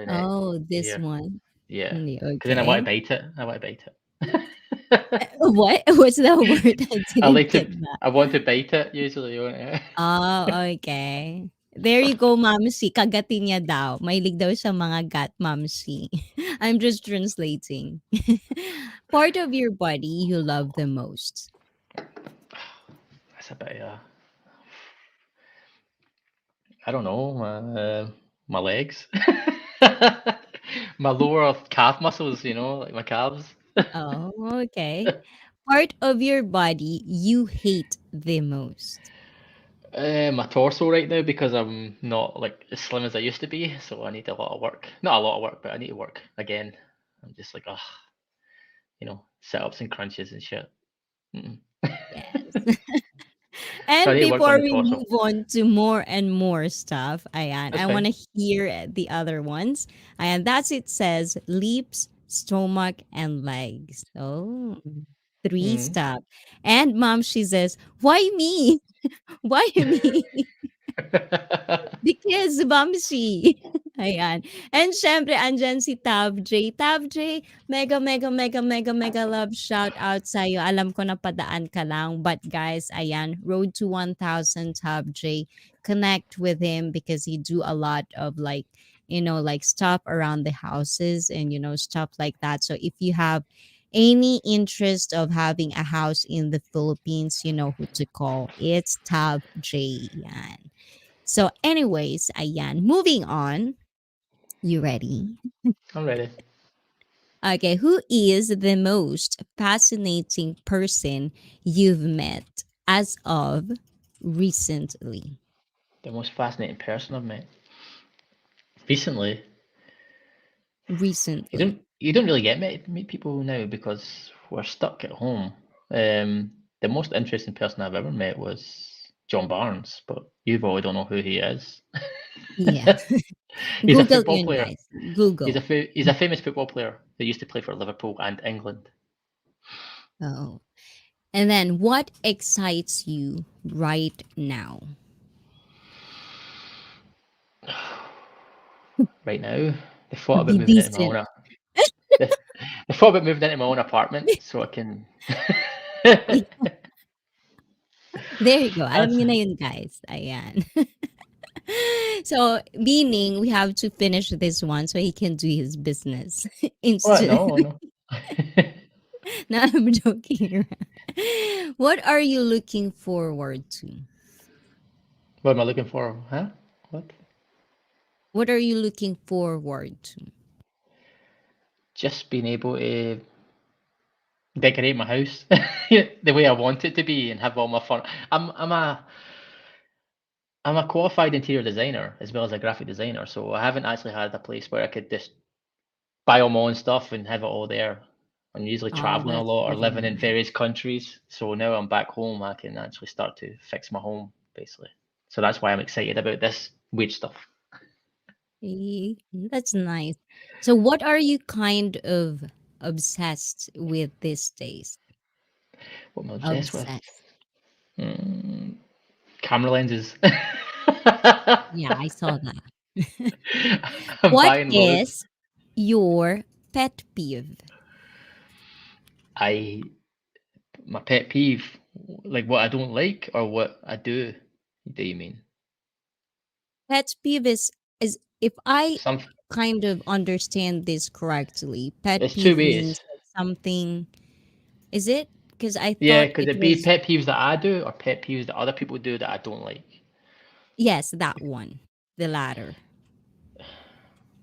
Oh, this here. one. Yeah, Only because then I want okay. to bite it. I want to bite it. What? What's the word? I I didn't like to. get that. I want to bite it usually. You know. Oh, okay. There you go, Mamsi. Kagatin niya daw. Mahilig daw sa mga gat, Mamsi. I'm just translating. Part of your body you love the most. That's a bit. I don't know. My legs, my lower calf muscles. You know, like my calves. Oh, okay. Part of your body you hate the most. My torso right now because I'm not like as slim as I used to be, so I need a lot of work. Not a lot of work, but I need to work again. I'm just like, sit ups and crunches and shit. Mm-mm. Yes. So I And need to work on before the we torso. move on to more and more stuff, Ayan, That's I want fine. to hear the other ones. And that's it says lips, stomach, and legs. Oh, three Mm. stuff. And mom, she says, why me? Why me? Because Bamsi. Ayan. And syempre, andyan si Tab J. Tab J, mega, mega, mega, mega, mega love shout out sa'yo. Alam ko na padaan ka lang. But guys, ayan, road to 1,000 Tab J. Connect with him because he do a lot of like, like stuff around the houses and, stuff like that. So if you have any interest of having a house in the Philippines, you know who to call. It's Tab J. Yan. So anyways, ayan, moving on. You ready? I'm ready. Okay, who is the most fascinating person you've met as of recently? The most fascinating person I've met recently. Recently. You don't really get meet people now because we're stuck at home. The most interesting person I've ever met was John Barnes, but you probably don't know who he is. Yeah. He's a Google football yun, player. guys. Google. He's a famous football player that used to play for Liverpool and England. Oh. And then what excites you right now? Right now, the thought about Be moving into my decent. own the, the thought about moving into my own apartment so I can. There you go. Alam That's niyo na yun, guys. Ayan. So, meaning we have to finish this one so he can do his business. what? Instant. No, no. No, I'm joking around. What are you looking forward to? What am I looking for? Huh? What? What are you looking forward to? Just being able to decorate my house the way I want it to be and have all my fun. I'm a qualified interior designer as well as a graphic designer, so I haven't actually had a place where I could just buy all my own stuff and have it all there. I'm usually Oh, traveling a that's lot or really living in nice. various countries. So now I'm back home, I can actually start to fix my home basically. So that's why I'm excited about this weird stuff. That's nice. So, what are you kind of obsessed with these days? What am I obsessed with? Obsessed. Mm, camera lenses. Yeah, I saw that. I'm What buying loads. is your pet peeve? I My pet peeve, like what I don't like or what I do. Do you mean? Pet peeve is if I Some kind of understand this correctly, pet There's two peeve ways. means like something. Is it? Because I Yeah, thought could it it be was pet peeves that I do or pet peeves that other people do that I don't like? yes, that one, the latter.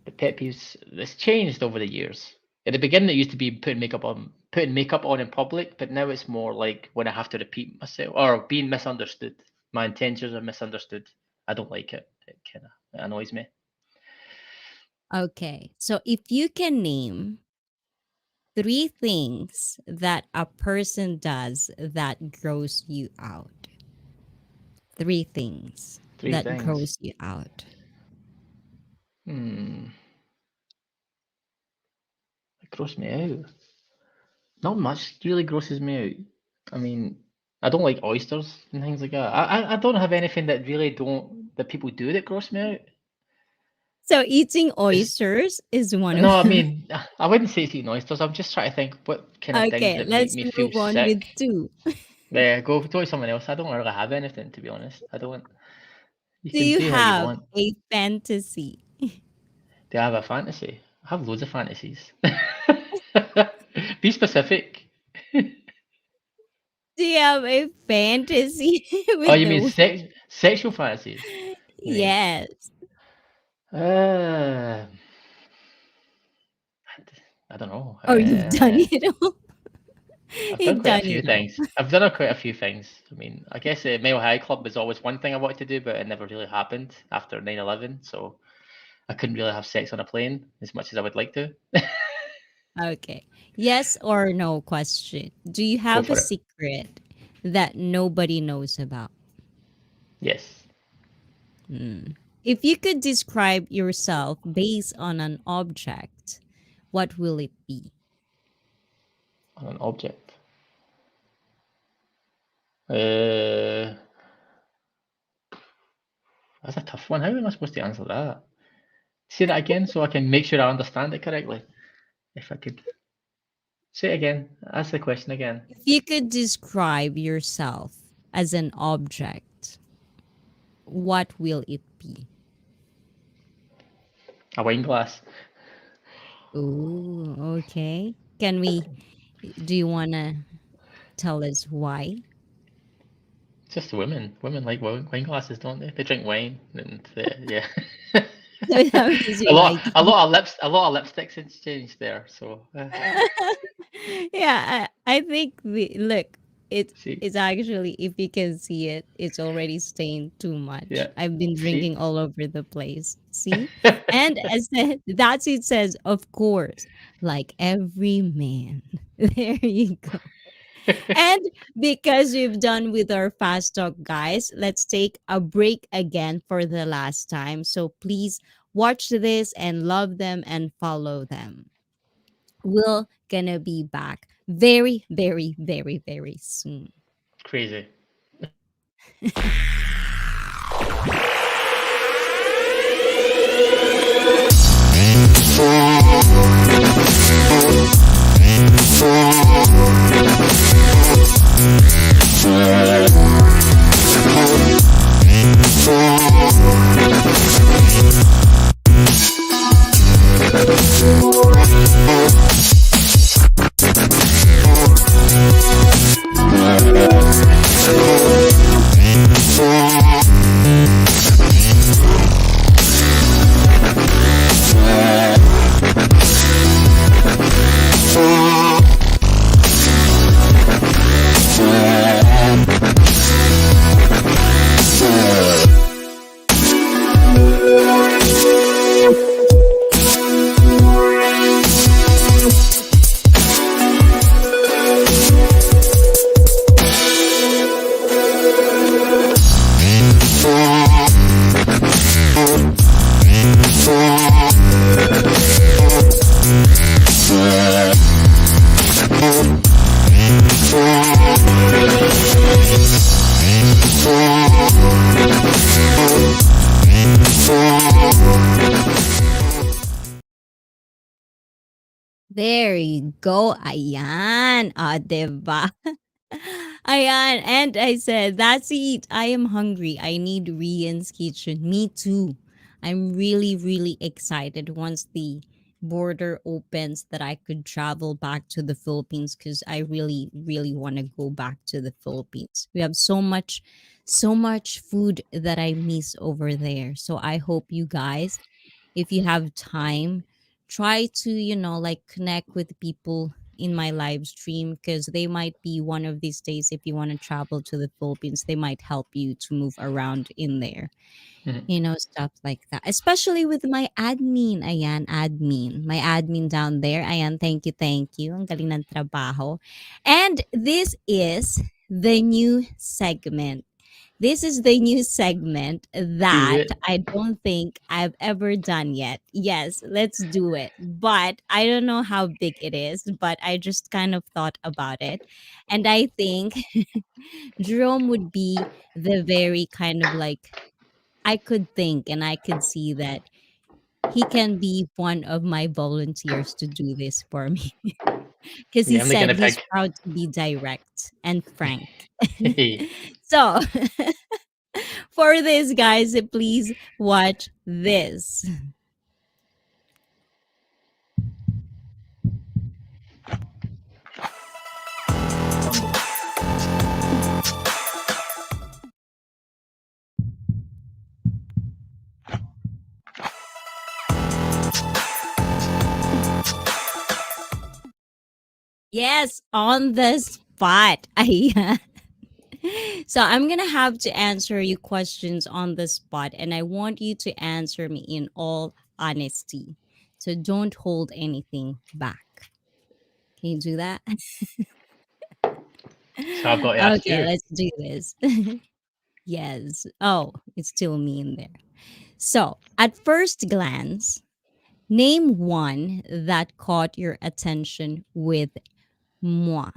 The pet peeves, it's changed over the years. At the beginning, it used to be putting makeup on in public, but now it's more like when I have to repeat myself or being misunderstood. My intentions are misunderstood. I don't like it. It kind of annoys me. Okay, so if you can name three things that a person does that grows you out. Three things Three that things. grows you out. Hmm, it grosses me out. Not much really grosses me out. I mean, I don't like oysters and things like that. I don't have anything that people do that gross me out. So eating It's oysters is one No, of I them. mean, I wouldn't say it's eating oysters. I'm just trying to think what kind of things Okay, that make let's me feel move on with sick. two. There, go with someone else. I don't really have anything, to be honest. I don't. You Do can you do how you have want. a fantasy? Do I have a fantasy? I have loads of fantasies. Be specific. Do you have a fantasy Oh, with you the mean word? sexual fantasies? You mean? Yes. Uh, I don't know. Oh, you've done it all. I've done You've quite a done few it all. things. I've done quite a few things. I mean, I guess Mile High Club was always one thing I wanted to do, but it never really happened after 9/11. So I couldn't really have sex on a plane as much as I would like to. Okay. Yes or no question. Do you Go have a for it. secret that nobody knows about? Yes, Hmm. If you could describe yourself based on an object, what will it be? on an object. That's a tough one. How am I supposed to answer that? Say that again so I can make sure I understand it correctly. If I could say it again, ask the question again. If you could describe yourself as an object, what will it be? A wine glass. Ooh, okay. Do you want to tell us why? Just women. Women like wine glasses, don't they? They drink wine, and yeah. So that means you a like lot, a lot of a lot of lipsticks exchanged there. So yeah, I think look, see, it's actually, if you can see it, it's already stained too much. yeah, I've been see. drinking all over the place. See? And as that's it says, of course, like every man. There you go. And because we've done with our fast talk, guys, let's take a break again for the last time. So please watch this and love them and follow them. We're gonna be back very, very, very, very soon. Crazy. There you go. Ayan. Ah, diba? Ayan. And I said, that's it. I am hungry. I need Rian's kitchen. Me too. I'm really, really excited once the border opens that I could travel back to the Philippines, because I really, really want to go back to the Philippines. We have so much food that I miss over there. So I hope you guys, if you have time, try to, like, connect with people in my live stream, because they might be one of these days, if you want to travel to the Philippines, they might help you to move around in there, Mhm. stuff like that, especially with my admin. Ayan, admin, my admin down there. Ayan, thank you, ang galing ng trabaho. And this is the new segment. This is the new segment Do that it. I don't think I've ever done yet. Yes, let's do it. But I don't know how big it is, but I just kind of thought about it. And I think Jerome would be the very kind of like, I could think and I could see that he can be one of my volunteers to do this for me. Because he Yeah, I'm the said guinea he's pig. proud to be direct and frank. Hey, So, for this, guys, please watch this. Yes, on the spot. Ayan. So I'm gonna have to answer you questions on the spot, and I want you to answer me in all honesty. So don't hold anything back. Can you do that? so I've got to ask Okay, you. let's do this. Yes. Oh, it's still me in there. So, at first glance, name one that caught your attention with moi.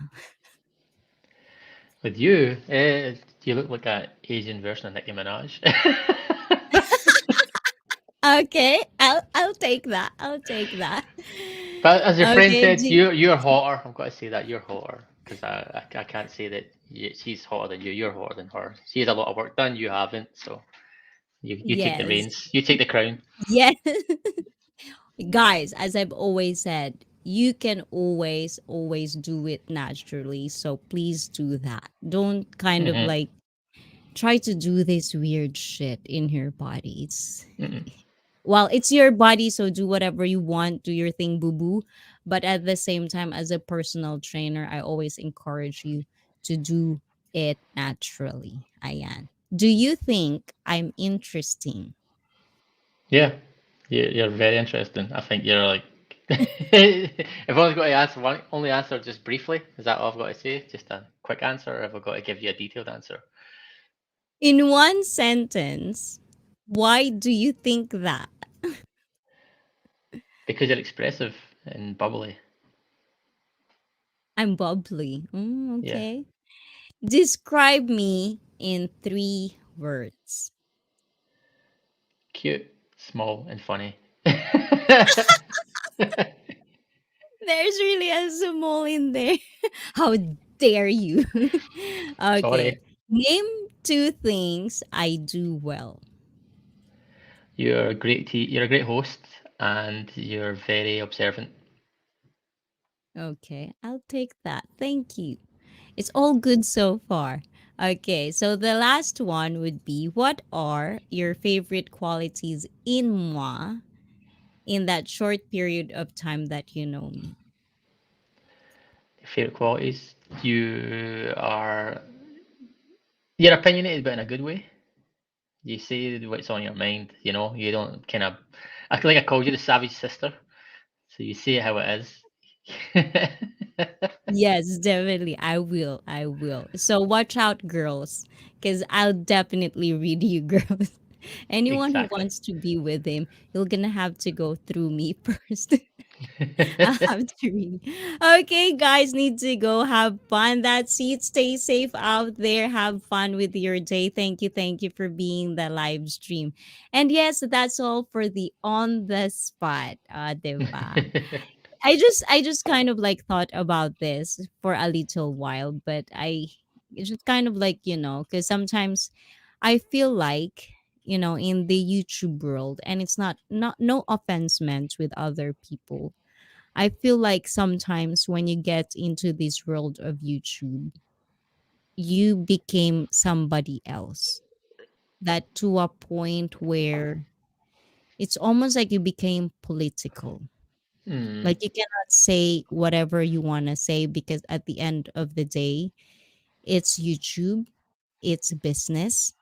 With you, you look like a Asian version of Nicki Minaj. Okay, I'll take that. I'll take that. But as your friend Okay, said, you're hotter. I've got to say that you're hotter because I can't say that she's hotter than you. You're hotter than her. She has a lot of work done. You haven't, so you take the yes, reins. You take the crown. yes. Guys, as I've always said, you can always do it naturally. So please do that. Don't kind of Hmm. like try to do this weird shit in your body. Hmm. Well, it's your body, so do whatever you want, do your thing, boo boo. But at the same time, as a personal trainer, I always encourage you to do it naturally. Ayan. Do you think I'm interesting? Yeah, you're very interesting. I think you're like. If I've got to answer one, only answer just briefly, is that all I've got to say? Just a quick answer, or have I got to give you a detailed answer? In one sentence, why do you think that? Because you're expressive and bubbly. I'm bubbly. Yeah, Okay. Describe me in 3 words. cute, small, and funny. There's really a small in there. How dare you? Okay. Sorry, Name 2 things I do well. you're a great host, and you're very observant. Okay, I'll take that. Thank you. It's all good so far. Okay, so the last one would be, what are your favorite qualities in moi in that short period of time that you know me? Favorite qualities? You are you're opinionated, but in a good way. You say what's on your mind. You know, you don't kind of. I feel like I called you the savage sister, so you say it how it is. Yes, definitely. I will. I will. So watch out, girls, because I'll definitely read you, girls. Anyone who Exactly. wants to be with him, you're gonna have to go through me first. I'll have to read. Okay, guys, need to go have fun. That's it. Stay safe out there. Have fun with your day. Thank you. Thank you for being the live stream. And yes, that's all for the on the spot, diba? I just kind of like thought about this for a little while, but it's just kind of like, because sometimes I feel like, in the YouTube world, and it's not no offense meant with other people. I feel like sometimes when you get into this world of YouTube, you became somebody else. That to a point where it's almost like you became political. Mm, Like you cannot say whatever you want to say because at the end of the day, it's YouTube, it's business.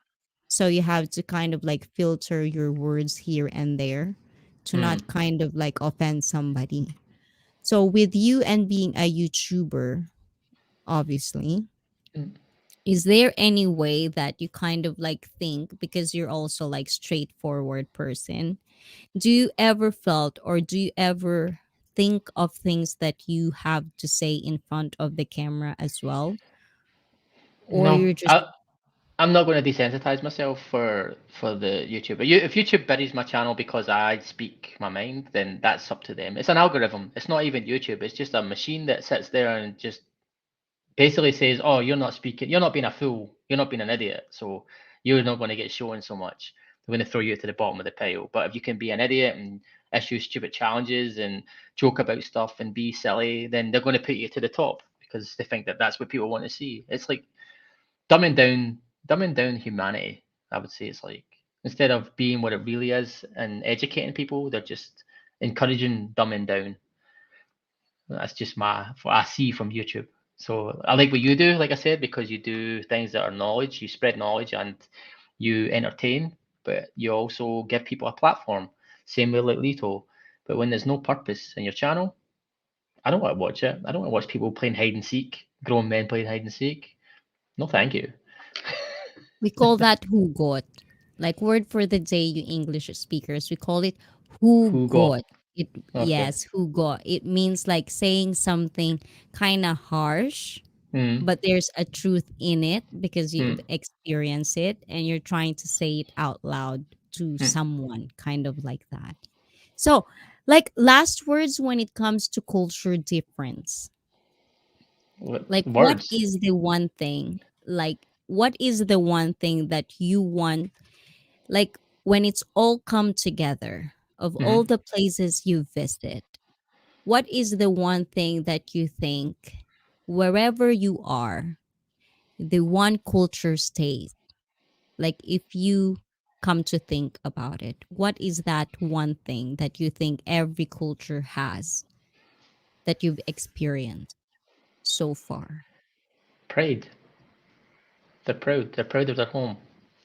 So you have to kind of like filter your words here and there to mm, not kind of like offend somebody. So with you and being a YouTuber, obviously, mm. is there any way that you kind of like think, because you're also like straightforward person, do you ever felt or do you ever think of things that you have to say in front of the camera as well, or No, you're just I'm not going to desensitize myself for the YouTube. If YouTube buries my channel because I speak my mind, then that's up to them. It's an algorithm. It's not even YouTube. It's just a machine that sits there and just basically says, "Oh, you're not speaking. You're not being a fool. You're not being an idiot. So you're not going to get shown so much. We're going to throw you to the bottom of the pile. But if you can be an idiot and issue stupid challenges and joke about stuff and be silly, then they're going to put you to the top because they think that that's what people want to see. It's like dumbing down, dumbing down humanity. I would say it's like instead of being what it really is and educating people, they're just encouraging dumbing down. That's just what I see from YouTube. So I like what you do, like I said, because you do things that are knowledge, you spread knowledge and you entertain, but you also give people a platform. Same with like Lito. But when there's no purpose in your channel, I don't want to watch it. I don't want to watch people playing hide and seek, grown men playing hide and seek. No, thank you. we call that hugot. Like word for the day, you English speakers, we call it Who got? hugot. It Okay. yes, hugot. It means like saying something kind of harsh, Mm, but there's a truth in it because you've mm, experienced it and you're trying to say it out loud. to Hmm. someone kind of like that. So, like last words when it comes to culture difference. Like what Words. is the one thing what is the one thing that you want, like when it's all come together of all Hmm. the places you visit, what is the one thing that you think wherever you are, the one culture stays? Like if you come to think about it, what is that one thing that you think every culture has that you've experienced so far? Pride. They're proud. They're proud of their home.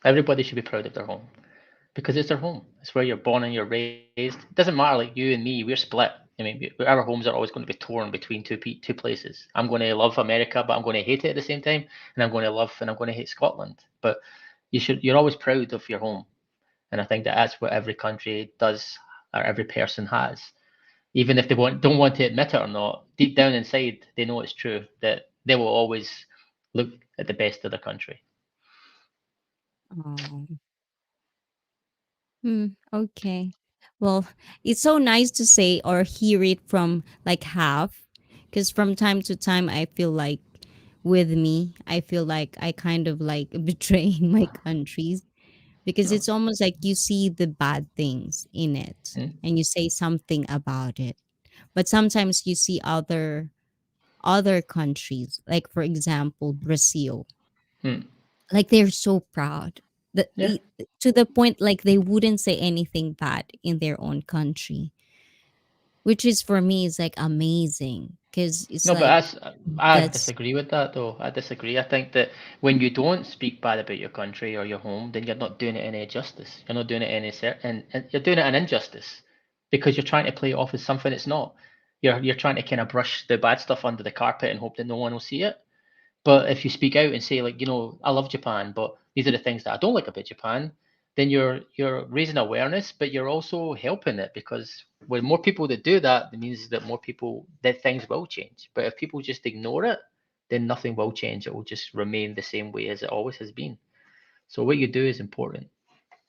Everybody should be proud of their home because it's their home. It's where you're born and you're raised. It doesn't matter like you and me. We're split. I mean, our homes are always going to be torn between two places. I'm going to love America, but I'm going to hate it at the same time, and I'm going to hate Scotland. But you're always proud of your home, and I think that that's what every country does, or every person has. Even if they don't want to admit it or not, deep down inside they know it's true that they will always look at the best of the country. Oh. Okay. Well, it's so nice to say or hear it from like half, because from time to time I feel like with me, I feel like I kind of like betraying my countries, because No. it's almost like you see the bad things in it Mm, and you say something about it. But sometimes you see other countries, like for example, Brazil, mm. like they're so proud that Yeah. to the point like they wouldn't say anything bad in their own country, which is for me is like amazing because it's No, but like I that's disagree with that though. I disagree. I think that when you don't speak bad about your country or your home, then you're not doing it any justice. You're not doing it any and you're doing it an injustice because you're trying to play it off as something it's not. You're trying to kind of brush the bad stuff under the carpet and hope that no one will see it. But if you speak out and say like, I love Japan, but these are the things that I don't like about Japan, then you're raising awareness, but you're also helping it because when more people that do that, it means that more people that things will change. But if people just ignore it, then nothing will change. It will just remain the same way as it always has been. So what you do is important.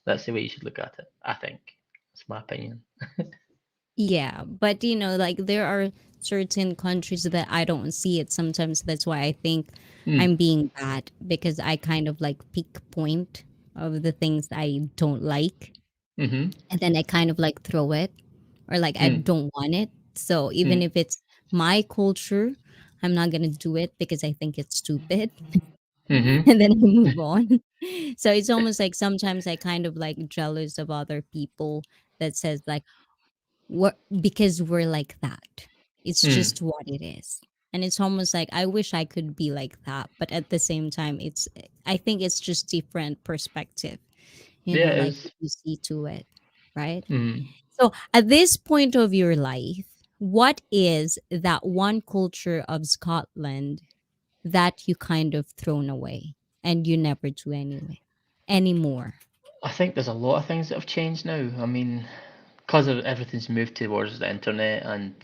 That's the way you should look at it, I think. That's my opinion. yeah. But like there are certain countries that I don't see it sometimes. That's why I think Mm, I'm being bad, because I kind of like pick point of the things I don't like, mm-hmm, and then I kind of like throw it, or like I mm, don't want it. So even mm, if it's my culture, I'm not gonna do it because I think it's stupid. mm-hmm, And then I move on. So it's almost like sometimes I kind of like jealous of other people that says like what, because we're like that. It's mm. just what it is. And it's almost like I wish I could be like that, but at the same time I think it's just different perspective, Yeah, it like is. what you see to it, right? Mm. So at this point of your life, what is that one culture of Scotland that you kind of thrown away and you never do anyway anymore? I think there's a lot of things that have changed now. I mean, because of everything's moved towards the internet and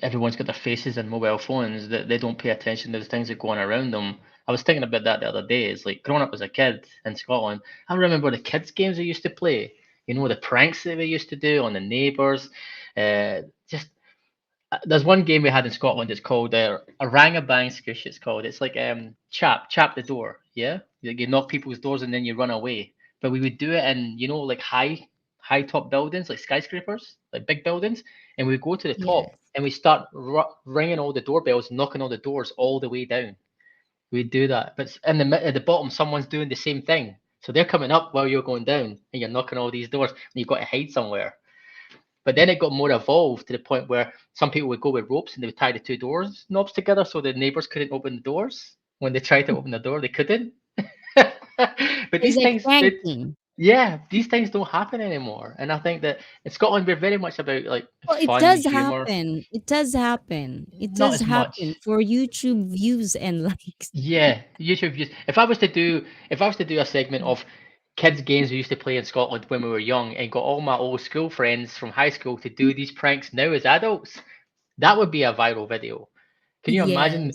everyone's got their faces in mobile phones, that they don't pay attention to the things that go on around them. I was thinking about that the other day. It's like growing up as a kid in Scotland, I remember the kids' games we used to play. The pranks that we used to do on the neighbours. Just there's one game we had in Scotland. It's called a bang squish. It's called. It's like chap the door. Yeah, you knock people's doors and then you run away. But we would do it in like high top buildings like skyscrapers, like big buildings, and we go to the top Yes. and we start ringing all the doorbells, knocking all the doors all the way down. We do that, but at the bottom, someone's doing the same thing. So they're coming up while you're going down, and you're knocking all these doors, and you've got to hide somewhere. But then it got more evolved to the point where some people would go with ropes and they would tie the two doors knobs together so the neighbors couldn't open the doors. When they tried to open the door, they couldn't. But It's these like things, pranking. yeah, these things don't happen anymore. And I think that in Scotland, we're very much about like Well, it fun, does humor, happen. It does happen. It not does as happen much. for YouTube views and likes. Yeah, YouTube views. If I was to do a segment of kids games we used to play in Scotland when we were young and got all my old school friends from high school to do these pranks now as adults, that would be a viral video. Can you Yes, imagine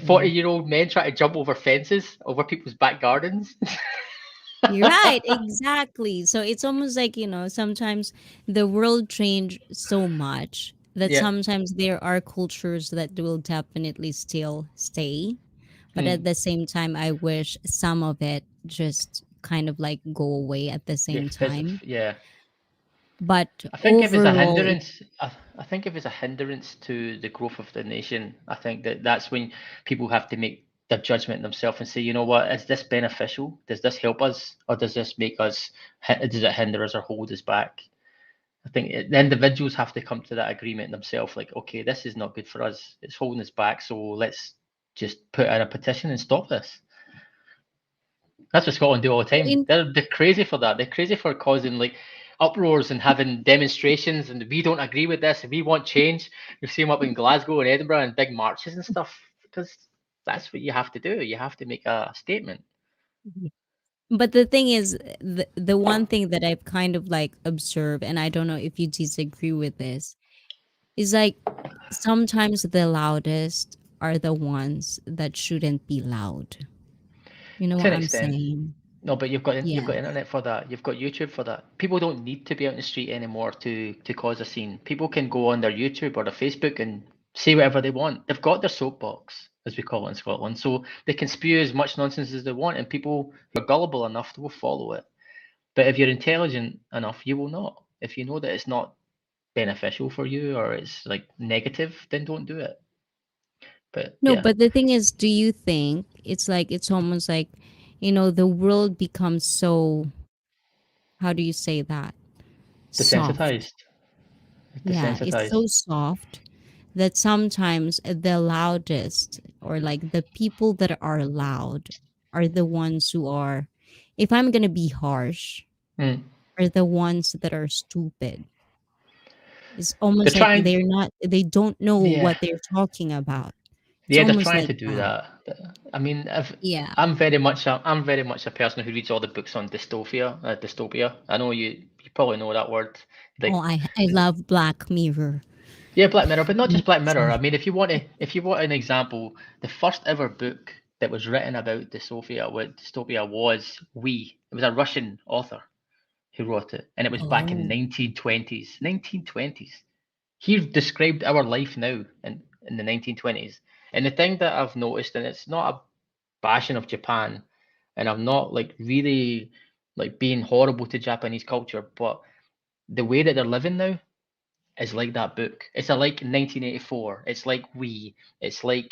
40 definitely. year old men trying to jump over fences over people's back gardens? You're right, exactly. So it's almost like, sometimes the world changed so much that Yeah. sometimes there are cultures that will definitely still stay. But at Mm. the same time, I wish some of it just kind of like go away at the Yeah. same time. Yeah. But I think if it's a overall, it, hindrance, I think if it's a hindrance to the growth of the nation, I think that's when people have to make their judgment themselves and say, you know what, is this beneficial? Does this help us, or does this make us? Does it hinder us or hold us back? I think the individuals have to come to that agreement themselves. Like, okay, this is not good for us. It's holding us back. So let's just put in a petition and stop this. That's what Scotland do all the time. in They're crazy for that. They're crazy for causing like uproars and having demonstrations. And we don't agree with this. And we want change. You see them up in Glasgow and Edinburgh and big marches and stuff because that's what you have to do. You have to make a statement. but the thing is, the one thing that I've kind of like observed, and I don't know if you disagree with this, is like sometimes the loudest are the ones that shouldn't be loud. You know To what an I'm extent. saying? No, but you've got Yes. internet for that. You've got YouTube for that. People don't need to be out in the street anymore to cause a scene. People can go on their YouTube or their Facebook and say whatever they want. They've got their soapbox, as we call it in Scotland, so they can spew as much nonsense as they want, and people who are gullible enough will follow it. But if you're intelligent enough, you will not. If you know that it's not beneficial for you or it's like negative, then don't do it. But No, yeah, but the thing is, do you think it's like it's almost like, the world becomes so, how do you say that? Soft. desensitized, Yeah, it's desensitized. so soft that sometimes the loudest, or like the people that are loud, are the ones who are, if I'm going to be harsh, Mm. are the ones that are stupid. It's They're almost like trying. they don't know Yeah. what they're talking about. It's Yeah, they're almost trying like to do that. that. I mean, if Yeah. I'm very much a person who reads all the books on dystopia. I know you probably know that word. Oh, Like, I love Black Mirror. yeah, Black Mirror, but not just Black Mirror. I Amazing. mean, if you want an example, the first ever book that was written about dystopia was We. It was a Russian author who wrote it, and it was back in Oh. 1920s. 1920s. He described our life now in the 1920s. And the thing that I've noticed, and it's not a bashing of Japan, and I'm not like really like being horrible to Japanese culture, but the way that they're living now is like that book. It's a like 1984. It's like We. It's like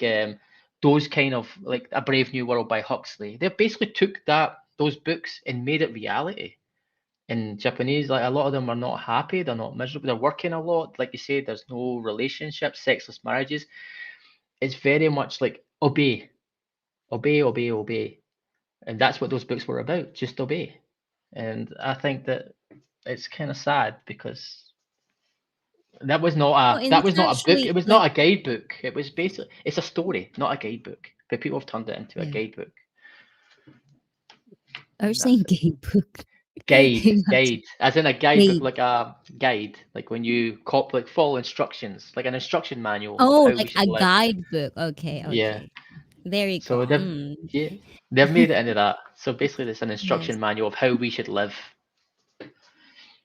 those kind of like A Brave New World by Huxley. They basically took those books and made it reality. In Japanese, like a lot of them are not happy, they're not miserable, they're working a lot. Like you said, there's no relationships, sexless marriages. It's very much like obey, obey, obey, obey. And that's what those books were about, just obey. And I think that it's kind of sad because Oh, and that it's was not a book, actually it was like, not a guidebook. It was basically it's a story, not a guidebook. But people have turned it into a yeah. guidebook. I was And that's saying it. gay book. Guide, as in a guidebook, Gay. like a guide, like when you cop like follow instructions, like an instruction manual of Oh, how we like should a live. guidebook. Okay, Yeah. okay. There you go. So they've Mm. yeah, they've made it into that. So basically, there's an Yes. instruction manual of how we should live.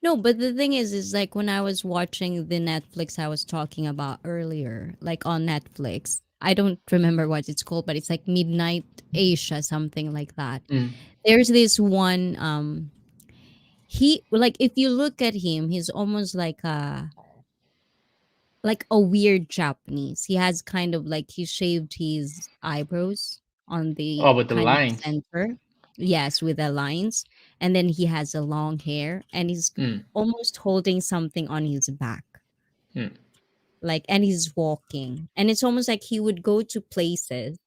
No, but the thing is like when I was watching the Netflix I was talking about earlier, like on Netflix, I don't remember what it's called, but it's like Midnight Asia, something like that. Mm. There's this one, he, like, if you look at him, he's almost like a weird Japanese. He has kind of like he shaved his eyebrows on the Oh, with the kind of lines. center. Yes, with the lines. And then he has a long hair and he's Mm. almost holding something on his back. Mm. Like, and he's walking. And it's almost like he would go to places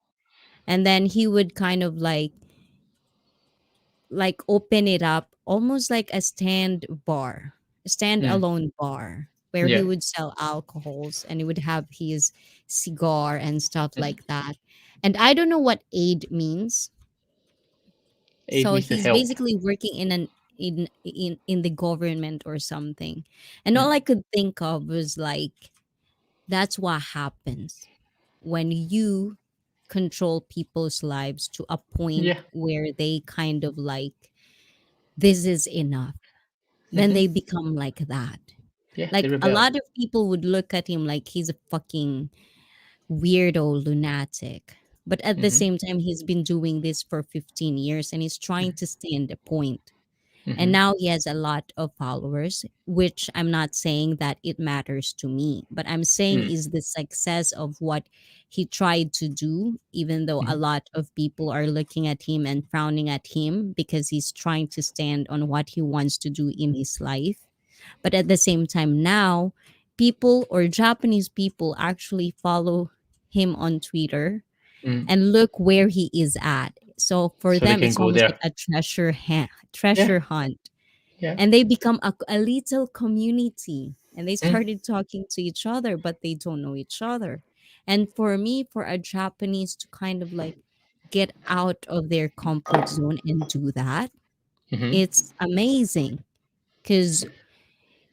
and then he would kind of like open it up almost like a stand Mm. alone bar where he Yeah. would sell alcohols and he would have his cigar and stuff Mm. like that. And I don't know what aid means. Aid So means to he's help. basically working in the government or something. And all Mm. I could think of was like that's what happens when you control people's lives to a point Yeah. where they kind of like this is enough. Then they become like that. Yeah, they Like a rebel. lot of people would look at him like he's a fucking weirdo lunatic. But at the Mm-hmm. same time, he's been doing this for 15 years and he's trying to stand a point. And Mm-hmm. now he has a lot of followers, which I'm not saying that it matters to me, but I'm saying Mm. is the success of what he tried to do, even though a Mm-hmm. lot of people are looking at him and frowning at him because he's trying to stand on what he wants to do in his life. But at the same time, now people or Japanese people actually follow him on Twitter Mm. and look where he is at. So for So they them, can it's go almost like there. a Yeah, treasure hunt, yeah. and they become a little community, and they Mm. started talking to each other, but they don't know each other. And for me, for a Japanese to kind of like get out of their comfort zone and do that, Mm-hmm. it's amazing because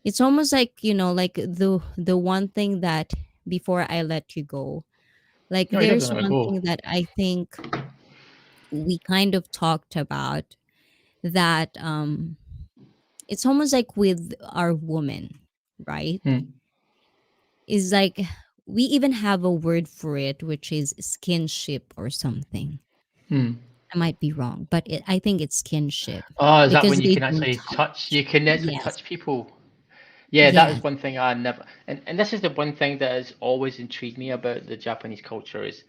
it's almost like, like the one thing that, before I let you go, like No, he doesn't there's let me one go. thing that I think we kind of talked about, that it's almost like with our woman, right? Mm. Is like we even have a word for it, which is skinship or something. Mm. I might be wrong, but I think it's kinship Oh, is that because when you they can don't actually touch? touch. You can actually Yes, touch people. Yeah, that is yes, one thing I never. And this is the one thing that has always intrigued me about the Japanese culture is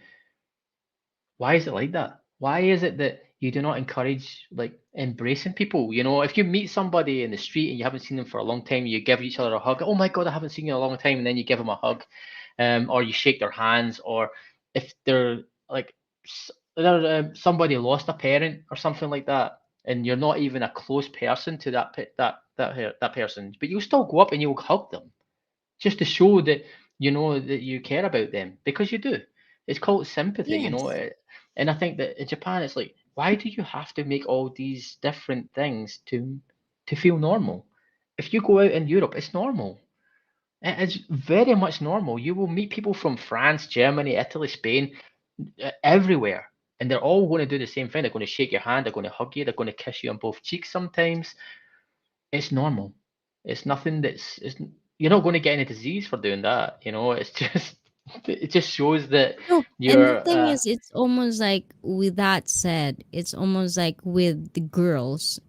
why is it like that? Why is it that you do not encourage like embracing people? You know, if you meet somebody in the street and you haven't seen them for a long time, you give each other a hug. Oh my God, I haven't seen you in a long time, and then you give them a hug, or you shake their hands, or if they're like somebody lost a parent or something like that, and you're not even a close person to that person, but you'll still go up and you'll hug them just to show that you know that you care about them because you do. It's called sympathy, you know. yes, And I think that in Japan, it's like, why do you have to make all these different things to feel normal? If you go out in Europe, it's normal. It is very much normal. You will meet people from France, Germany, Italy, Spain, everywhere, and they're all going to do the same thing. They're going to shake your hand, they're going to hug you, they're going to kiss you on both cheeks sometimes. It's normal. It's nothing it's you're not going to get any disease for doing that, you know. It's just it just shows that no. And the you're thing is, it's almost like, with that said, it's almost like with the girls,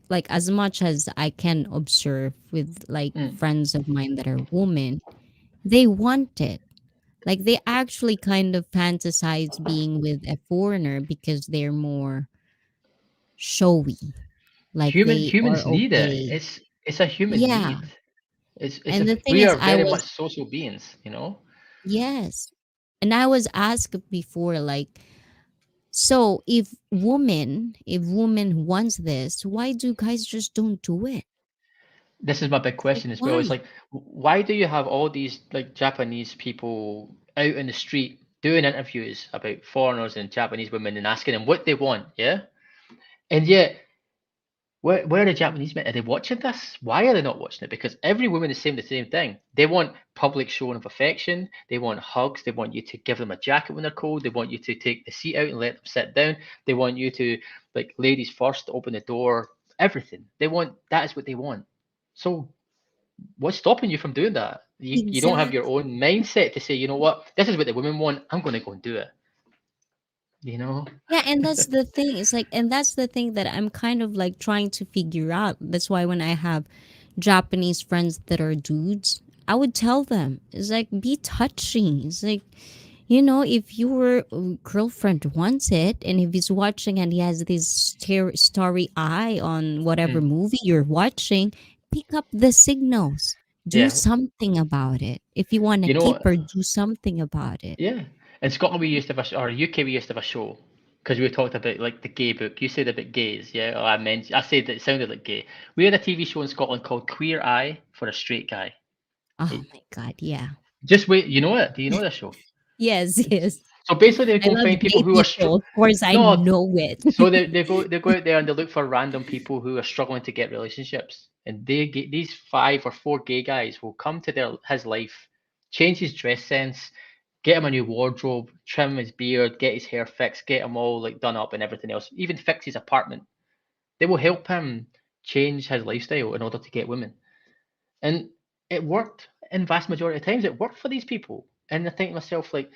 like as much as I can observe with like mm, friends of mine that are women, they want it. Like they actually kind of fantasize being with a foreigner because they're more showy. Like they are humans need it. okay. It's a human Yeah. need. It's a And the thing we is, are very much social beings, you know. yes. And I was asked before, like, so if woman wants this, why do guys just don't do it? This is my big Like, question as well. It's why? like, why do you have all these like Japanese people out in the street doing interviews about foreigners and Japanese women and asking them what they want? Yeah, and yet where are the Japanese men? Are they watching this? Why are they not watching it? Because every woman is saying the same thing. They want public showing of affection. They want hugs. They want you to give them a jacket when they're cold. They want you to take the seat out and let them sit down. They want you to, like, ladies first, open the door. Everything. They want, that is what they want. So what's stopping you from doing that? You don't have your Exactly. own mindset to say, you know what, this is what the women want. I'm going to go and do it. You know? Yeah, and that's the thing. It's like, and that's the thing that I'm kind of like trying to figure out. That's why when I have Japanese friends that are dudes, I would tell them, it's like, be touching. It's like, if your girlfriend wants it, and if he's watching and he has this starry eye on whatever Mm. movie you're watching, pick up the signals. Do Yeah. something about it. If you want to You keep know, her, do something about it. yeah. In Scotland, we used to have or UK, we used to have a show because we talked about like the gay book. You said about gays, yeah? Or I said that it sounded like gay. We had a TV show in Scotland called Queer Eye for a Straight Guy. Oh It- my God, yeah. just wait, you know it? Do you know this show? Yes, yes. So basically, they I go love find people gay who are people. Of course, I no. know it. So they go out there and they look for random people who are struggling to get relationships, and they get these 5 or 4 gay guys will come to his life, change his dress sense, get him a new wardrobe, trim his beard, get his hair fixed, get him all like done up and everything else, even fix his apartment. They will help him change his lifestyle in order to get women. And it worked in vast majority of times. It worked for these people. And I think to myself, like,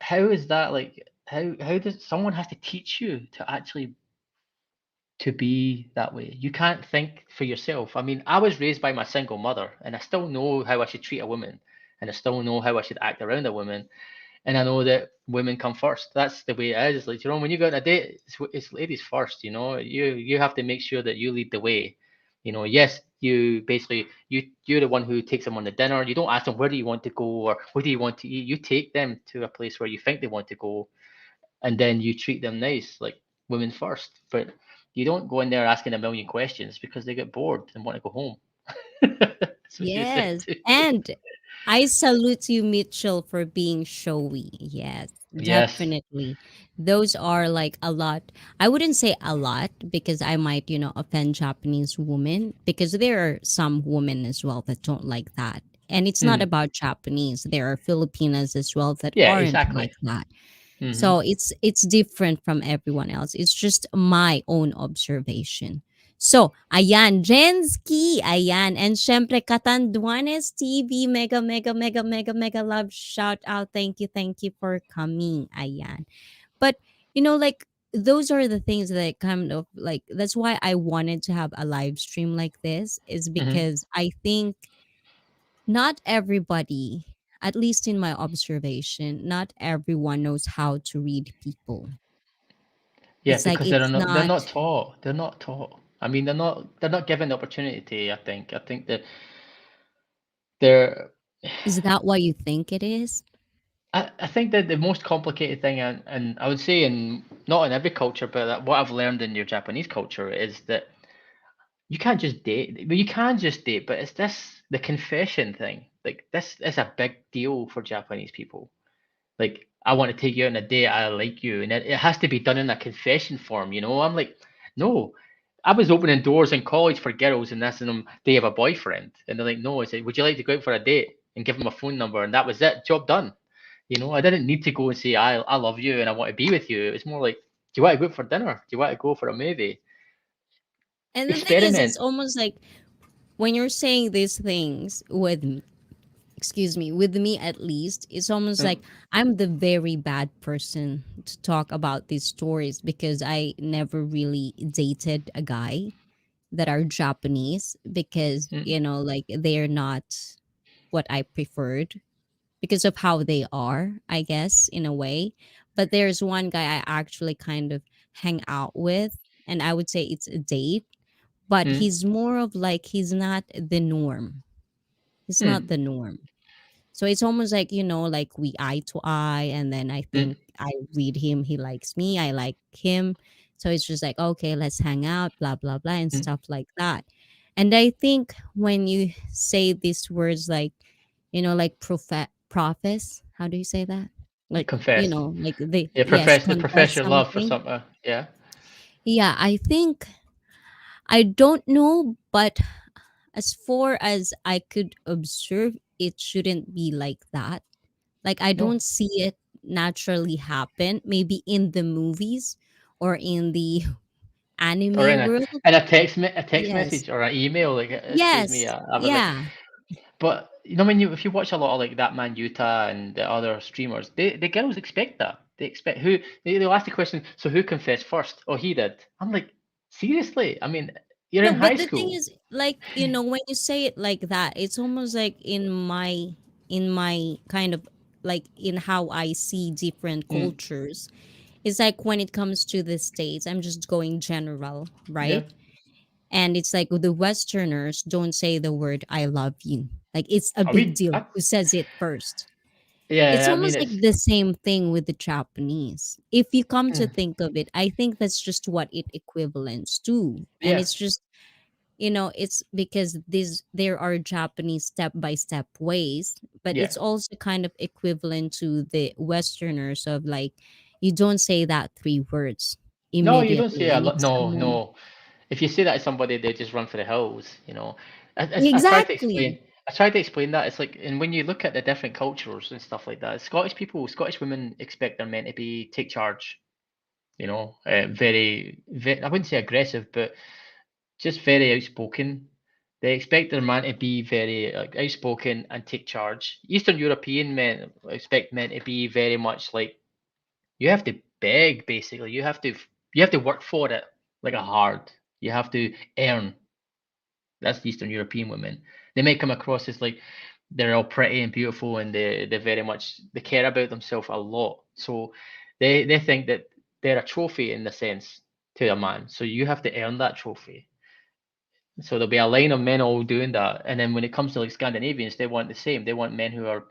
how is that like how does someone has to teach you to actually to be that way? You can't think for yourself. I mean, I was raised by my single mother, and I still know how I should treat a woman, and I still know how I should act around a woman, and I know that women come first. That's the way it is. Like, you know, when you go on a date, it's ladies first. You know, you have to make sure that you lead the way. You know, yes, you basically you're the one who takes them on the dinner. You don't ask them where do you want to go or what do you want to eat. You take them to a place where you think they want to go, and then you treat them nice, like women first. But you don't go in there asking a million questions because they get bored and want to go home. That's what you said Yes. too. And I salute you, Mitchell, for being showy. Yes, Yes. definitely. Those are like a lot. I wouldn't say a lot because I might, offend Japanese women because there are some women as well that don't like that. And it's not Mm. about Japanese. There are Filipinas as well that Yeah, aren't exactly. like that. Hmm. So it's different from everyone else. It's just my own observation. So, ayan, Jensky, ayan. And syempre, Katanduanes TV, mega, mega, mega, mega, mega love shout out. Thank you for coming, ayan. But, like, those are the things that kind of like, that's why I wanted to have a live stream like this, is Hmm. because I think not everybody, at least in my observation, not everyone knows how to read people. Yeah, It's like because it's they're not. not taught. They're not taught. I mean, they're not given the opportunity. I think that they're. Is that what you think it is? I think that the most complicated thing, and I would say in not in every culture, but what I've learned in your Japanese culture is that you can't just date. Well, you can just date, but it's this the confession thing. Like this is a big deal for Japanese people. Like I want to take you on a date. I like you, and it has to be done in a confession form. You know, I'm like, no. I was opening doors in college for girls and asking them they have a boyfriend, and they're like, no. I said, would you like to go out for a date? And give them a phone number, and that was it. Job done. You know, I didn't need to go and say I love you and I want to be with you. It was more like, do you want to go out for dinner? Do you want to go for a movie? And the thing is, it's Experiment. almost like when you're saying these things excuse me, with me at least, it's almost Mm, like I'm the very bad person to talk about these stories because I never really dated a guy that are Japanese because, mm, like they're not what I preferred because of how they are, I guess, in a way. But there's one guy I actually kind of hang out with, and I would say it's a date, but mm, he's more of like, he's not the norm. He's not mm, the norm. So it's almost like, like we eye to eye, and then I mm, think I read him, he likes me, I like him. So it's just like, okay, let's hang out, blah, blah, blah, and mm. stuff like that. And I think when you say these words like, like profess, how do you say that? Like, Confess. like they, Yeah, yes, profess confess your love for something. something. Yeah. Yeah, I think, I don't know, but as far as I could observe, it shouldn't be like that. Like I No. don't see it naturally happen. Maybe in the movies or in the Or anime world. in a text Yes. message or an email like excuse me, Yes. I would like. Yeah. But you know when you if you watch a lot of like that man Utah and the other streamers, the girls expect that. They expect they'll ask the question. So who confessed first? Oh, he did. I'm like, seriously? I mean, you're No, in high but the thing school. is, like, when you say it like that, it's almost like in my kind of like in how I see different Mm, cultures. It's like when it comes to the States, I'm just going general, yeah. right? And it's like the Westerners don't say the word I love you. Like it's a Are big we? deal who says it first. It's Yeah. I mean, almost like it's. the same thing with the Japanese. If you come to Mm, think of it, I think that's just what it equivalents to. And yeah. it's just, it's because there are Japanese step by step ways, but Yeah. it's also kind of equivalent to the Westerners of like, you don't say that three words No, you don't say immediately. a And lot. it's No, more. no. If you say that to somebody, they just run for the hills. You know. I tried to explain. Exactly. I tried to explain that it's like, and when you look at the different cultures and stuff like that, Scottish women expect their men to be take charge. You know, very, very. I wouldn't say aggressive, but just very outspoken. They expect their man to be very like outspoken and take charge. Eastern European men expect men to be very much like you have to beg basically. You have to work for it like a hard. You have to earn. That's Eastern European women. They may come across as like they're all pretty and beautiful and they very much they care about themselves a lot. So they think that they're a trophy in the sense to a man. So you have to earn that trophy. So there'll be a line of men all doing that. And then when it comes to like Scandinavians, they want the same. They want men who are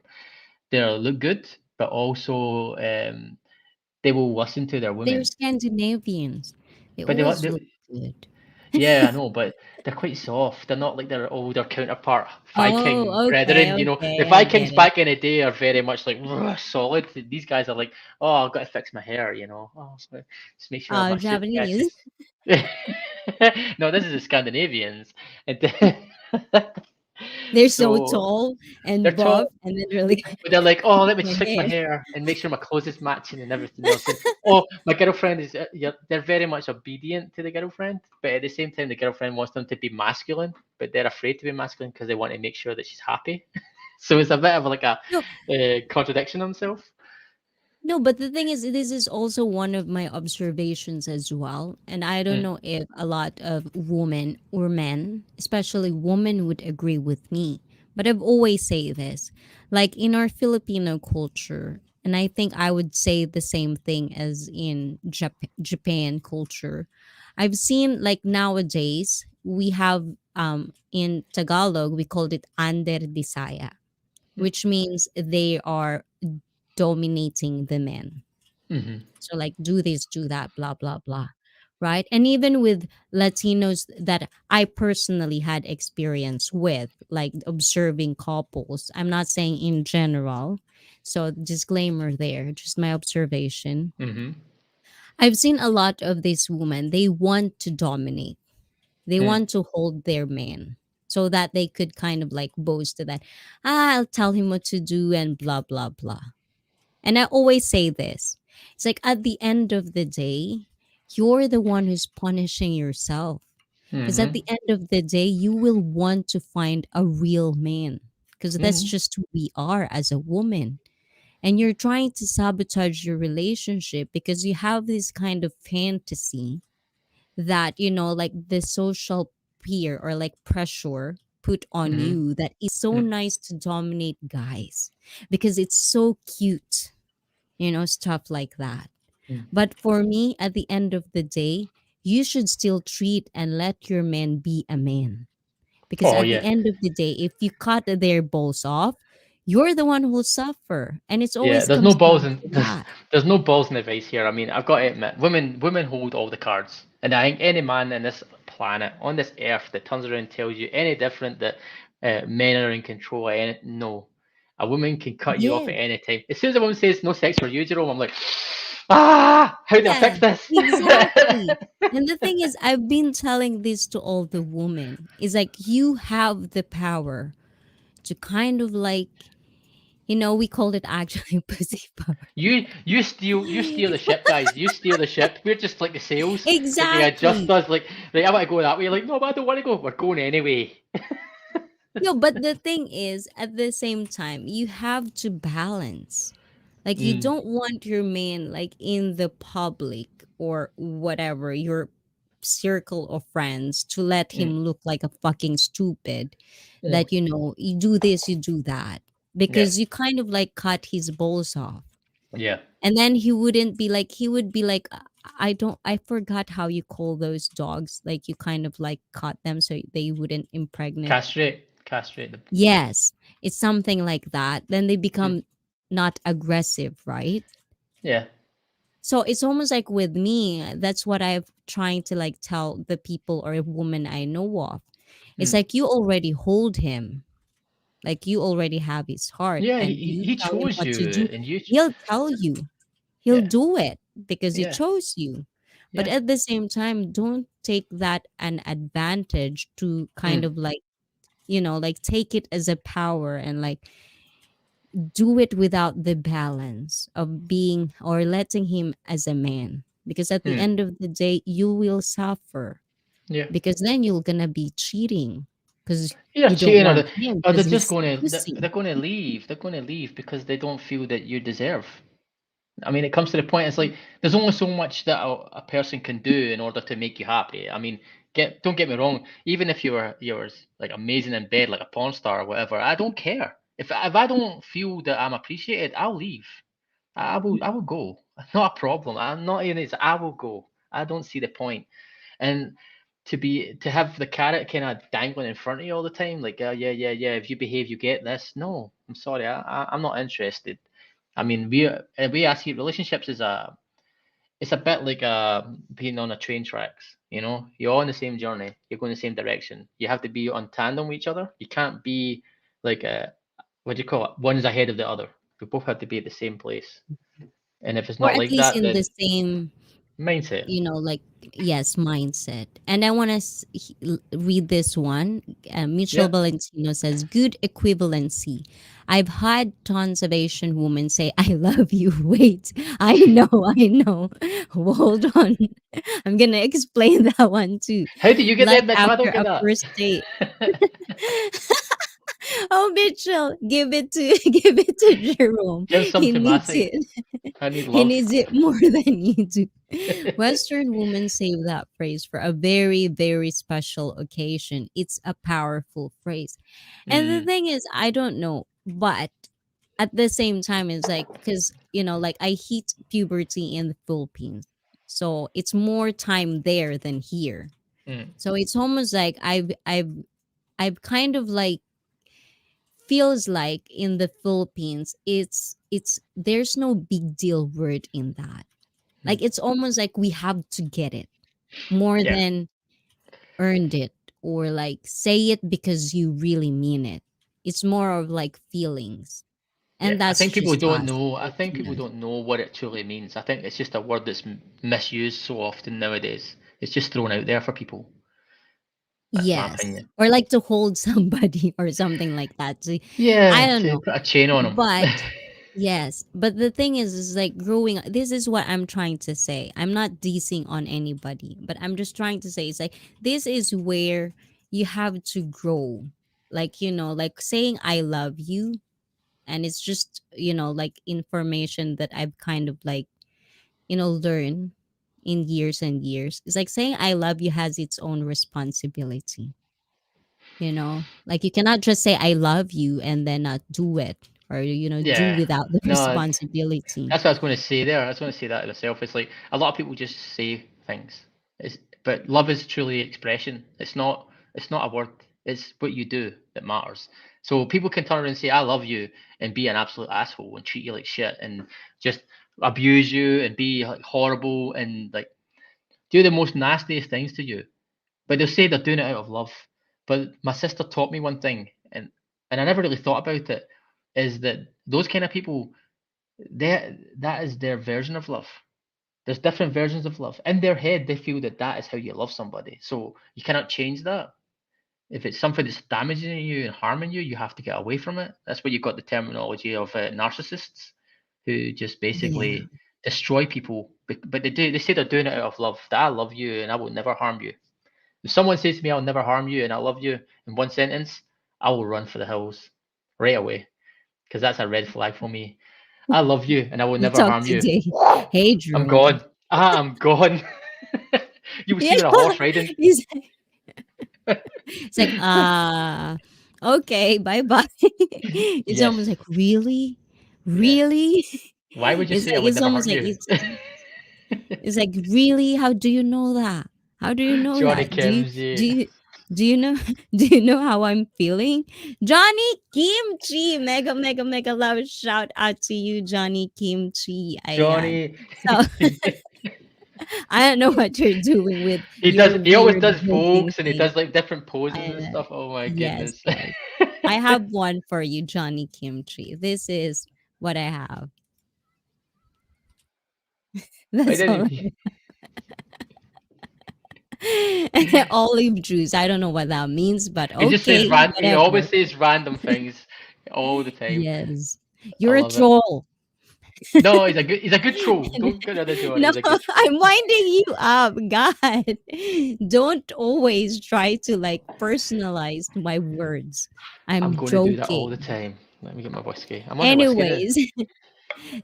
they look good, but also they will listen to their They're women. Scandinavians. They But always look good. yeah, I know, but they're quite soft. They're not like their older counterpart Viking Oh, okay, brethren. The okay, I Vikings get it. back in the day are very much like solid. These guys are like, oh, I've got to fix my hair. Oh, just make sure my suit Japanese. catches. No, this is the Scandinavians. And They're so so tall they're and buff, tall, and then really but they're like, oh, let me my just fix my hair. hair and make sure my clothes is matching and everything else. And oh, my girlfriend is, yeah, they're very much obedient to the girlfriend, but at the same time, the girlfriend wants them to be masculine, but they're afraid to be masculine because they want to make sure that she's happy. So it's a bit of like a No, contradiction themselves. no, but the thing is, this is also one of my observations as well. And I don't Mm, know if a lot of women or men, especially women, would agree with me. But I've always say this, like in our Filipino culture, and I think I would say the same thing as in Japan culture. I've seen like nowadays we have in Tagalog we called it under Bisaya, mm, which means they are dominating the men. mm-hmm, So like do this, do that, blah blah blah. Right? And even with Latinos that I personally had experience with, like observing couples. I'm not saying in general. So disclaimer there, just my observation. mm-hmm, I've seen a lot of these women, they want to dominate. They mm, want to hold their man so that they could kind of like boast that, I'll tell him what to do and blah blah blah. And I always say this, it's like at the end of the day, you're the one who's punishing yourself. Because at mm-hmm, the end of the day, you will want to find a real man. Because that's mm-hmm, just who we are as a woman. And you're trying to sabotage your relationship because you have this kind of fantasy that, like the social peer or like pressure put on mm-hmm, you that is so nice to dominate guys because it's so cute, stuff like that. mm. But for me, at the end of the day, you should still treat and let your man be a man. Because Oh at the yeah, end of the day, if you cut their balls off, you're the one who'll suffer. And it's yeah. always There's no comes balls down in to there's, that. there's no balls in the vice here. I mean, I've got to admit, women hold all the cards, and I think any man in this planet on this earth that turns around and tells you any different that men are in control, no, a woman can cut you off Yeah. at any time. As soon as a woman says no sex for you, Jerome, I'm like, ah, how do I Yeah, fix this? exactly. And the thing is, I've been telling this to all the women. Is like you have the power to kind of like, we called it actually pussy power. You steal the ship, guys. You steal the ship. We're just like the sails. Like the guy just Exactly. does like, right, I want to go that way. You're like, no, but I don't want to go. We're going anyway. No, but the thing is, at the same time, you have to balance. Like, you Mm, don't want your man, like, in the public or whatever, your circle of friends, to let mm, him look like a fucking stupid. mm. That, you do this, you do that. Yeah, Because you kind of like cut his balls off. yeah. And then he would be like, I forgot how you call those dogs. Like, you kind of like cut them so they wouldn't impregnate. Castrate the. Yes, it's something like that. Then they Mm, become not aggressive, right? yeah. So it's almost like with me, that's what I've trying to like tell the people or a woman I know of. It's Mm. like you already hold him, like you already have his heart, Yeah, and he you he tell him chose what to you, do. and you. He'll tell you, he'll Yeah, do it because he yeah, chose you. But yeah. at the same time, don't take that an advantage to kind Mm, of like, like take it as a power and like do it without the balance of being or letting him as a man, because at the mm. end of the day you will suffer. Yeah. because then you're gonna be cheating because Either you don't cheating, want him or they're because just he's going to pussy. they're going to leave. They're going to leave because they don't feel that you deserve. I mean, it comes to the point. It's like there's only so much that a person can do in order to make you happy. I mean, don't get me wrong. Even if you're like amazing in bed, like a porn star or whatever, I don't care. If I don't feel that I'm appreciated, I'll leave. I will go. Not a problem. I'm not even. I will go. I don't see the point. And to have the carrot kind of dangling in front of you all the time, like yeah, yeah, yeah. If you behave, you get this. No, I'm sorry. I'm not interested. I mean, I see relationships as it's a bit like being on a train tracks. You know, you're all on the same journey. You're going the same direction. You have to be on tandem with each other. You can't be like what do you call it? One's ahead of the other. We both have to be at the same place. And if it's Or not at like least that, in the then same, mindset. like, yes, mindset. And I want to read this one. Mitchell Yeah. Valentino says, good equivalency. I've had tons of Asian women say, I love you. Wait, I know. Hold on. I'm going to explain that one too. How do you get Like that, Mitchell? I after don't get a that. first date. Oh, Mitchell, give it to give it to Jerome. Give some He to my needs side. it. I need He love. needs it more than you do. Western women save that phrase for a very, very special occasion. It's a powerful phrase. And the Mm, thing is, I don't know, but at the same time, it's like, because, like I hit puberty in the Philippines. So it's more time there than here. mm, So it's almost like I've kind of like feels like in the Philippines, it's there's no big deal word in that. Like mm. it's almost like we have to get it more Yeah. than earned it, or like say it because you really mean it. It's more of like feelings. Yeah, And I that's think people just don't us know. I think people Filipinos. don't know what it truly means. I think it's just a word that's misused so often nowadays. It's just thrown out there for people. That's my Yes. opinion. Or like to hold somebody or something like that. See, I Yeah, don't to know. put a chain on them. But yes, but the thing is like growing. This is what I'm trying to say. I'm not dissing on anybody, but I'm just trying to say it's like this is where you have to grow. Like like saying I love you, and it's just like information that I've kind of like learned in years and years. It's like saying I love you has its own responsibility. Like you cannot just say I love you and then not do it, or do Yeah. without the No, responsibility. that's what I was going to say there. I was going to say that myself. It's like a lot of people just say things. But love is truly expression. It's not a word. It's what you do that matters. So people can turn around and say I love you and be an absolute asshole and treat you like shit and just abuse you and be like horrible and like do the most nastiest things to you. But they'll say they're doing it out of love. But my sister taught me one thing, and I never really thought about it, is that those kind of people, that is their version of love. There's different versions of love. In their head, they feel that that is how you love somebody. So you cannot change that. If it's something that's damaging you and harming you, you have to get away from it. That's where you've got the terminology of narcissists, who just Yeah. basically destroy people. But they say they're doing it out of love. That I love you and I will never harm you. If someone says to me, I'll never harm you and I love you in one sentence, I will run for the hills right away because that's a red flag for me. I love you and I will You never talk harm you. today. Hey, I'm Jerome. gone. I'm gone. You will see Yeah. me on a horse riding. He's, it's like, okay, bye bye. It's Yes. almost like, really? Yeah. Really? Why would you It's say I like, would it's never almost hurt like, you? it's like, really? How do you know that? How do you know Johnny that? Do Kimsey. you do you know do you know how I'm feeling? Johnny Kimchi, mega mega mega love shout out to you, Johnny Kimchi. Ayan. Johnny. So I don't know what you're doing with He your does. He always weird does joking Vogues and he thing. does like different poses and I, stuff. Oh my yes, goodness. yes. I have one for you, Johnny Kimchi. This is what I have. I That's all. didn't. Olive juice. I don't know what that means, but He just says okay, He whatever. always says random things all the time. Yes. I You're a love it. troll. No, he's a good troll. Don't get rid of Johnny. No, He's a good troll. I'm winding you up, God. Don't always try to like personalize my words. I'm I'm going to do that all the joking. time. Let me get my whiskey. I'm on the whiskey now. Anyways,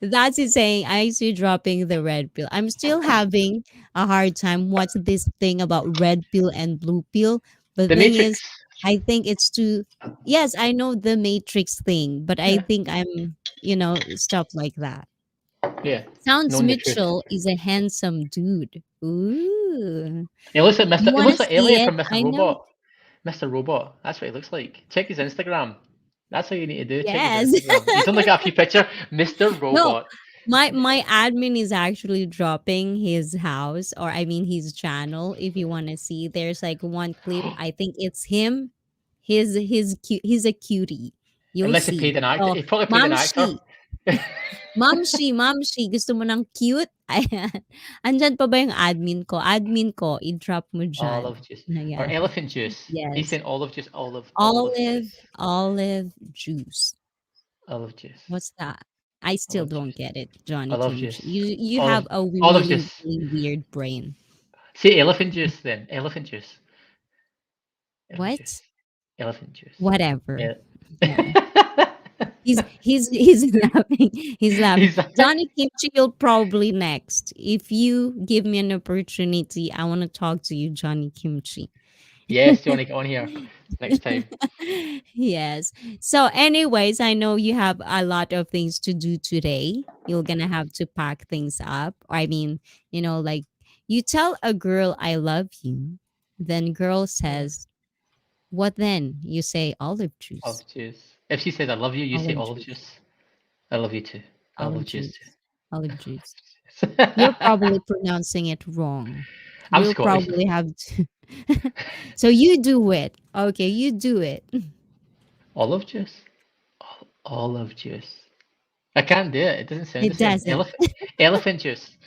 that's it saying I see dropping the red pill. I'm still having a hard time. What's this thing about red pill and blue pill? But The the thing is, Matrix. I think it's too. Yes, I know the Matrix thing, but I Yeah. think I'm, stuff like that. Yeah. Sounds Knowing the truth. Mitchell is a handsome dude. Ooh. He looks like You Mr. He want to looks like see Elliot it? from Mr. I know. Robot. Mr. Robot. That's what he looks like. Check his Instagram. That's what you need to do. Check his Yes. Instagram. He's only got a few pictures. Mr. No, Robot. my admin is actually dropping his house, or I mean his channel. If you want to see, there's like one clip. I think it's him. He's a cutie. You'll Unless he see. paid an actor. So, He probably paid an actor. Mamshi, Mamshi, gusto mo ng cute? Ayan. Andyan pa ba yung admin ko? Admin ko, i-drop mo dyan. Olive juice. Or Ayan. elephant juice. He's Yes. saying olive juice. Olive Olive, juice. olive juice. Olive juice. What's that? I still Olive don't juice. get it, Johnny Olive Kimchi. juice. You Olive, have a olive really, juice. really weird brain. Say elephant juice then. Elephant juice. Elephant What? juice. Elephant juice. Whatever. Yeah. Yeah. He's laughing. He's laughing. He's- Johnny Kimchi, you'll probably next. If you give me an opportunity, I want to talk to you, Johnny Kimchi. Yes, Johnny, get on here next time. Yes. So, anyways, I know you have a lot of things to do today. You're gonna have to pack things up. I mean, like you tell a girl I love you, then girl says, what then? You say olive juice. Olive juice. If she says I love you, you say Olive olive juice. juice. I love you too. Olive Olive juice juice. Olive juice. too. You're probably pronouncing it wrong. I'm You'll Scottish. probably have to. So you do it. Okay, you do it. Olive juice. Olive juice. I can't do it. It doesn't sound It the same. doesn't. Elephant juice.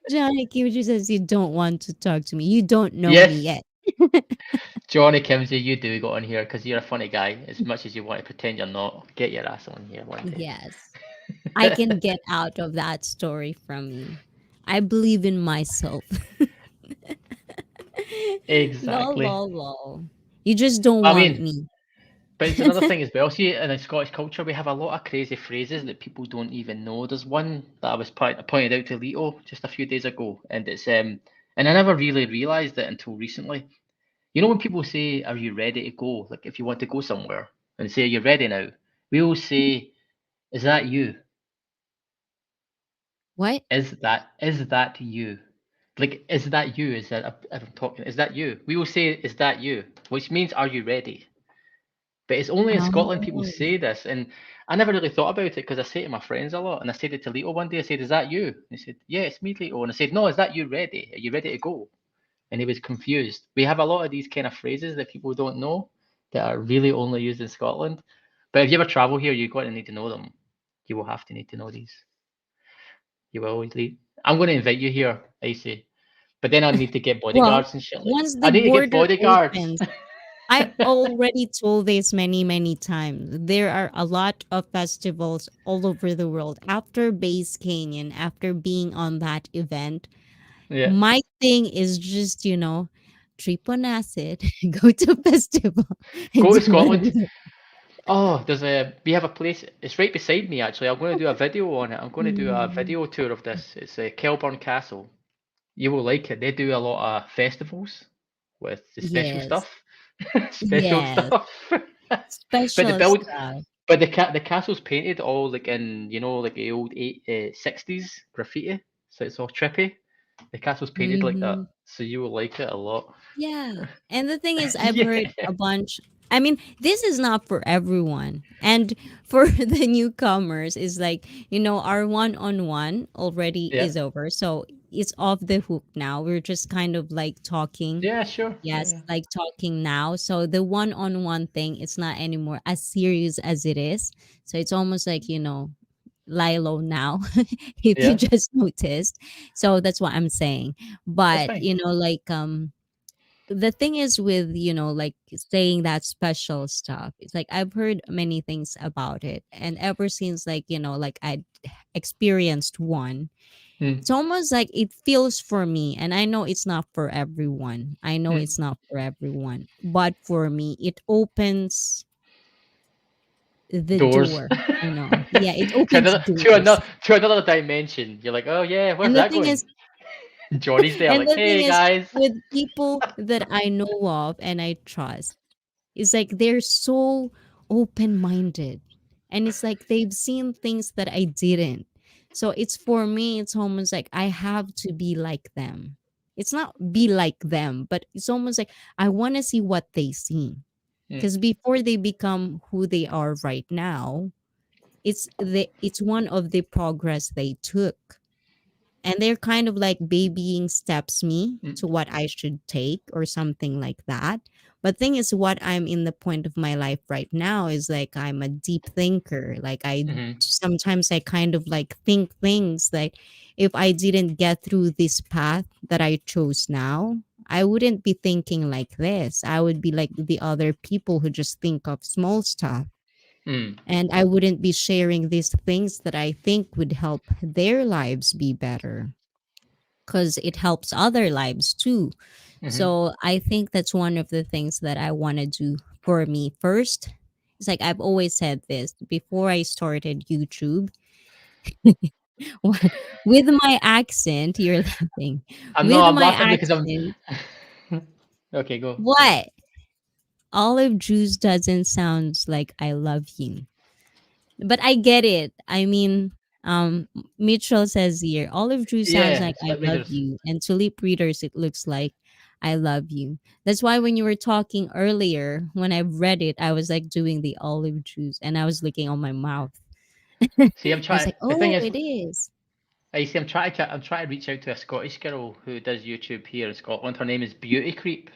Johnny Kimchi says you don't want to talk to me. You don't know Yes. me yet. Johnny Kimsey, you do go on here because you're a funny guy. As much as you want to pretend you're not, get your ass on here one day. Yes. I can get out of that story from you. I believe in myself. Exactly. Lol. You just don't I want mean, me. But it's another thing as well. See, in the Scottish culture, we have a lot of crazy phrases that people don't even know. There's one that I was pointed out to Lito just a few days ago, and it's and I never really realised it until recently. You know when people say, "Are you ready to go?" Like if you want to go somewhere, and say, "Are you ready now?" We all say, "Is that you? What? Is that you?" Like, is that you? Is that if I'm talking? Is that you? We will say, "Is that you?" Which means, "Are you ready?" But it's only in Scotland people Oh. say this, and I never really thought about it because I say it to my friends a lot, and I said it to Lito one day. I said, "Is that you?" And he said, "Yeah, it's me, Lito." And I said, "No, is that you ready? Are you ready to go?" And he was confused. We have a lot of these kind of phrases that people don't know that are really only used in Scotland. But if you ever travel here, you're going to need to know them. You will have to need to know these. You will. I'm going to invite you here, ICEE. But then I need to get Well, bodyguards and shit. Like, once I the need to get border bodyguards. opens, I already told this many, many times. There are a lot of festivals all over the world. After Base Canyon, after being on that event, Yeah. my thing is just, trip on acid, go to festival, and Go to do Scotland. whatever. Oh, we have a place. It's right beside me actually. I'm going to do a video on it. I'm going to do a video tour of this. It's Kelburn Castle. You will like it. They do a lot of festivals with the special Yes, stuff, special yes, stuff. But the special build, stuff. but the castle's painted all like in like the old 60s graffiti. So it's all trippy. The castle's painted like that, Hmm. so you will like it a lot. Yeah. And the thing is, I've Yeah. heard a bunch. I mean, this is not for everyone. And for the newcomers, is like, our one-on-one already Yeah. is over. So it's off the hook now. We're just kind of like talking. Yeah, sure. Yes, Yeah. like talking now. So the one-on-one thing, it's not anymore as serious as it is. So it's almost like, lie low now, if you Yeah. just noticed. So that's what I'm saying. That's But, fine. like, the thing is with, like saying that special stuff, it's like I've heard many things about it. And ever since, like, like I experienced one, Mm. it's almost like it feels for me. And I know it's not for everyone. I know Mm. it's not for everyone. But for me, it opens the Doors. door, Yeah, it to opens another to doors. another to another dimension. You're like, oh yeah, where's And the that thing going? is, Johnny's there, and like, the thing hey is, guys. with people that I know of and I trust, it's like they're so open minded. And it's like they've seen things that I didn't. So it's for me, it's almost like I have to be like them. It's not be like them, but it's almost like I want to see what they see. Mm. Because before they become who they are right now, it's one of the progress they took, and they're kind of like babying steps me Mm. to what I should take or something like that. But thing is, what I'm in the point of my life right now is like I'm a deep thinker. Like I Mm-hmm. sometimes I kind of like think things like if I didn't get through this path that I chose now, I wouldn't be thinking like this. I would be like the other people who just think of small stuff, Mm. and I wouldn't be sharing these things that I think would help their lives be better, because it helps other lives too. Mm-hmm. So I think that's one of the things that I want to do for me first. It's like I've always said this before I started YouTube. What- with my accent, you're laughing. With I'm my laughing because I'm accent, okay, go. Sorry. what? Olive juice doesn't sound like I love you. But I get it. I mean, Mitchell says here, olive juice sounds Yeah, like it's I lip love readers. you, and to lip readers, it looks like I love you. That's why when you were talking earlier, when I read it, I was like doing the olive juice, and I was licking on my mouth. I See, I'm was trying. like, The thing oh, is, it is. I see. I'm trying to reach out to a Scottish girl who does YouTube here in Scotland. Her name is Beauty Creep,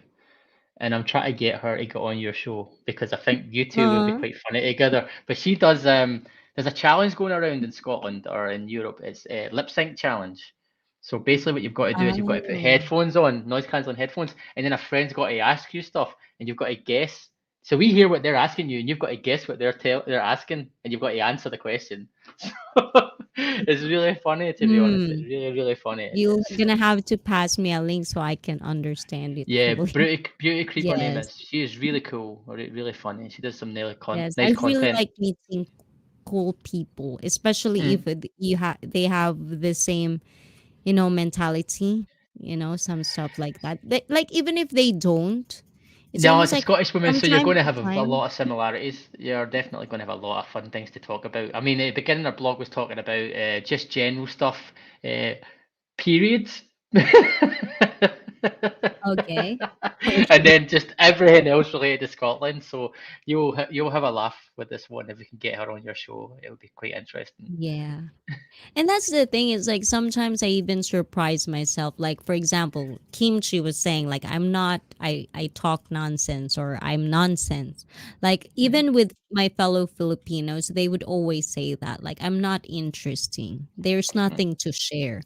and I'm trying to get her to get on your show because I think you two would be Uh, quite funny together. But she does. There's a challenge going around in Scotland or in Europe. It's a lip sync challenge. So basically, what you've got to do is you've got to put oh. headphones on, noise cancelling headphones, and then a friend's got to ask you stuff, and you've got to guess. So we hear what they're asking you, and you've got to guess what they're asking, and you've got to answer the question. So it's really funny, to be honest. It's Hmm. really funny. You're It's gonna have to pass me a link so I can understand it yeah, fully. Beauty Creep. Her name Yes. is. She is really cool, really funny. She does some Yes. I nice really content. like meeting cool people, especially if Mm. they have the same, mentality, some stuff like that. Like even if they don't, it's No, almost it's a like Scottish woman, from so you're time going to to have a time. lot of similarities. You're definitely going to have a lot of fun things to talk about. I mean, at the beginning, our blog was talking about just general stuff, uh, periods, Okay. and Okay. then just everything else related to Scotland. So you'll have a laugh with this one if you can get her on your show. It'll be quite interesting. Yeah. And that's the thing is like sometimes I even surprise myself. Like for example, Kimchi was saying like I talk nonsense or I'm nonsense. Like Mm, even with my fellow Filipinos, they would always say that like I'm not interesting. There's mm, nothing to share.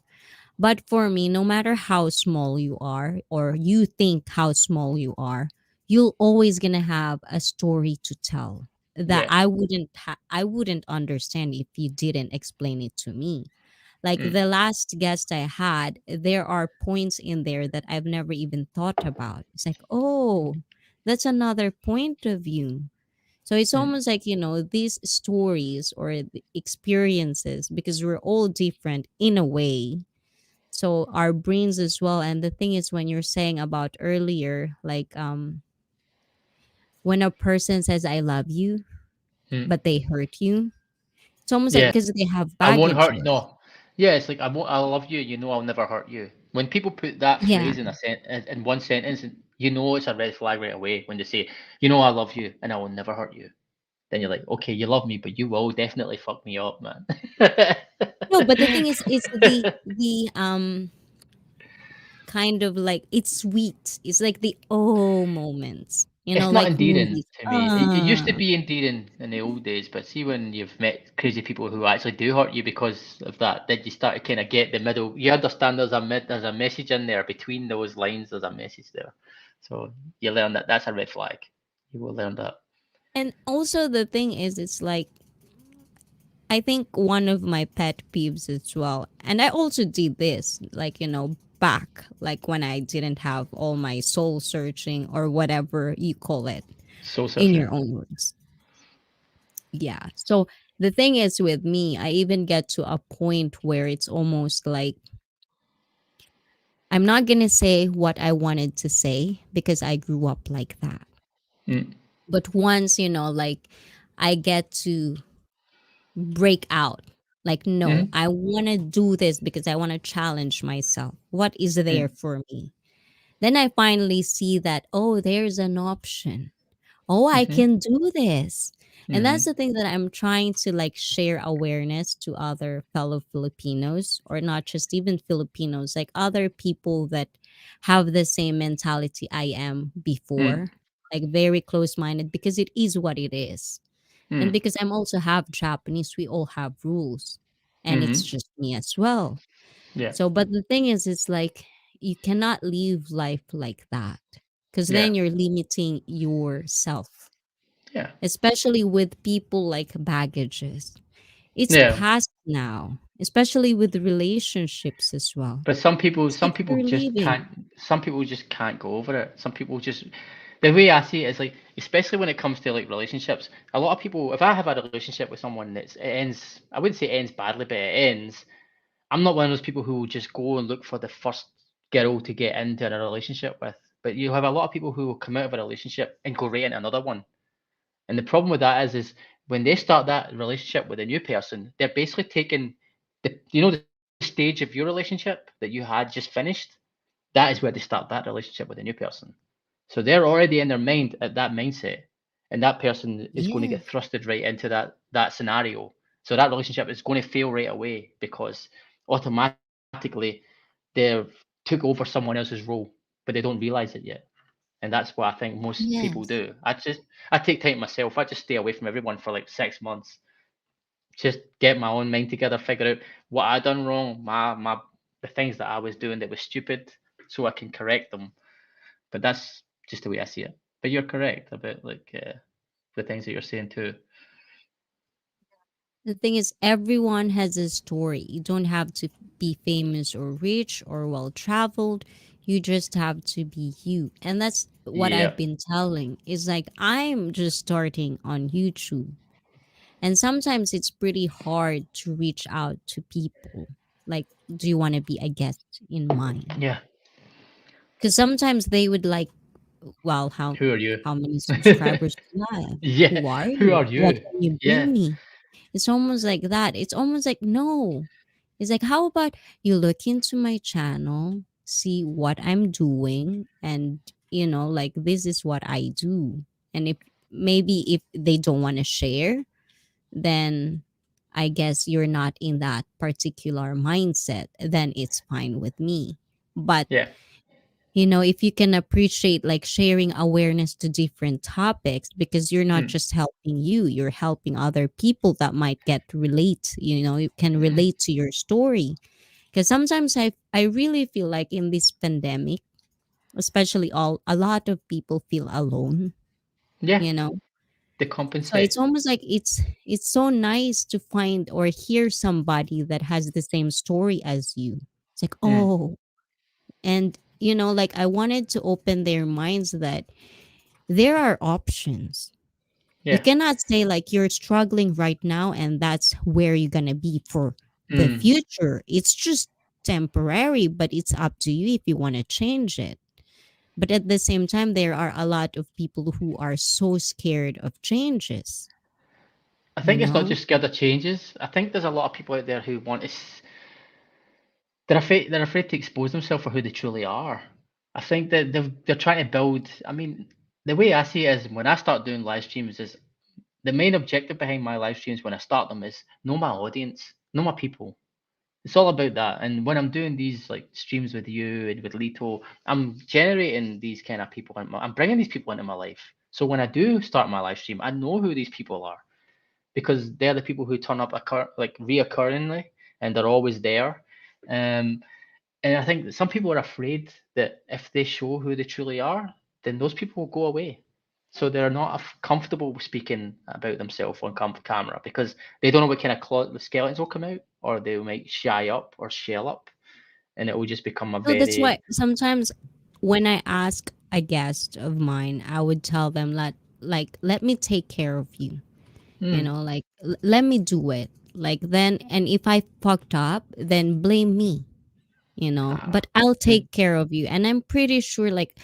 But for me, no matter how small you are or you think how small you are, you're always going to have a story to tell that yeah. I wouldn't understand if you didn't explain it to me. Like Mm, the last guest I had, there are points in there that I've never even thought about. It's like, "Oh, that's another point of view." So it's mm, almost like, these stories or the experiences, because we're all different in a way, so our brains as well. And the thing is when you're saying about earlier, like when a person says I love you mm. but they hurt you, it's almost like Yeah. because they have I won't hurt you. baggages. No. Yeah, it's like I love you. You know, I'll never hurt you. When people put that Yeah. phrase in one sentence, you know it's a red flag right away. When they say, you know, I love you and I will never hurt you, then you're like, okay, you love me, but you will definitely fuck me up, man. No, but the thing is it's the kind of like it's sweet, it's like the oh moments, It's not like endearing movies. to me. It used to be endearing in the old days, but see when you've met crazy people who actually do hurt you because of that, then you start to kind of get the middle. You understand there's a message in there between those lines. There's a message there. So you learn that that's a red flag. You will learn that. And also the thing is, it's like I think one of my pet peeves as well, and I also did this, like, back, like when I didn't have all my soul searching or whatever you call it Soul in searching. your own words. Yeah. So the thing is with me, I even get to a point where it's almost like I'm not going to say what I wanted to say because I grew up like that. Mm. But once, like I get to break out. Like, no, Mm. I want to do this because I want to challenge myself. What is there Mm. for me? Then I finally see that, oh, there's an option. Oh, I Mm-hmm. can do this. And Mm-hmm. that's the thing that I'm trying to like share awareness to other fellow Filipinos, or not just even Filipinos, like other people that have the same mentality I am Mm. before, like very close minded, because it is what it is. And Mm. because I'm also half Japanese, we all have rules. And it's Mm-hmm. just me as well. Yeah. So, but the thing is, it's like you cannot live life like that because Yeah. then you're limiting yourself, Yeah. especially with people like baggages. It's Yeah. past now, especially with relationships as well. But It's like you're leaving. some people just can't go over it. Some people just, the way I see it is like, especially when it comes to like relationships, a lot of people, if I have a relationship with someone it ends, I wouldn't say ends badly, but it ends, I'm not one of those people who will just go and look for the first girl to get into a relationship with. But you have a lot of people who will come out of a relationship and go right into another one. And the problem with that is when they start that relationship with a new person, they're basically taking the stage of your relationship that you had just finished. That is where they start that relationship with a new person. So they're already in their mind at that mindset, and that person is going to Yeah. get thrusted right into that scenario. So that relationship is going to fail right away because automatically they've took over someone else's role, but they don't realize it yet. And that's what I think most people Yes. do. I take time myself. I just stay away from everyone for like 6 months. Just get my own mind together, figure out what I done wrong, my the things that I was doing that was stupid, so I can correct them. But that's just the way I see it. But you're correct about like the things that you're saying too. The thing is, everyone has a story. You don't have to be famous or rich or well traveled. You just have to be you. And that's what Yeah, I've been telling. Is like I'm just starting on YouTube. And sometimes it's pretty hard to reach out to people. Like, do you want to be a guest in mine? yeah. Because sometimes they would like, well, Who are you? how many subscribers do you have? Yeah. Who are Who you? are What you? can you Yeah. bring me? It's almost like that. It's almost like no. It's like how about you look into my channel, see what I'm doing, and like this is what I do. And if they don't want to share, then I guess you're not in that particular mindset, then it's fine with me. But Yeah. if you can appreciate like sharing awareness to different topics, because you're not Mm. just helping you're helping other people that might get relate, you can Hmm. relate to your story. Because sometimes I really feel like in this pandemic, especially a lot of people feel alone, Yeah. you know They so it's compensate. almost like it's so nice to find or hear somebody that has the same story as you. It's like, Mm. oh, and like I wanted to open their minds that there are options. You Yeah. cannot say like you're struggling right now and that's where you're going to be for the Mm. future. It's just temporary, but it's up to you if you want to change it. But at the same time, there are a lot of people who are so scared of changes, I you think it's not know? just scared of changes. I think there's a lot of people out there who want to. They're afraid to expose themselves for who they truly are. I think that they're trying to build. I mean, the way I see it is when I start doing live streams is the main objective behind my live streams when I start them is know my audience, know my people. It's all about that. And when I'm doing these like streams with you and with Lito, I'm generating these kind of people. I'm bringing these people into my life. So when I do start my live stream, I know who these people are because they're the people who turn up like reoccurringly and they're always there. Um, and I think that some people are afraid that if they show who they truly are, then those people will go away. So they're not comfortable speaking about themselves on camera because they don't know what kind of skeletons will come out, or they might shy up or shell up, and it will just become a So that's very. why sometimes when I ask a guest of mine, I would tell them like let me take care of you. You Mm, know, like let me do it. Like then, and if I fucked up, then blame me. You know, ah, but I'll mm, take care of you. And I'm pretty sure, like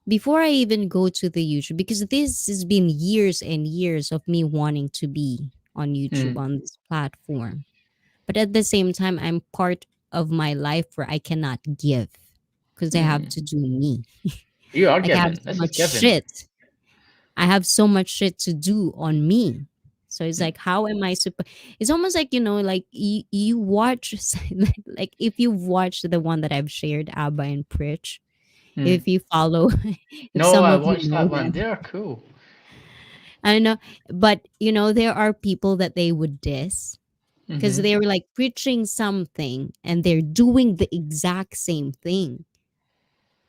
before I even go to the YouTube, because this has been years and years of me wanting to be on YouTube mm, on this platform. But at the same time, I'm part of my life where I cannot give because I have mm. to do me. You are Like I have given. so This is much given. shit. I have so much shit to do on me. So it's Mm, like, how am I supposed? It's almost like, like you watch, like if you've watched the one that I've shared, Abba and Pritch, mm. if you follow, if No, some I of you watched know that one. them, They're cool. I know, but there are people that they would diss because Mm-hmm. they were like preaching something and they're doing the exact same thing.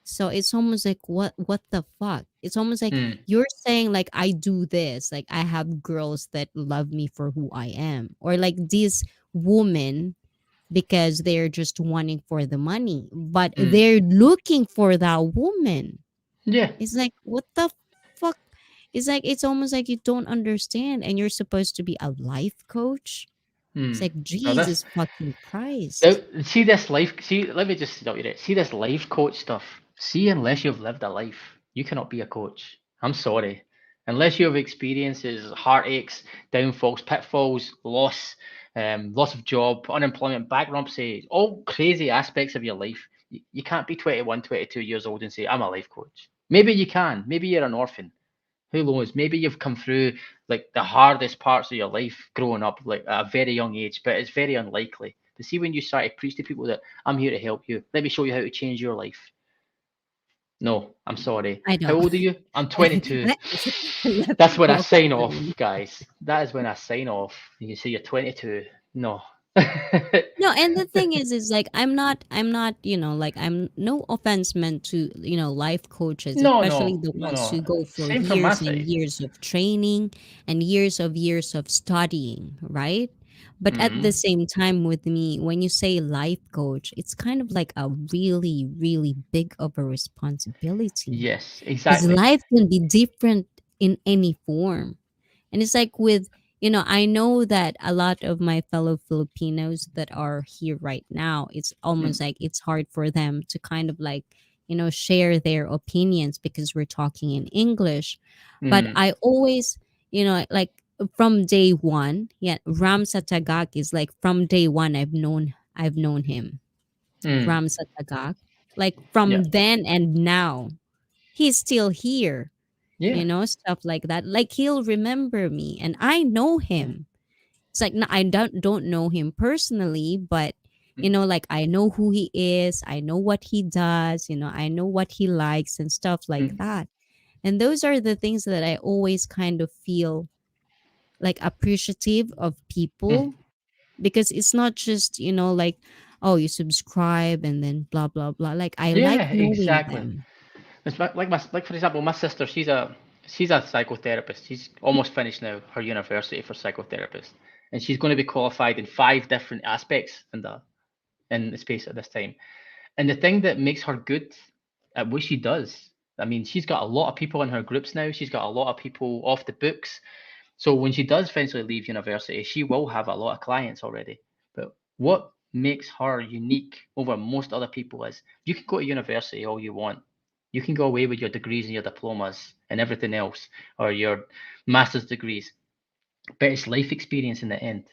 So it's almost like what the fuck? It's almost like Mm, you're saying like I do this, like I have girls that love me for who I am, or like these women because they're just wanting for the money, but mm. they're looking for that woman. Yeah. It's like what the fuck? It's like it's almost like you don't understand, and you're supposed to be a life coach. It's Mm. like Now this Jesus fucking Now, Christ. see this life. See, let me just stop you there. See this life coach stuff. See, unless you've lived a life, you cannot be a coach. I'm sorry. Unless you have experiences, heartaches, downfalls, pitfalls, loss of job, unemployment, bankruptcy, all crazy aspects of your life, you can't be 21, 22 years old and say, I'm a life coach. Maybe you can. Maybe you're an orphan. Who knows? Maybe you've come through like the hardest parts of your life growing up, like at a very young age, but it's very unlikely. To see when you start to preach to people that I'm here to help you, let me show you how to change your life. No, I'm sorry. I How don't. old are you? I'm 22. let, let That's me when I go sign on. off, guys. That is when I sign off. You can say you're 22. No. No, and the thing is like I'm not, like I'm no offense meant to, life coaches, No, especially no, the no, ones no. who go for Same from my years and side. years of training and years of studying, right? But at the Mm. same time with me, when you say life coach, it's kind of like a really, really big of a responsibility. Yes, Because exactly. life can be different in any form. And it's like with, I know that a lot of my fellow Filipinos that are here right now, it's almost Mm. like it's hard for them to kind of like, share their opinions because we're talking in English. But Mm. I always, like from day one, yeah, Ram Satagak is like from day one I've known him. Mm. Ram Satagak. Like Yeah. from then and now, he's still here, Yeah. stuff like that. Like he'll remember me and I know Mm. him. It's like I don't know him personally, but Mm. like I know who he is, I know what he does, I know what he likes and stuff like Mm. that. And those are the things that I always kind of feel like appreciative of Mm. people, because it's not just, like, oh, you subscribe and then blah blah blah. Like I like Yeah, knowing exactly. them. It's like for example, my sister. She's a psychotherapist. She's almost finished now her university for psychotherapist, and she's going to be qualified in 5 different aspects in the space at this time. And the thing that makes her good at what she does, I mean, she's got a lot of people in her groups now. She's got a lot of people off the books. So when she does eventually leave university, she will have a lot of clients already. But what makes her unique over most other people is you can go to university all you want. You can go away with your degrees and your diplomas and everything else, or your master's degrees, but it's life experience in the end.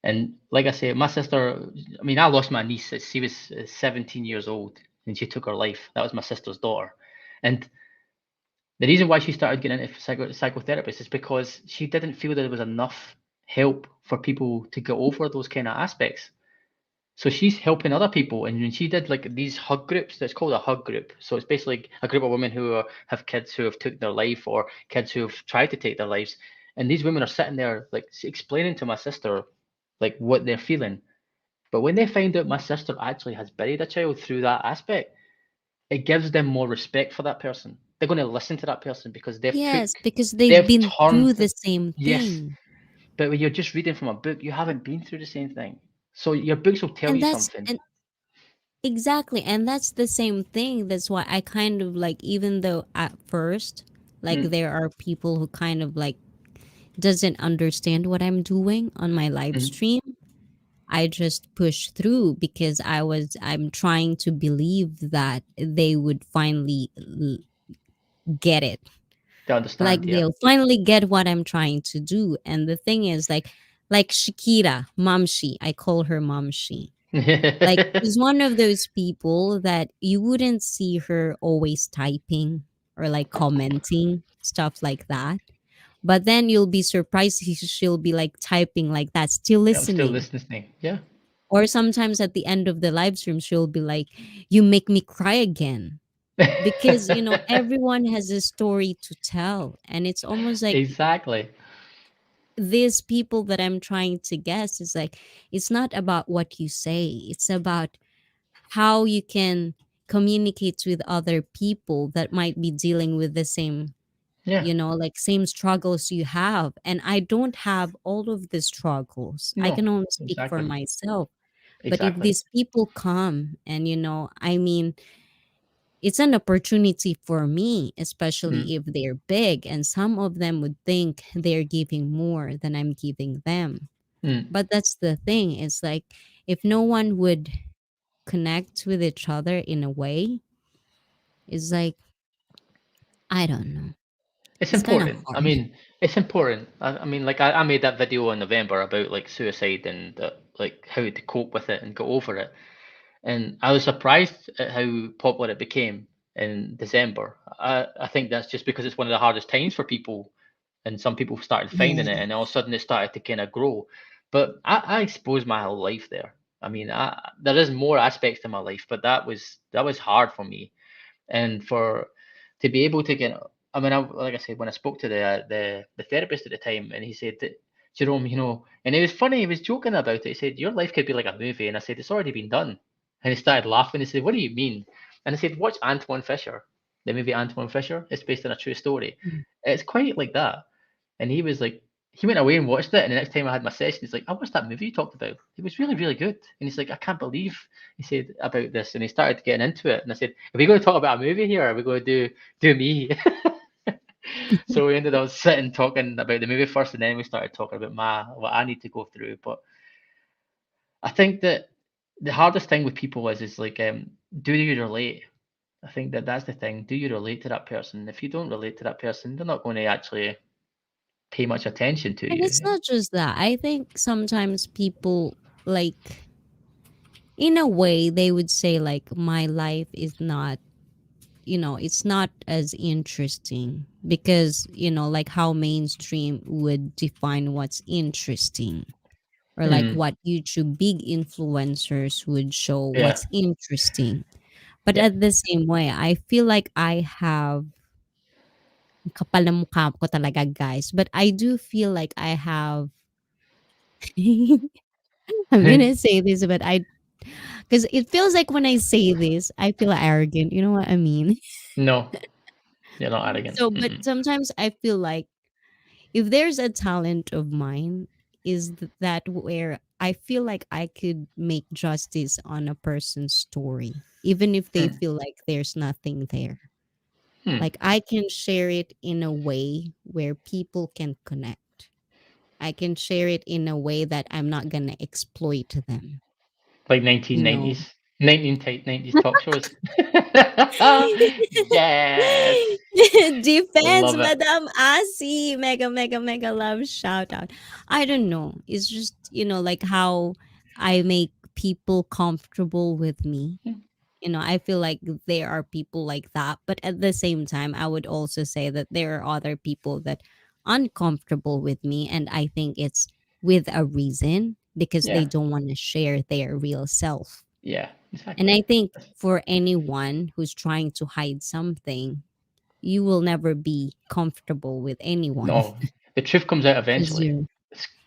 And like I say, my sister, I mean, I lost my niece. She was 17 years old and she took her life. That was my sister's daughter. And the reason why she started getting into psychotherapist is because she didn't feel that there was enough help for people to get over those kind of aspects. So she's helping other people, and when she did like these hug groups, that's called a hug group. So it's basically a group of women who have kids who have took their life or kids who have tried to take their lives, and these women are sitting there like explaining to my sister like what they're feeling. But when they find out my sister actually has buried a child through that aspect, it gives them more respect for that person. they're going to listen to that person because they've Yes, because they've they've been through turned the same yes. thing. But when you're just reading from a book, you haven't been through the same thing. So your books will tell And you that's something. and exactly, and that's the same thing. That's why I kind of like, even though at first, like Mm, there are people who kind of like doesn't understand what I'm doing on my live mm, stream, I just push through because I'm trying to believe that they would finally get it. to Like understand, yeah. they'll finally get what I'm trying to do. And the thing is like Shakira, Mamshi, I call her Mamshi. Like she's one of those people that you wouldn't see her always typing or like commenting stuff like that. But then you'll be surprised she'll be like typing like that, still I'm still listening. listening. Yeah. Or sometimes at the end of the live stream, she'll be like, "You make me cry again." Because, everyone has a story to tell. And it's almost like Exactly. these people that I'm trying to guess is like, it's not about what you say, it's about how you can communicate with other people that might be dealing with the same, Yeah. like same struggles you have. And I don't have all of the struggles. I No. can only speak for Exactly. myself. But if Exactly. these people come and, I mean, it's an opportunity for me, Mm, especially if they're big. And some of them would think they're giving more than I'm giving them. mm. But that's the thing. It's like if no one would connect with each other in a way, it's like, I don't know. It's It's kind of important. I hard. mean, it's important. I mean, like I made that video in November about like suicide and like how to cope with it and get over it. And I was surprised at how popular it became in December. I think that's just because it's one of the hardest times for people, and some people started finding it, Yeah. and all of a sudden it started to kind of grow. But I exposed my whole life there. I mean, there is more aspects to my life, but that was hard for me, and for to be able to get. I mean, like I said, when I spoke to the therapist at the time, and he said that Jerome, and it was funny. He was joking about it. He said your life could be like a movie, and I said it's already been done. And he started laughing. He said, "What do you mean?" And I said, "Watch Antoine Fisher, the movie Antoine Fisher. It's based on a true story. Mm. It's quite like that." And he was like, he went away and watched it. And the next time I had my session, he's like, "I watched that movie you talked about. It was really, really good." And he's like, "I can't believe," he said, "about this." And he started getting into it. And I said, "Are we going to talk about a movie here? Or are we going to do me?" So we ended up sitting talking about the movie first, and then we started talking about what I need to go through. But I think that the hardest thing with people is like, do you relate? I think that that's the thing. Do you relate to that person? If you don't relate to that person, they're not going to actually pay much attention to And it's you. not just that. I think sometimes people, like, in a way, they would say, like, my life is not, it's not as interesting because, like how mainstream would define what's interesting, or like Mm, what YouTube big influencers would show yeah, what's interesting. But yeah. at the same way, I feel like I have kapal ng mukha ko talaga, guys. But I do feel like I have I'm gonna say this, but because it feels like when I say this, I feel arrogant. You know what I mean? No, you're not arrogant. So, but Mm-mm. sometimes I feel like if there's a talent of mine, is that where I feel like I could make justice on a person's story, even if they Mm, feel like there's nothing there. mm. Like I can share it in a way where people can connect. I can share it in a way that I'm not gonna exploit them. Like You know. 1990s, 1990s talk shows. Yes, Defense, love it. Madame Asi. Mega, mega, mega love shout out. I don't know. It's just, like how I make people comfortable with me. Mm, I feel like there are people like that. But at the same time, I would also say that there are other people that uncomfortable with me. And I think it's with a reason because they yeah, don't want to share their real self. yeah, And exactly. I think for anyone who's trying to hide something, you will never be comfortable with anyone. No, the truth comes out 'Cause eventually.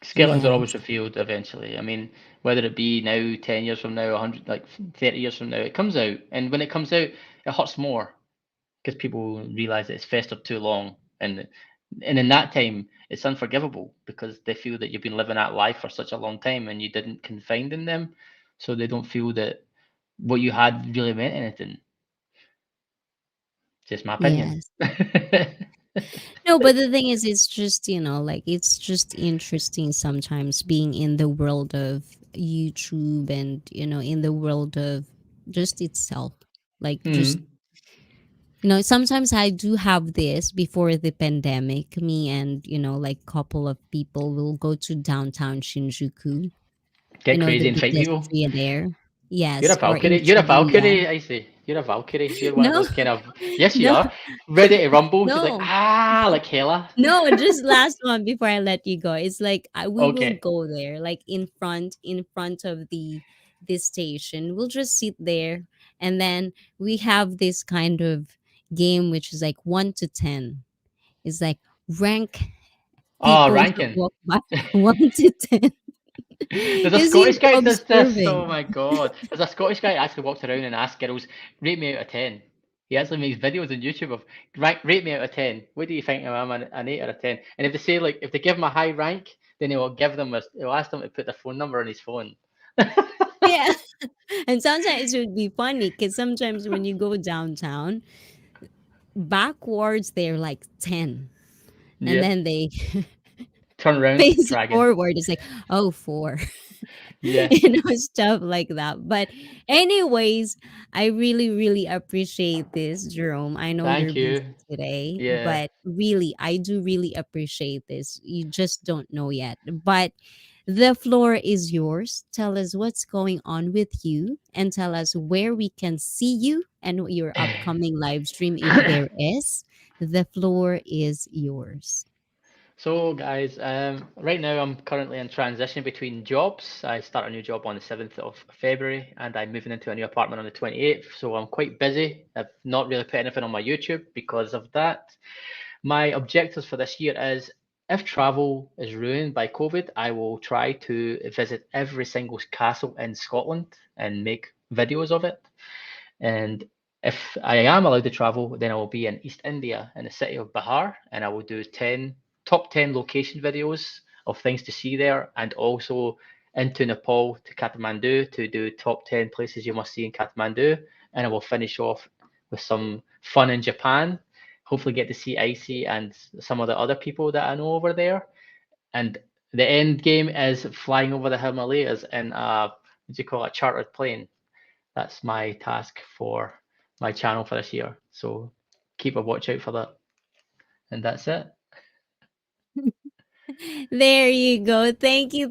Skeletons are always yes. revealed eventually. I mean, whether it be now, 10 years from now, 100, like 30 years from now, it comes out. And when it comes out, it hurts more. because people realize that it's festered too long, and in that time it's unforgivable because they feel that you've been living that life for such a long time and you didn't confide in them, so they don't feel that what you had really meant anything. Just my opinion. Yes. No, but the thing is, it's just, like, it's just interesting sometimes being in the world of YouTube and, in the world of just itself. Like, just, Mm. sometimes I do have this before the pandemic. Me and, like, couple of people will go to downtown Shinjuku, Get the crazy and fight people. pedestrian there. You're a Yes, or in Valkyrie. You're a Shibuya. Valkyrie, I say. You're a Valkyrie. You're one of No, those kind of. Yes, you no, are. Ready to rumble. She's like, no. like Hela. No, just last one before I let you go. It's like we will Okay. go there, like in front of the station. We'll just sit there, and then we have this kind of game which is like 1 to 10. It's like rank Oh, people that ranking. walk by 1 to 10. There's a Is he Scottish guy that does this. Oh observing? my god. There's a Scottish guy that actually walks around and asks girls, rate me out of 10. He actually makes videos on YouTube of rate me out of 10. What do you think I'm an 8 out of 10? And if they say, like, if they give him a high rank, then he'll ask them to put their phone number on his phone. Yeah, and sometimes it would be funny because sometimes when you go downtown, backwards they're like 10, and Yeah. then they Turn around, face dragon. forward. It's like, oh, 4. Yeah. Stuff like that. But anyways, I really, really appreciate this, Jerome. I know you're Thank busy you. today, Yeah. but really, I do really appreciate this. You just don't know yet. But the floor is yours. Tell us what's going on with you, and tell us where we can see you and your upcoming live stream if there is. The floor is yours. So, guys, right now I'm currently in transition between jobs. I start a new job on the 7th of February and I'm moving into a new apartment on the 28th. So I'm quite busy. I've not really put anything on my YouTube because of that. My objectives for this year is, if travel is ruined by COVID, I will try to visit every single castle in Scotland and make videos of it. And if I am allowed to travel, then I will be in East India in the city of Bihar, and I will do top 10 location videos of things to see there, and also into Nepal to Kathmandu to do top 10 places you must see in Kathmandu. And I will finish off with some fun in Japan. Hopefully get to see ICEE and some of the other people that I know over there. And the end game is flying over the Himalayas in a, what do you call it, a chartered plane. That's my task for my channel for this year. So keep a watch out for that. And that's it. There you go. Thank you,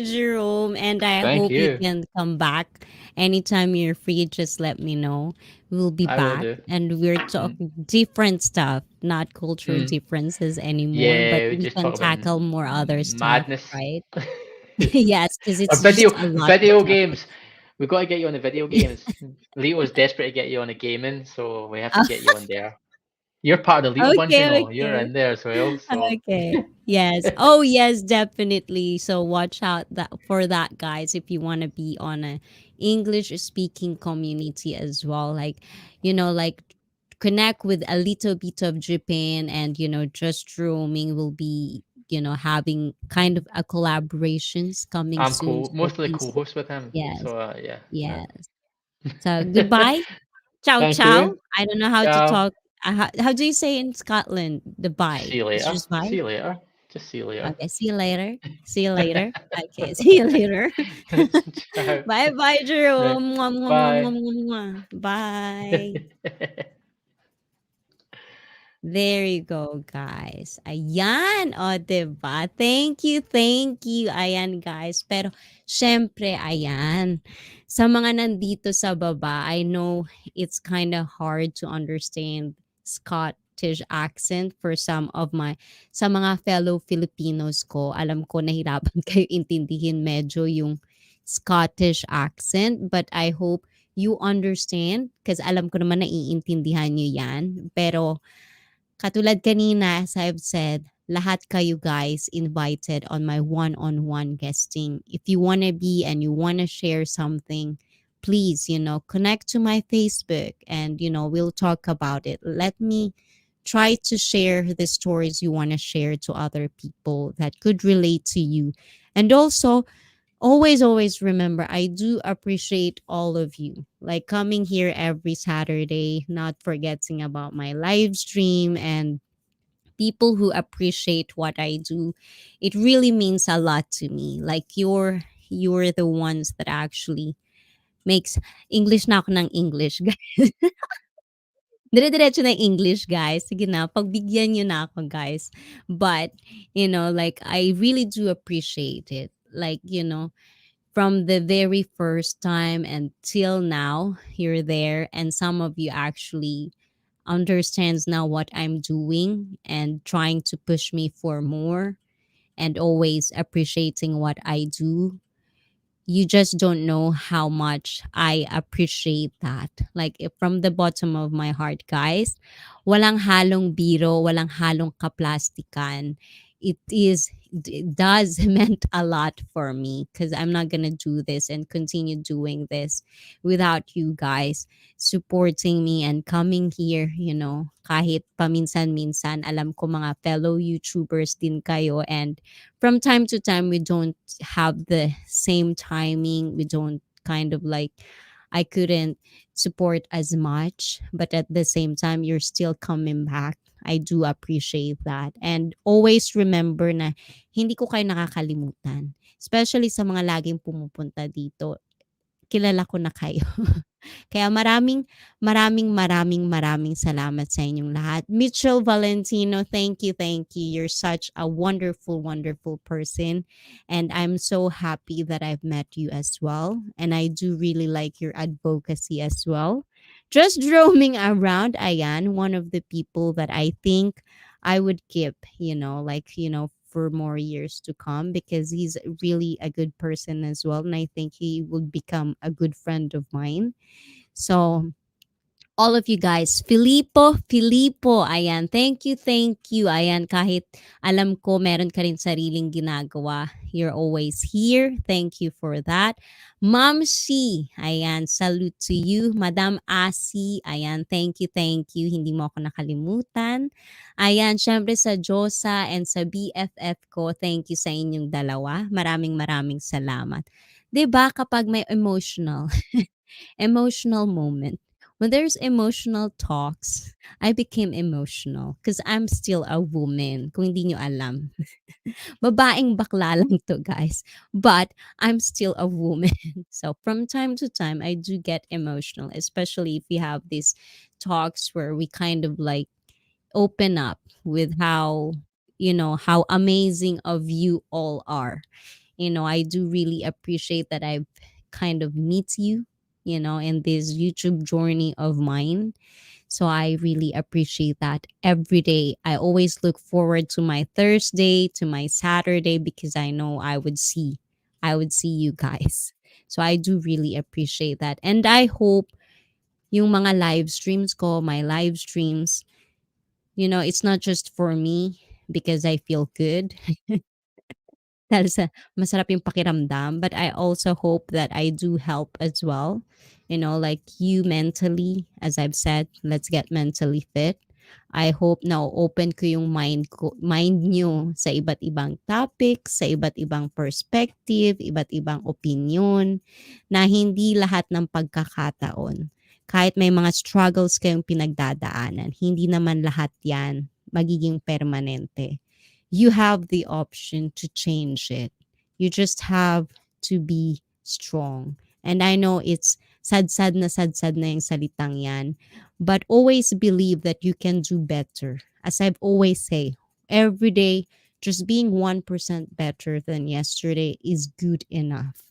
Jerome. And I Thank hope you you. can come back anytime you're free. Just let me know. We'll be I will back, do. and we're Mm. talking different stuff, not cultural Mm. differences anymore, but Yeah, we we just can talk about tackle more other stuff, madness. right? Yes, because Or it's just a lot to video tackle. games. We've got to get you on the video games. Leo's desperate to get you on the gaming, so we have to get you on there. You're part of the Leo bunch, you Okay, know. You're okay. in there as well. So Okay. Yes. Oh, yes, definitely. So watch out for that, guys, if you want to be on a English speaking community as well. Like, like connect with a little bit of Japan, and just roaming will be, having kind of a collaborations coming I'm soon. cool, So mostly please, co-host with him. yes, So yeah. yes. So goodbye. Ciao, Thank ciao. you. I don't know how to Ciao. talk. How do you say in Scotland the bye? See you It's later. just bye. See you later. Just see you later. Okay, see you later. See you later. Okay, see you later. Ciao. Bye bye, Right. Jerome. Mwah, mwah, mwah, Bye. mwah, mwah, mwah. Bye. There you go, guys. Ayan. O, diba? Thank you, thank you. Ayan, guys. Pero, syempre, ayan. Sa mga nandito sa baba, I know it's kind of hard to understand Scottish accent for sa mga fellow Filipinos ko. Alam ko, nahirapan kayo intindihin medyo yung Scottish accent, but I hope you understand because alam ko naman naiintindihan nyo yan. Pero, katulad kanina, as I've said, lahat kayo guys invited on my one-on-one guesting. If you want to be and you want to share something, please, connect to my Facebook, and, we'll talk about it. Let me try to share the stories you want to share to other people that could relate to you. And also, always remember, I do appreciate all of you, like coming here every Saturday, not forgetting about my live stream, and people who appreciate what I do. It really means a lot to me. Like you're the ones that actually makes English na ako ng English. Dire-diretso na English, guys. Sige na, pagbigyan niyo na ako, guys. But, like, I really do appreciate it. Like, from the very first time until now, you're there. And some of you actually understands now what I'm doing and trying to push me for more, and always appreciating what I do. You just don't know how much I appreciate that. Like, from the bottom of my heart, guys, walang halong biro, walang halong kaplastikan. It does meant a lot for me, because I'm not gonna do this and continue doing this without you guys supporting me and coming here, kahit paminsan-minsan. Alam ko mga fellow YouTubers din kayo, and from time to time we don't have the same timing. We don't kind of like, I couldn't support as much, but at the same time, you're still coming back. I do appreciate that. And always remember na hindi ko kayo nakakalimutan. Especially sa mga laging pumupunta dito. Kilala ko na kayo. Kaya maraming salamat sa inyong lahat. Mitchell Valentino, thank you, thank you. You're such a wonderful person. And I'm so happy that I've met you as well. And I do really like your advocacy as well. Just roaming around, ayan, one of the people that I think I would keep, for more years to come, because he's really a good person as well. And I think he will become a good friend of mine. So, all of you guys, Filippo, ayan, thank you, ayan, kahit alam ko meron ka rin sariling ginagawa, you're always here, thank you for that. Ma'am Shi, ayan, salute to you. Madam Asi, ayan, thank you, hindi mo ako nakalimutan. Ayan, syempre sa Josa and sa BFF ko, thank you sa inyong dalawa, maraming salamat. 'Di ba kapag may emotional moment, when there's emotional talks, I became emotional because I'm still a woman. Kung hindi nyo alam. Babaeng bakla lang to, guys. But I'm still a woman. So from time to time, I do get emotional, especially if we have these talks where we kind of like open up with how amazing of you all are. I do really appreciate that I've kind of meet you, in this YouTube journey of mine. So I really appreciate that every day. I always look forward to my Thursday, to my Saturday, because I know I would see you guys. So I do really appreciate that. And I hope yung mga live streams ko, my live streams, it's not just for me because I feel good. Dahil sa masarap yung pakiramdam, but I also hope that I do help as well. Like you mentally, as I've said, let's get mentally fit. I hope na open ko yung mind nyo sa iba't ibang topics, sa iba't ibang perspective, iba't ibang opinion, na hindi lahat ng pagkakataon. Kahit may mga struggles kayong pinagdadaanan, hindi naman lahat yan magiging permanente. You have the option to change it. You just have to be strong. And I know it's sad na yung salitang yan. But always believe that you can do better. As I've always say, every day, just being 1% better than yesterday is good enough.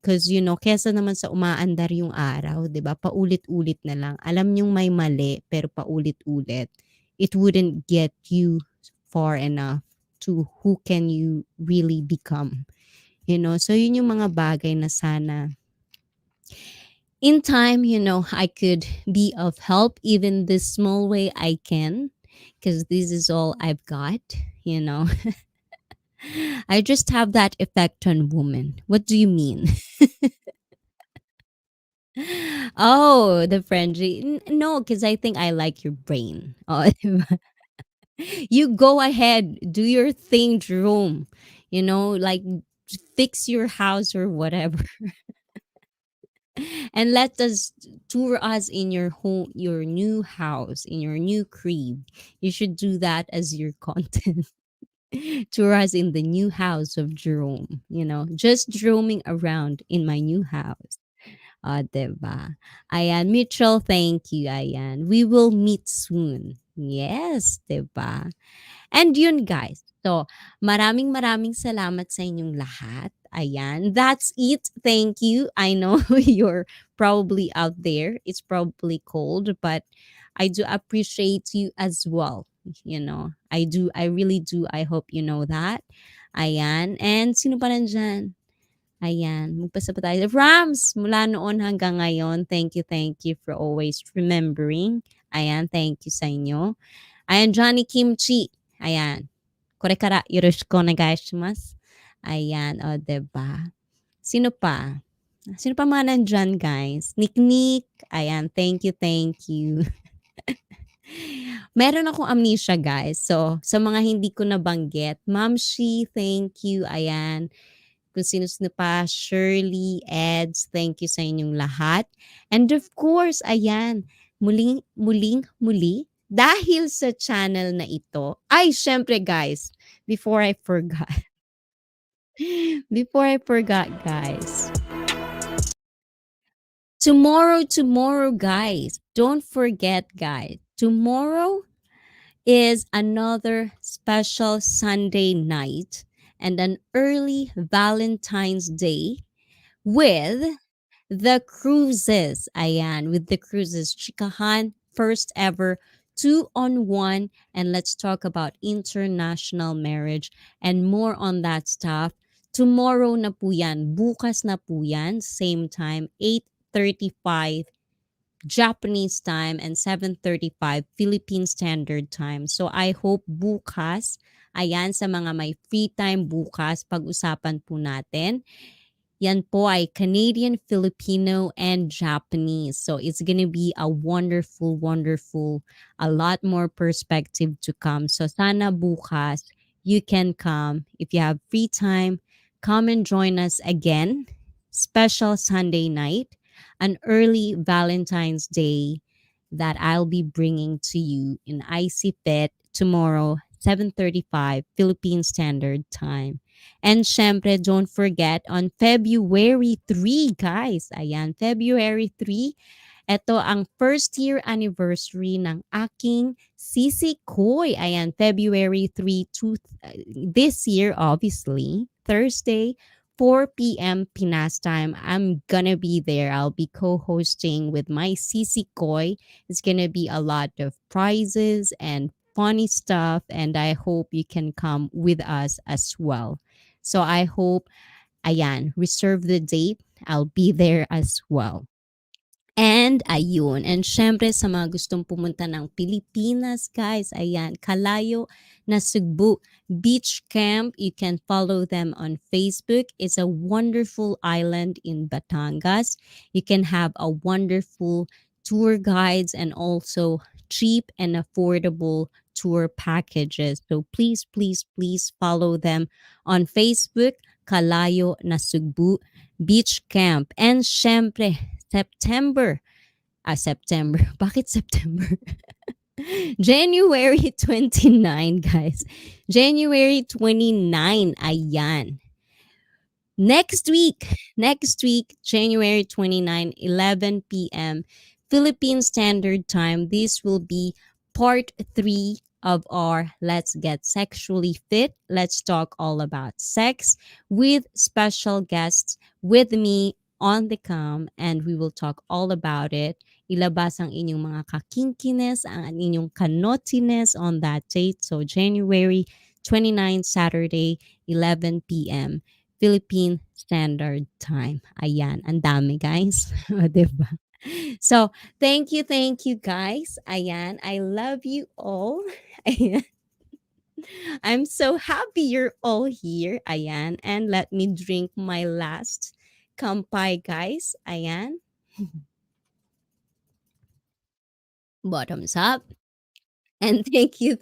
Because, kesa naman sa umaandar yung araw, di ba? Paulit-ulit na lang. Alam niyong may mali, pero paulit-ulit. It wouldn't get you far enough to who can you really become. So yun yung mga bagay na sana in time, I could be of help, even this small way I can, because this is all I've got, I just have that effect on women. What do you mean? Oh, the friendly. No, because I think I like your brain. Oh, diba? You go ahead, do your thing, Jerome. Like fix your house or whatever. And let us tour us in your home, your new house, in your new crib. You should do that as your content. Tour us in the new house of Jerome. Just roaming around in my new house. Diba? Ayan, Mitchell, thank you, ayan. We will meet soon. Yes, diba? And yun guys. So, maraming maraming salamat sa inyong lahat. Ayan. That's it. Thank you. I know you're probably out there. It's probably cold, but I do appreciate you as well. I do. I really do. I hope you know that. Ayan. And sino pa nandyan? Ayan. Magpasa pa tayo. Rams, mula noon hanggang ngayon, thank you for always remembering. Ayan. Thank you sa inyo. Ayan, Johnny Kimchi. Ayan. これからよろしくお願いします。Ayan, o, diba? Sino pa? Sino pa mga nandyan, guys? Nick. Ayan, thank you, thank you. Meron akong amnesia, guys. So, sa mga hindi ko nabanggit, Ma'am Shi, thank you. Ayan. Kung sino-sino pa, Shirley, Eds, thank you sa inyong lahat. And of course, ayan, muli, dahil sa channel na ito, ay, syempre guys, before I forgot, guys, tomorrow, guys, don't forget, guys, tomorrow is another special Sunday night and an early Valentine's Day with the cruises. Ayan, with the cruises. CHIKAHAN, first ever 2-on-1. And let's talk about international marriage and more on that stuff. Tomorrow na po yan. Bukas na po yan. Same time, 8:35 Japanese time and 7:35 Philippine Standard Time. So I hope bukas, ayan, sa mga may free time bukas, pag-usapan po natin. Yan po ay Canadian, Filipino, and Japanese. So it's gonna be a wonderful, a lot more perspective to come. So sana bukas, you can come. If you have free time, come and join us again. Special Sunday night, an early Valentine's Day that I'll be bringing to you in ICEE tomorrow, 7:35 Philippine Standard Time. And syempre, don't forget, on February 3, guys, ayan, February 3, ito ang first year anniversary ng aking Sisi Koy. Ayan, February 3, this year, obviously, Thursday, 4 p.m. Pinas time. I'm gonna be there. I'll be co-hosting with my Sisi Koy. It's gonna be a lot of prizes and funny stuff, and I hope you can come with us as well. So I hope, ayan, reserve the date. I'll be there as well. And ayun, and syempre sa mga gustong pumunta ng Pilipinas, guys, ayan, Kalayo na Sugbu Beach Camp. You can follow them on Facebook. It's a wonderful island in Batangas. You can have a wonderful tour guides and also cheap and affordable tour packages. So please follow them on Facebook, Kalayo na Sugbu Beach Camp. And syempre, September. Bakit September? January 29, guys. January 29, ayan. Next week, January 29, 11 p.m. Philippine Standard Time. This will be part 3 of our Let's Get Sexually Fit. Let's talk all about sex with special guests with me on the cam, and we will talk all about it. Ilabas ang inyong mga kakinkiness, ang inyong kanotiness on that date. So January 29, Saturday, 11 p.m. Philippine Standard Time. Ayan, ang dami guys. O, diba? So, thank you guys. Ayan, I love you all. Ayan. I'm so happy you're all here. Ayan, and let me drink my last kampai, guys. Ayan. bottoms up. And thank you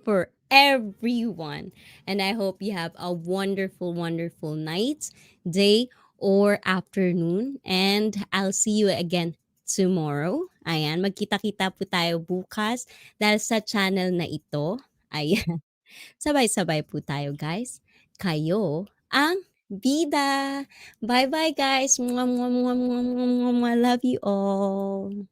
for everyone. And I hope you have a wonderful, wonderful night, day, or afternoon. And I'll see you again tomorrow. Ayan, magkita-kita po tayo bukas dahil sa channel na ito. Ayan, sabay-sabay po tayo guys. Kayo ang bida. Bye-bye guys. Mwah, mwah, mwah, mwah, mwah, mwah, mwah. Love you all.